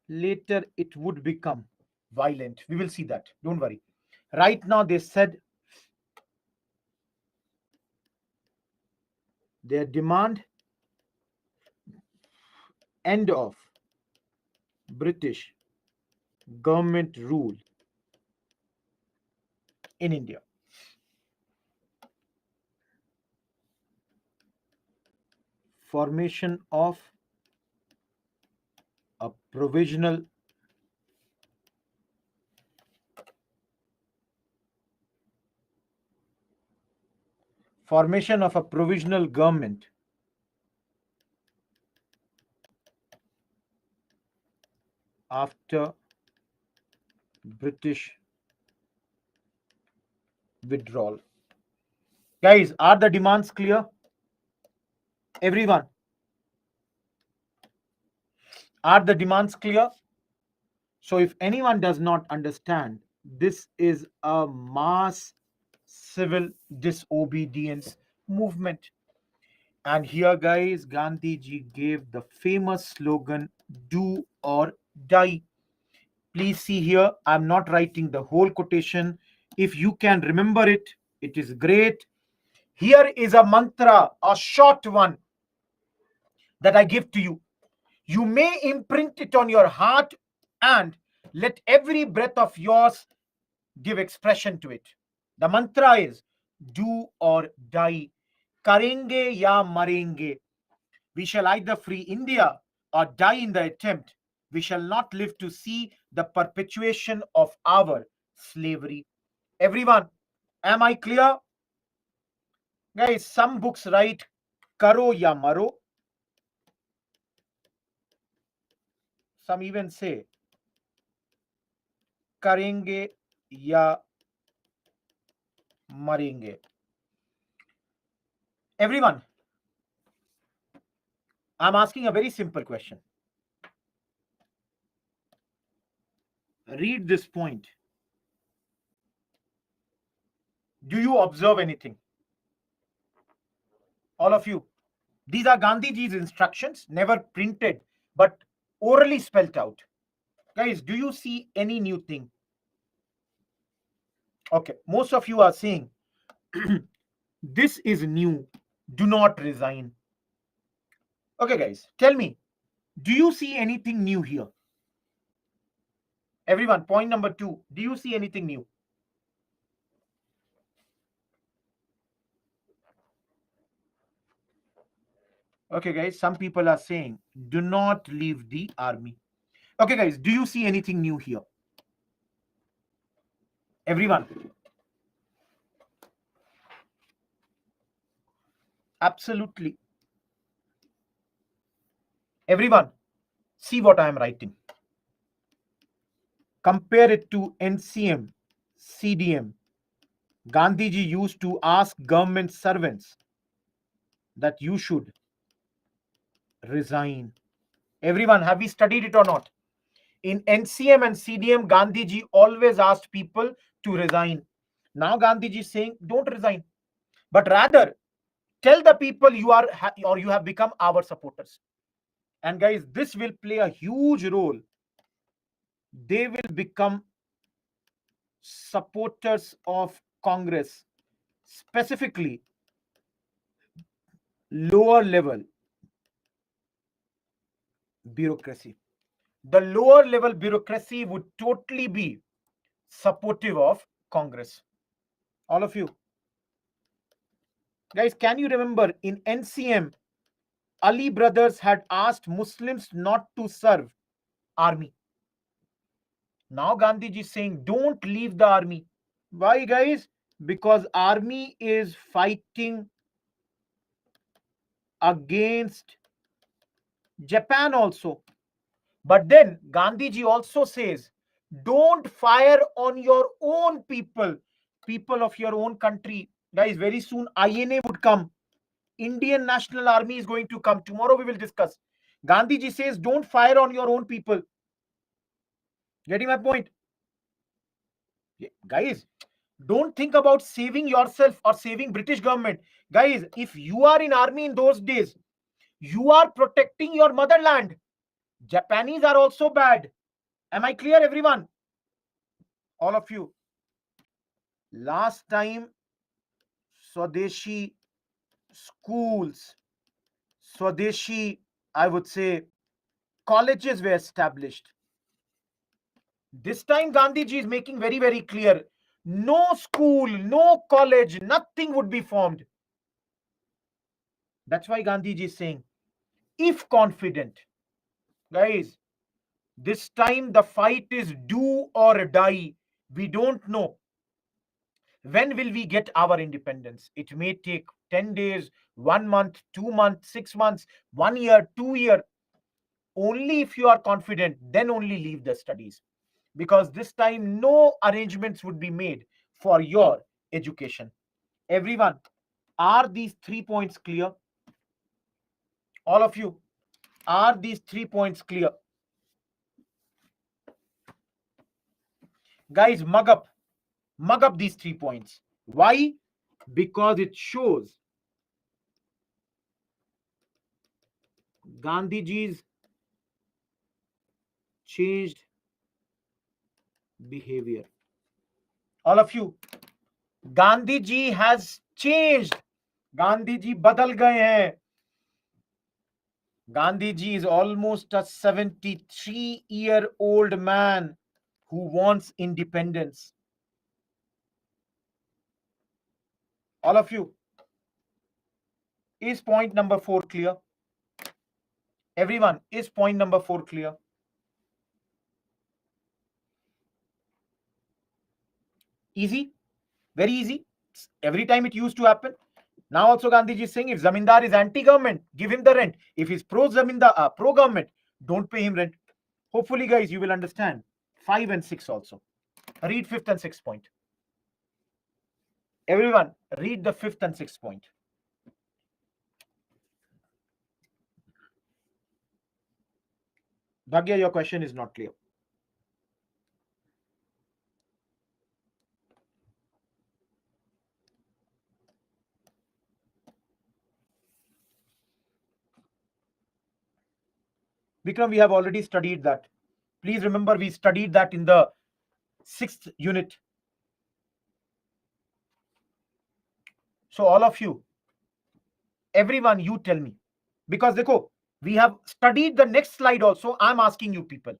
Later it would become violent. We will see that. Don't worry. Right now they said their demand end of British government rule in India. Formation of a provisional government after British withdrawal. Guys, are the demands clear? Everyone, are the demands clear? So if anyone does not understand, this is a mass civil disobedience movement. And here, guys, Gandhiji gave the famous slogan, do or die. Please see here, I'm not writing the whole quotation. If you can remember it, it is great. Here is a mantra, a short one that I give to you. You may imprint it on your heart and let every breath of yours give expression to it. The mantra is do or die. Karenge ya marenge. We shall either free India or die in the attempt. We shall not live to see the perpetuation of our slavery. Everyone, am I clear? Guys, some books write karo ya maro. Some even say karenge ya marenge. Everyone, I'm asking a very simple question. Read this point. Do you observe anything? All of you. These are Gandhiji's instructions, never printed, but orally spelt out. Guys, do you see any new thing? Okay, most of you are saying, this is new. Do not resign. Okay, guys, tell me, do you see anything new here? Everyone, point number 2. Do you see anything new? Okay, guys, some people are saying, do not leave the army. Okay, guys, do you see anything new here? Everyone. Absolutely. Everyone, see what I am writing. Compare it to NCM, CDM. Gandhiji used to ask government servants that you should resign. Everyone, have we studied it or not? In NCM and CDM, Gandhiji always asked people to resign. Now Gandhiji is saying, don't resign, but rather tell the people you are or you have become our supporters. And guys, this will play a huge role. They will become supporters of Congress, specifically lower level bureaucracy. The lower level bureaucracy would totally be supportive of Congress. All of you. Guys, can you remember in NCM, Ali brothers had asked Muslims not to serve army. Now Gandhiji is saying, don't leave the army. Why, guys? Because army is fighting against Japan also. But then Gandhiji also says, don't fire on your own people, people of your own country. Guys, very soon INA would come. Indian National Army is going to come. Tomorrow we will discuss. Gandhiji says, don't fire on your own people. Getting my point? Yeah, guys, don't think about saving yourself or saving British government. Guys, if you are in army in those days, you are protecting your motherland. Japanese are also bad. Am I clear, everyone? All of you. Last time, Swadeshi schools, Swadeshi, I would say, colleges were established. This time, Gandhiji is making very, very clear, no school, no college, nothing would be formed. That's why Gandhiji is saying, if confident, guys, this time the fight is do or die. We don't know. When will we get our independence? It may take 10 days, 1 month, 2 months, 6 months, 1 year, 2 year. Only if you are confident, then only leave the studies. Because this time no arrangements would be made for your education. Everyone, are these 3 points clear? All of you, are these 3 points clear? Guys, mug up these 3 points. Why? Because it shows Gandhiji's changed behavior. All of you, Gandhiji has changed. Gandhiji badal gaye hain. Gandhiji is almost a 73-year-old man who wants independence. All of you, is point number 4 clear? Everyone, is point number 4 clear? Easy? Very easy. Every time it used to happen. Now also Gandhiji is saying, if Zamindar is anti-government, give him the rent. If he's pro-Zamindar, pro-government, don't pay him rent. Hopefully, guys, you will understand 5 and 6 also. Read 5th and 6th point. Everyone, read the 5th and 6th point. Bhagya, your question is not clear. Vikram, we have already studied that. Please remember, we studied that in the 6th unit. So all of you, everyone, you tell me. Because dekho, we have studied the next slide also. I'm asking you people.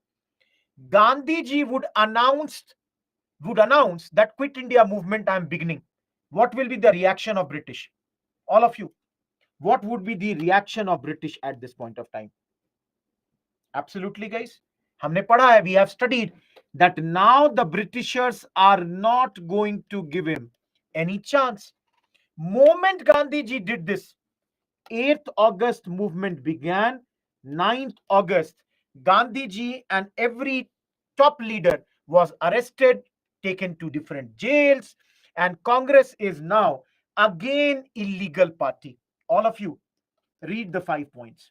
Gandhiji would announce that Quit India movement I'm beginning. What will be the reaction of British? All of you, what would be the reaction of British at this point of time? Absolutely, guys. हमने पढ़ा है, we have studied that now the Britishers are not going to give him any chance. Moment Gandhiji did this, 8th August movement began. 9th August, Gandhiji and every top leader was arrested, taken to different jails, and Congress is now again illegal party. All of you, read the 5 points.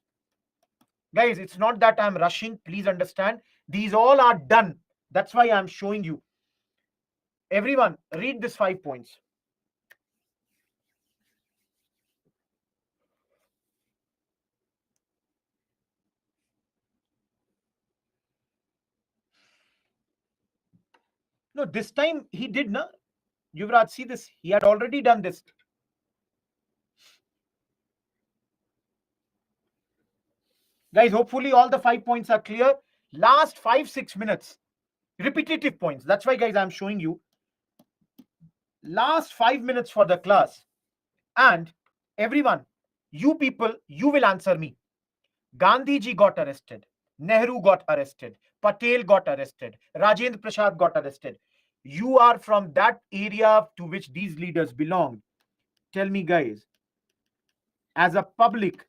Guys, it's not that I'm rushing. Please understand. These all are done. That's why I'm showing you. Everyone, read this 5 points. No, this time he did, na? Yuvraj, see this. He had already done this. Guys, hopefully all the 5 points are clear. Last 5-6 minutes. Repetitive points. That's why, guys, I'm showing you. Last 5 minutes for the class. And everyone, you people, you will answer me. Gandhiji got arrested. Nehru got arrested. Patel got arrested. Rajendra Prasad got arrested. You are from that area to which these leaders belong. Tell me, guys, as a public,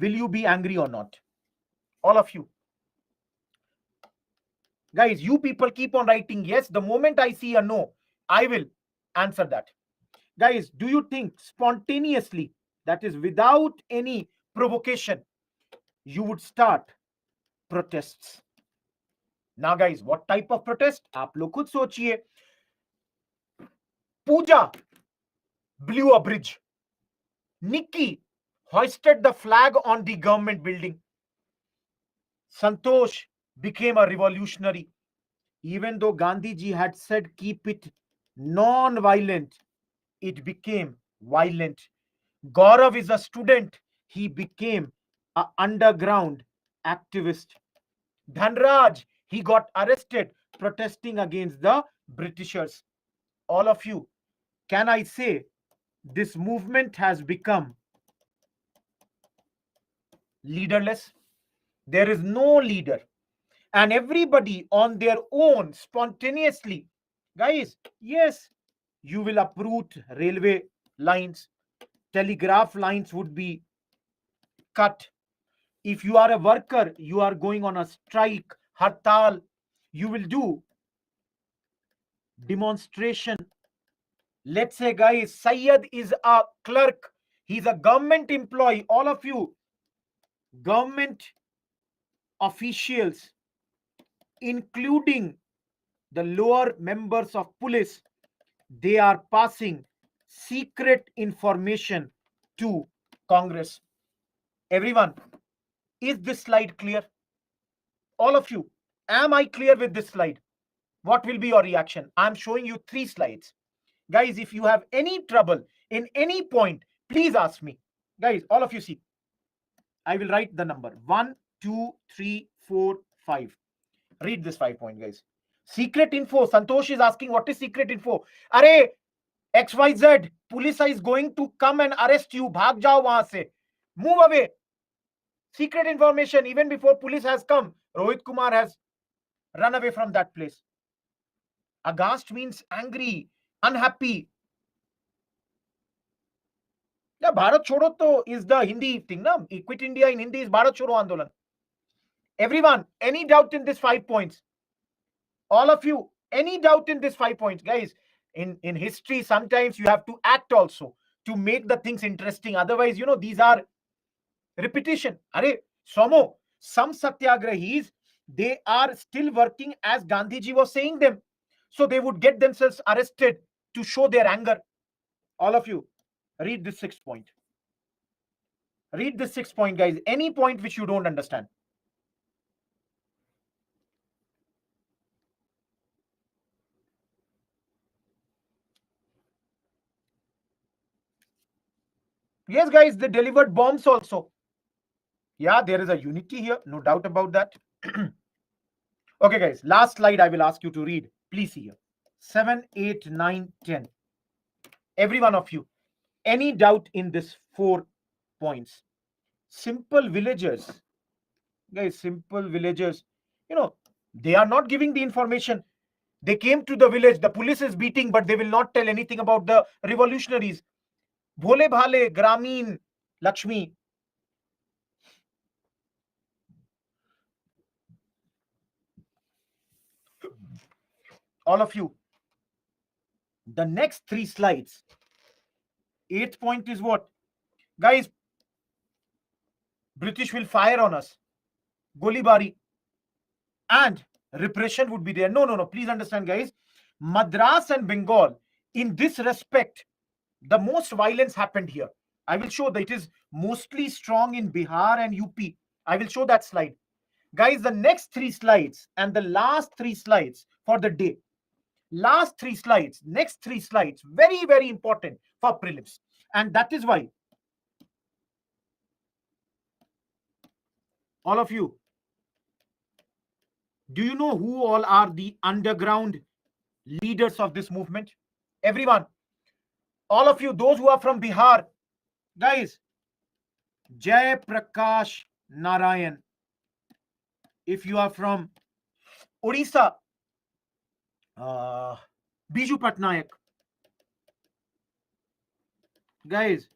Will you be angry or not? All of you. Guys, you people keep on writing yes. The moment I see a no, I will answer that. Guys, do you think spontaneously, that is without any provocation, you would start protests? Now guys, what type of protest? आप लोग खुद सोचिए. Pooja blew a bridge. Nikki hoisted the flag on the government building. Santosh became a revolutionary. Even though Gandhiji had said keep it non-violent, it became violent. Gaurav is a student. He became an underground activist. Dhanraj, he got arrested protesting against the Britishers. All of you, can I say this movement has become leaderless? There is no leader. And everybody on their own, spontaneously. Guys, yes, you will uproot railway lines. Telegraph lines would be cut. If you are a worker, you are going on a strike, hartal, you will do demonstration. Let's say, guys, Syed is a clerk. He's a government employee. All of you, government officials, including the lower members of police, they are passing secret information to Congress. Everyone, is this slide clear? All of you, am I clear with this slide? What will be your reaction? I'm showing you 3 slides. Guys, if you have any trouble in any point, please ask me. Guys, all of you see. I will write the number 1, 2, 3, 4, 5. Read this 5 point, guys. Secret info. Santosh is asking, what is secret info? Arey, XYZ, police is going to come and arrest you. Bhag jao wahan se. Move away. Secret information. Even before police has come, Rohit Kumar has run away from that place. Aghast means angry, unhappy. Yeah, Bharat Chodo to is the Hindi thing, na? Quit India in Hindi is Bharat Chodo Andolan. Everyone, any doubt in this 5 points? All of you, any doubt in this 5 points? Guys, in history, sometimes you have to act also to make the things interesting. Otherwise, these are repetition. Arey, Somo, some satyagrahis, they are still working as Gandhiji was saying them. So they would get themselves arrested to show their anger. All of you, read this 6th point. Read this 6th point, guys. Any point which you don't understand. Yes, guys, they delivered bombs also. Yeah, there is a unity here. No doubt about that. Okay, guys, last slide I will ask you to read. Please see here. 7, 8, 9, 10. Every one of you. Any doubt in this 4 points? Simple villagers. Guys, simple villagers. They are not giving the information. They came to the village. The police is beating, but they will not tell anything about the revolutionaries. Bhole Bhale, Grameen, Lakshmi. All of you. The next 3 slides. 8th point is what? Guys, British will fire on us. Golibari. And repression would be there. No. Please understand, guys. Madras and Bengal, in this respect, the most violence happened here. I will show that it is mostly strong in Bihar and UP. I will show that slide. Guys, the next 3 slides and the last 3 slides for the day. Last 3 slides, next 3 slides, very, very important for prelims. And that is why all of you, do you know who all are the underground leaders of this movement? Everyone, all of you, those who are from Bihar, guys, Jay Prakash Narayan. If you are from Odisha, Biju Patnaik. Guys,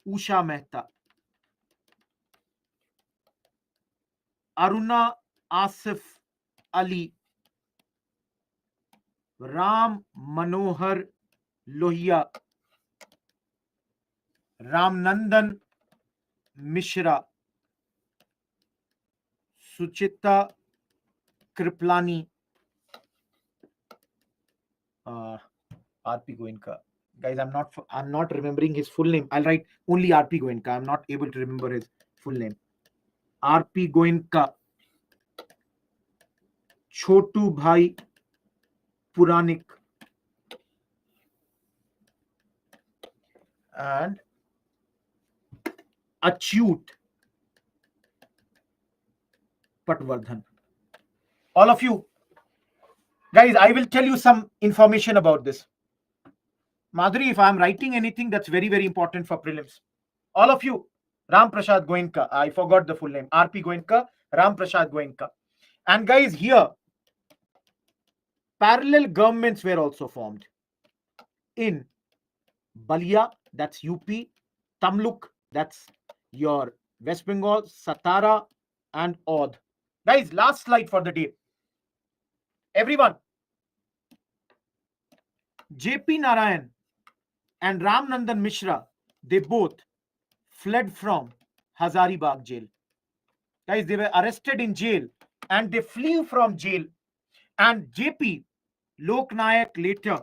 Usha Mehta. Aruna Asif Ali, Ram Manohar Lohia, Ramnandan Mishra, Suchita Kriplani, RP Goenka. Guys, I'm not remembering his full name. I'll write only RP Goenka. I'm not able to remember his full name. RP Goenka, Chotu Bhai Puranik, and Achyut Patwardhan. All of you, guys, I will tell you some information about this. Madhuri, if I'm writing anything, that's very, very important for prelims. All of you, Ram Prasad Goenka, I forgot the full name, RP Goenka, Ram Prasad Goenka. And guys, here, parallel governments were also formed in Balia, that's UP, Tamluk, that's your West Bengal, Satara, and Oudh. Guys, last slide for the day. Everyone, JP Narayan and Ramnandan Mishra, they both fled from Hazaribagh jail. Guys, they were arrested in jail and they flew from jail. And JP Loknayak later,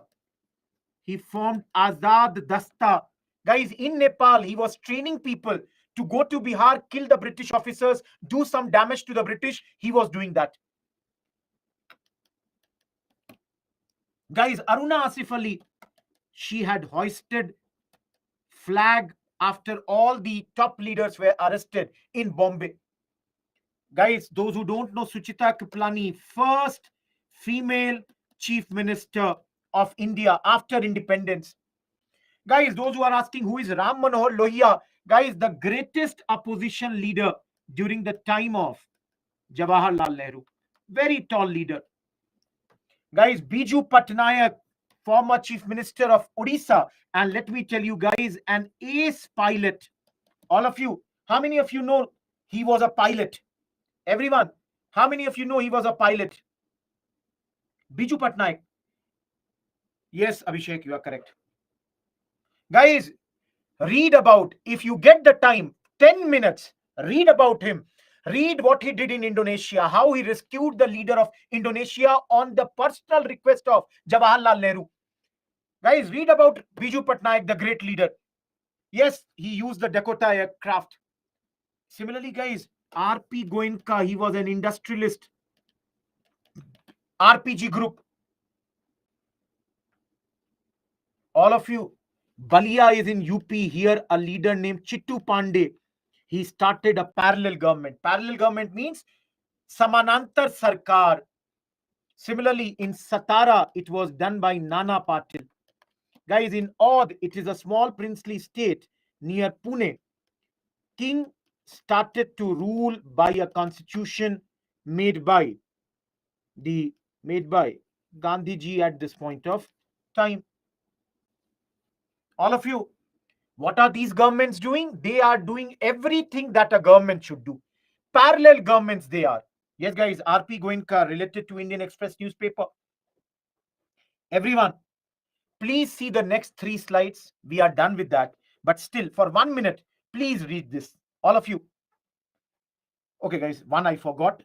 he formed Azad Dasta. Guys, in Nepal, he was training people to go to Bihar, kill the British officers, do some damage to the British. He was doing that. Guys, Aruna Asif Ali, she had hoisted flag after all the top leaders were arrested in Bombay. Guys, those who don't know, Suchita Kriplani, first female chief minister of India after independence. Guys, those who are asking who is Ram Manohar Lohia, guys, the greatest opposition leader during the time of Jawaharlal Nehru. Very tall leader. Guys, Biju Patnaik, former chief minister of Odisha. And let me tell you guys, an ace pilot. All of you, how many of you know he was a pilot? Everyone, how many of you know he was a pilot? Biju Patnaik. Yes, Abhishek, you are correct. Guys, read about, if you get the time, 10 minutes, read about him. Read what he did in Indonesia, how he rescued the leader of Indonesia on the personal request of Jawaharlal Nehru. Guys, read about Biju Patnaik, the great leader. Yes, he used the Dakota aircraft. Similarly, guys, RP Goenka, he was an industrialist. RPG group. All of you, Balia is in UP. Here, a leader named Chittu Pandey. He started a parallel government. Parallel government means Samanantar Sarkar. Similarly, in Satara, it was done by Nana Patil. Guys, in Oudh, it is a small princely state near Pune. King started to rule by a constitution made by Gandhiji at this point of time. All of you, what are these governments doing? They are doing everything that a government should do. Parallel governments they are. Yes, guys, RP Goenka related to Indian Express newspaper. Everyone, please see the next 3 slides. We are done with that. But still, for 1 minute, please read this. All of you. Okay, guys, one I forgot.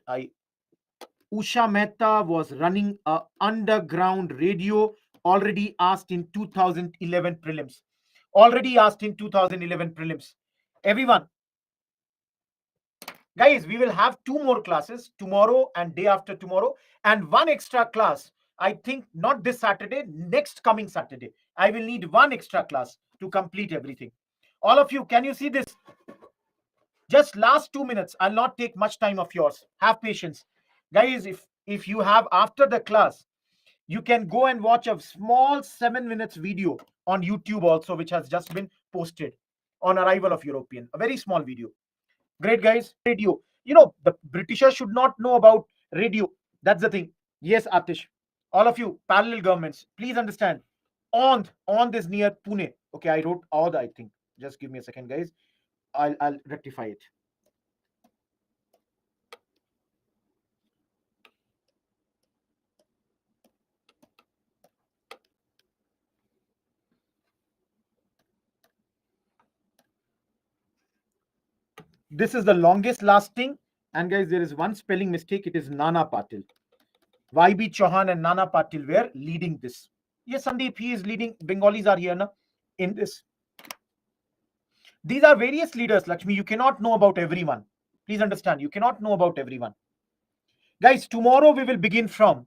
Usha Mehta was running a underground radio, already asked in 2011 prelims. Already asked in 2011 prelims. Everyone, guys, we will have 2 more classes tomorrow and day after tomorrow, and 1 extra class. I think not this Saturday, next coming Saturday. I will need 1 extra class to complete everything. All of you, can you see this? Just last 2 minutes. I'll not take much time of yours. Have patience. Guys, if you have after the class, you can go and watch a small 7 minutes video on YouTube also, which has just been posted on arrival of European. A very small video. Great, guys. Radio. You know, the Britishers should not know about radio. That's the thing. Yes, Atish. All of you, parallel governments, please understand. On this near Pune. Okay, I wrote Oudh, I think. Just give me a second, guys. I'll rectify it. This is the longest lasting. And guys, there is one spelling mistake. It is Nana Patil. YB Chauhan and Nana Patil were leading this. Yes, Sandeep, he is leading. Bengalis are here now in this. These are various leaders, Lakshmi. You cannot know about everyone. Please understand, you cannot know about everyone. Guys, tomorrow we will begin from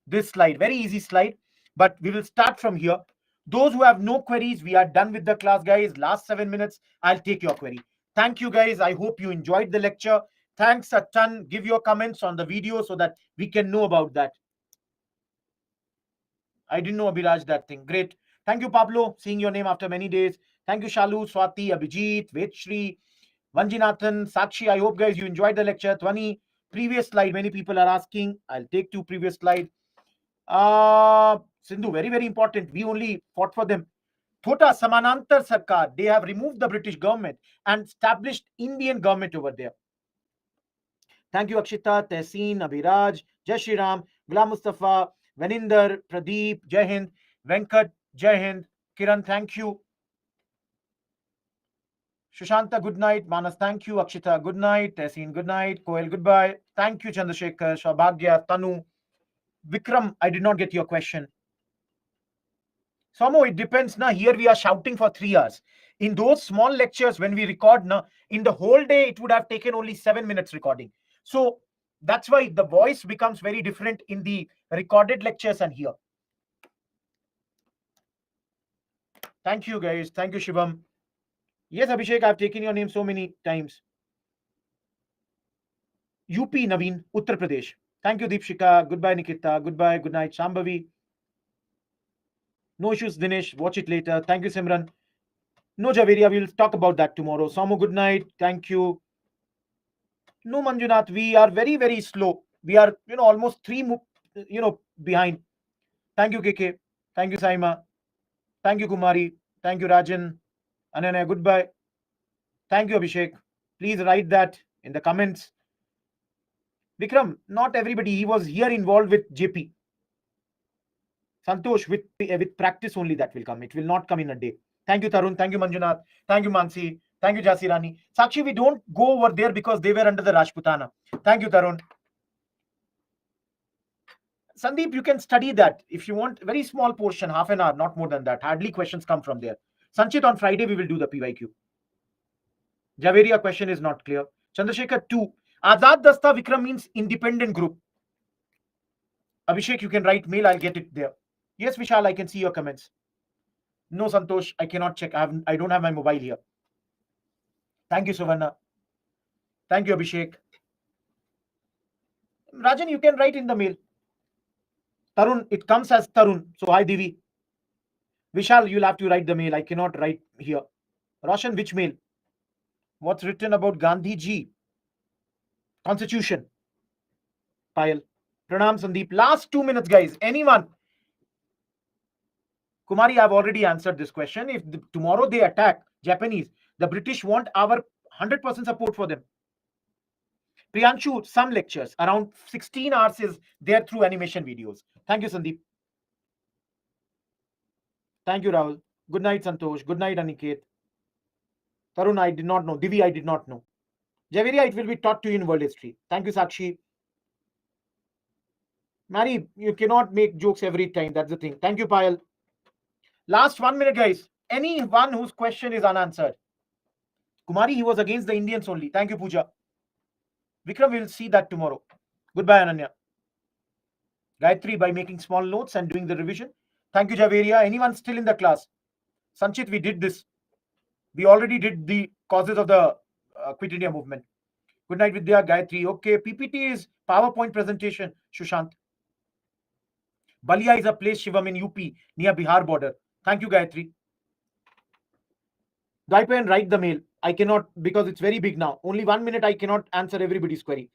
this slide. Very easy slide, but we will start from here. Those who have no queries, we are done with the class, guys. Last 7 minutes, I'll take your query. Thank you, guys. I hope you enjoyed the lecture. Thanks a ton. Give your comments on the video so that we can know about that. I didn't know, Abhiraj, that thing. Great. Thank you, Pablo. Seeing your name after many days. Thank you, Shalu, Swati, Abhijit, Vetshri, Vanjinathan, Sakshi. I hope, guys, you enjoyed the lecture. 20 previous slide. Many people are asking. I'll take 2 previous slide. Sindhu, very, very important. We only fought for them. Thota Samanantar Sarkar. They have removed the British government and established Indian government over there. Thank you, Akshita, Tehseen, Abhiraj, Jai Shri Ram, Ghulam Mustafa, Vaninder, Pradeep, Jai Hind, Venkat, Jai Hind, Kiran, thank you. Shushanta, good night. Manas, thank you. Akshita, good night. Tehseen, good night. Koel, goodbye. Thank you, Chandrasekhar, Shabhagya, Tanu. Vikram, I did not get your question. Somehow it depends. Na, here we are shouting for 3 hours. In those small lectures, when we record, na, in the whole day, it would have taken only 7 minutes recording. So that's why the voice becomes very different in the recorded lectures and here. Thank you, guys. Thank you, Shivam. Yes, Abhishek, I've taken your name so many times. UP Naveen, Uttar Pradesh. Thank you, Deepshika. Goodbye, Nikita. Goodbye. Good night, Shambhavi. No issues, Dinesh. Watch it later. Thank you, Simran. No, Javeria, we'll talk about that tomorrow. Samu, good night. Thank you. No, Manjunath, we are very, very slow. We are, almost 3, behind. Thank you, KK. Thank you, Saima. Thank you, Kumari. Thank you, Rajan. Ananya, goodbye. Thank you, Abhishek. Please write that in the comments. Vikram, not everybody. He was here involved with JP. Santosh, with practice only that will come. It will not come in a day. Thank you, Tarun. Thank you, Manjunath. Thank you, Mansi. Thank you, Jasirani. Sakshi, we don't go over there because they were under the Rajputana. Thank you, Tarun. Sandeep, you can study that. If you want, very small portion, half an hour, not more than that. Hardly questions come from there. Sanchit, on Friday, we will do the PYQ. Javeria question is not clear. Chandrasekhar 2. Azad Dasta Vikram means independent group. Abhishek, you can write mail. I'll get it there. Yes, Vishal, I can see your comments. No, Santosh, I cannot check. I don't have my mobile here. Thank you, Suvarna. Thank you, Abhishek. Rajan, you can write in the mail. Tarun, it comes as Tarun. So, hi, Divi. Vishal, you'll have to write the mail. I cannot write here. Roshan, which mail? What's written about Gandhi ji? Constitution. Payal. Pranam, Sandeep. Last 2 minutes, guys. Anyone? Kumari, I've already answered this question. If tomorrow they attack Japanese, the British want our 100% support for them. Priyanshu, some lectures, around 16 hours is there through animation videos. Thank you, Sandeep. Thank you, Rahul. Good night, Santosh. Good night, Aniket. Tarun, I did not know. Divi, I did not know. Javeria, it will be taught to you in world history. Thank you, Sakshi. Mary, you cannot make jokes every time. That's the thing. Thank you, Payal. Last 1 minute, guys. Anyone whose question is unanswered. Kumari, he was against the Indians only. Thank you, Pooja. Vikram, we'll see that tomorrow. Goodbye, Ananya. Gayatri, by making small notes and doing the revision. Thank you, Javeria. Anyone still in the class? Sanchit, we did this. We already did the causes of the Quit India movement. Good night, Vidya. Gayatri. Okay, PPT is PowerPoint presentation. Shushant. Balia is a place, Shivam, in UP, near Bihar border. Thank you, Gayatri. Gaipan, write the mail. I cannot, because it's very big now. Only 1 minute, I cannot answer everybody's query.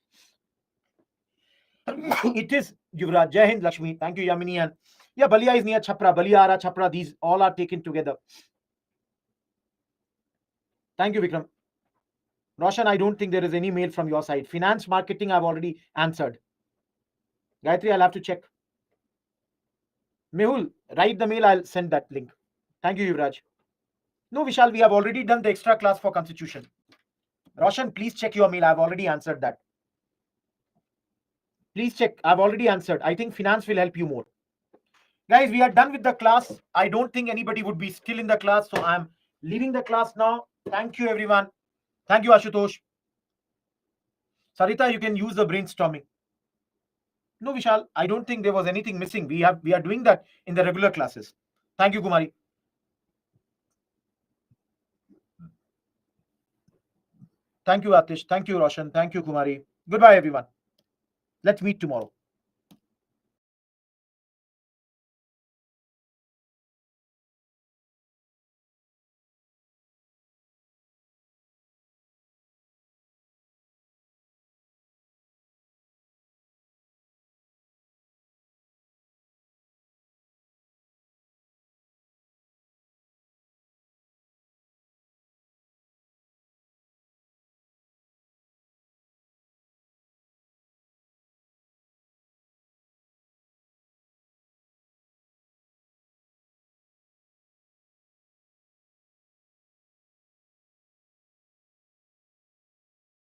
It is Yuvraj. Jai Hind, Lakshmi. Thank you, Yamini. And yeah, Balia is near Chhapra. Baliara, Chhapra, these all are taken together. Thank you, Vikram. Roshan, I don't think there is any mail from your side. Finance, marketing, I've already answered. Gayatri, I'll have to check. Mehul, write the mail. I'll send that link. Thank you, Yuvraj. No, Vishal, we have already done the extra class for Constitution. Roshan, please check your mail. I've already answered that. Please check. I've already answered. I think finance will help you more. Guys, we are done with the class. I don't think anybody would be still in the class, so I'm leaving the class now. Thank you, everyone. Thank you, Ashutosh. Sarita, you can use the brainstorming. No, Vishal, I don't think there was anything missing. We are doing that in the regular classes. Thank you, Kumari. Thank you, Atish. Thank you, Roshan. Thank you, Kumari. Goodbye, everyone. Let's meet tomorrow.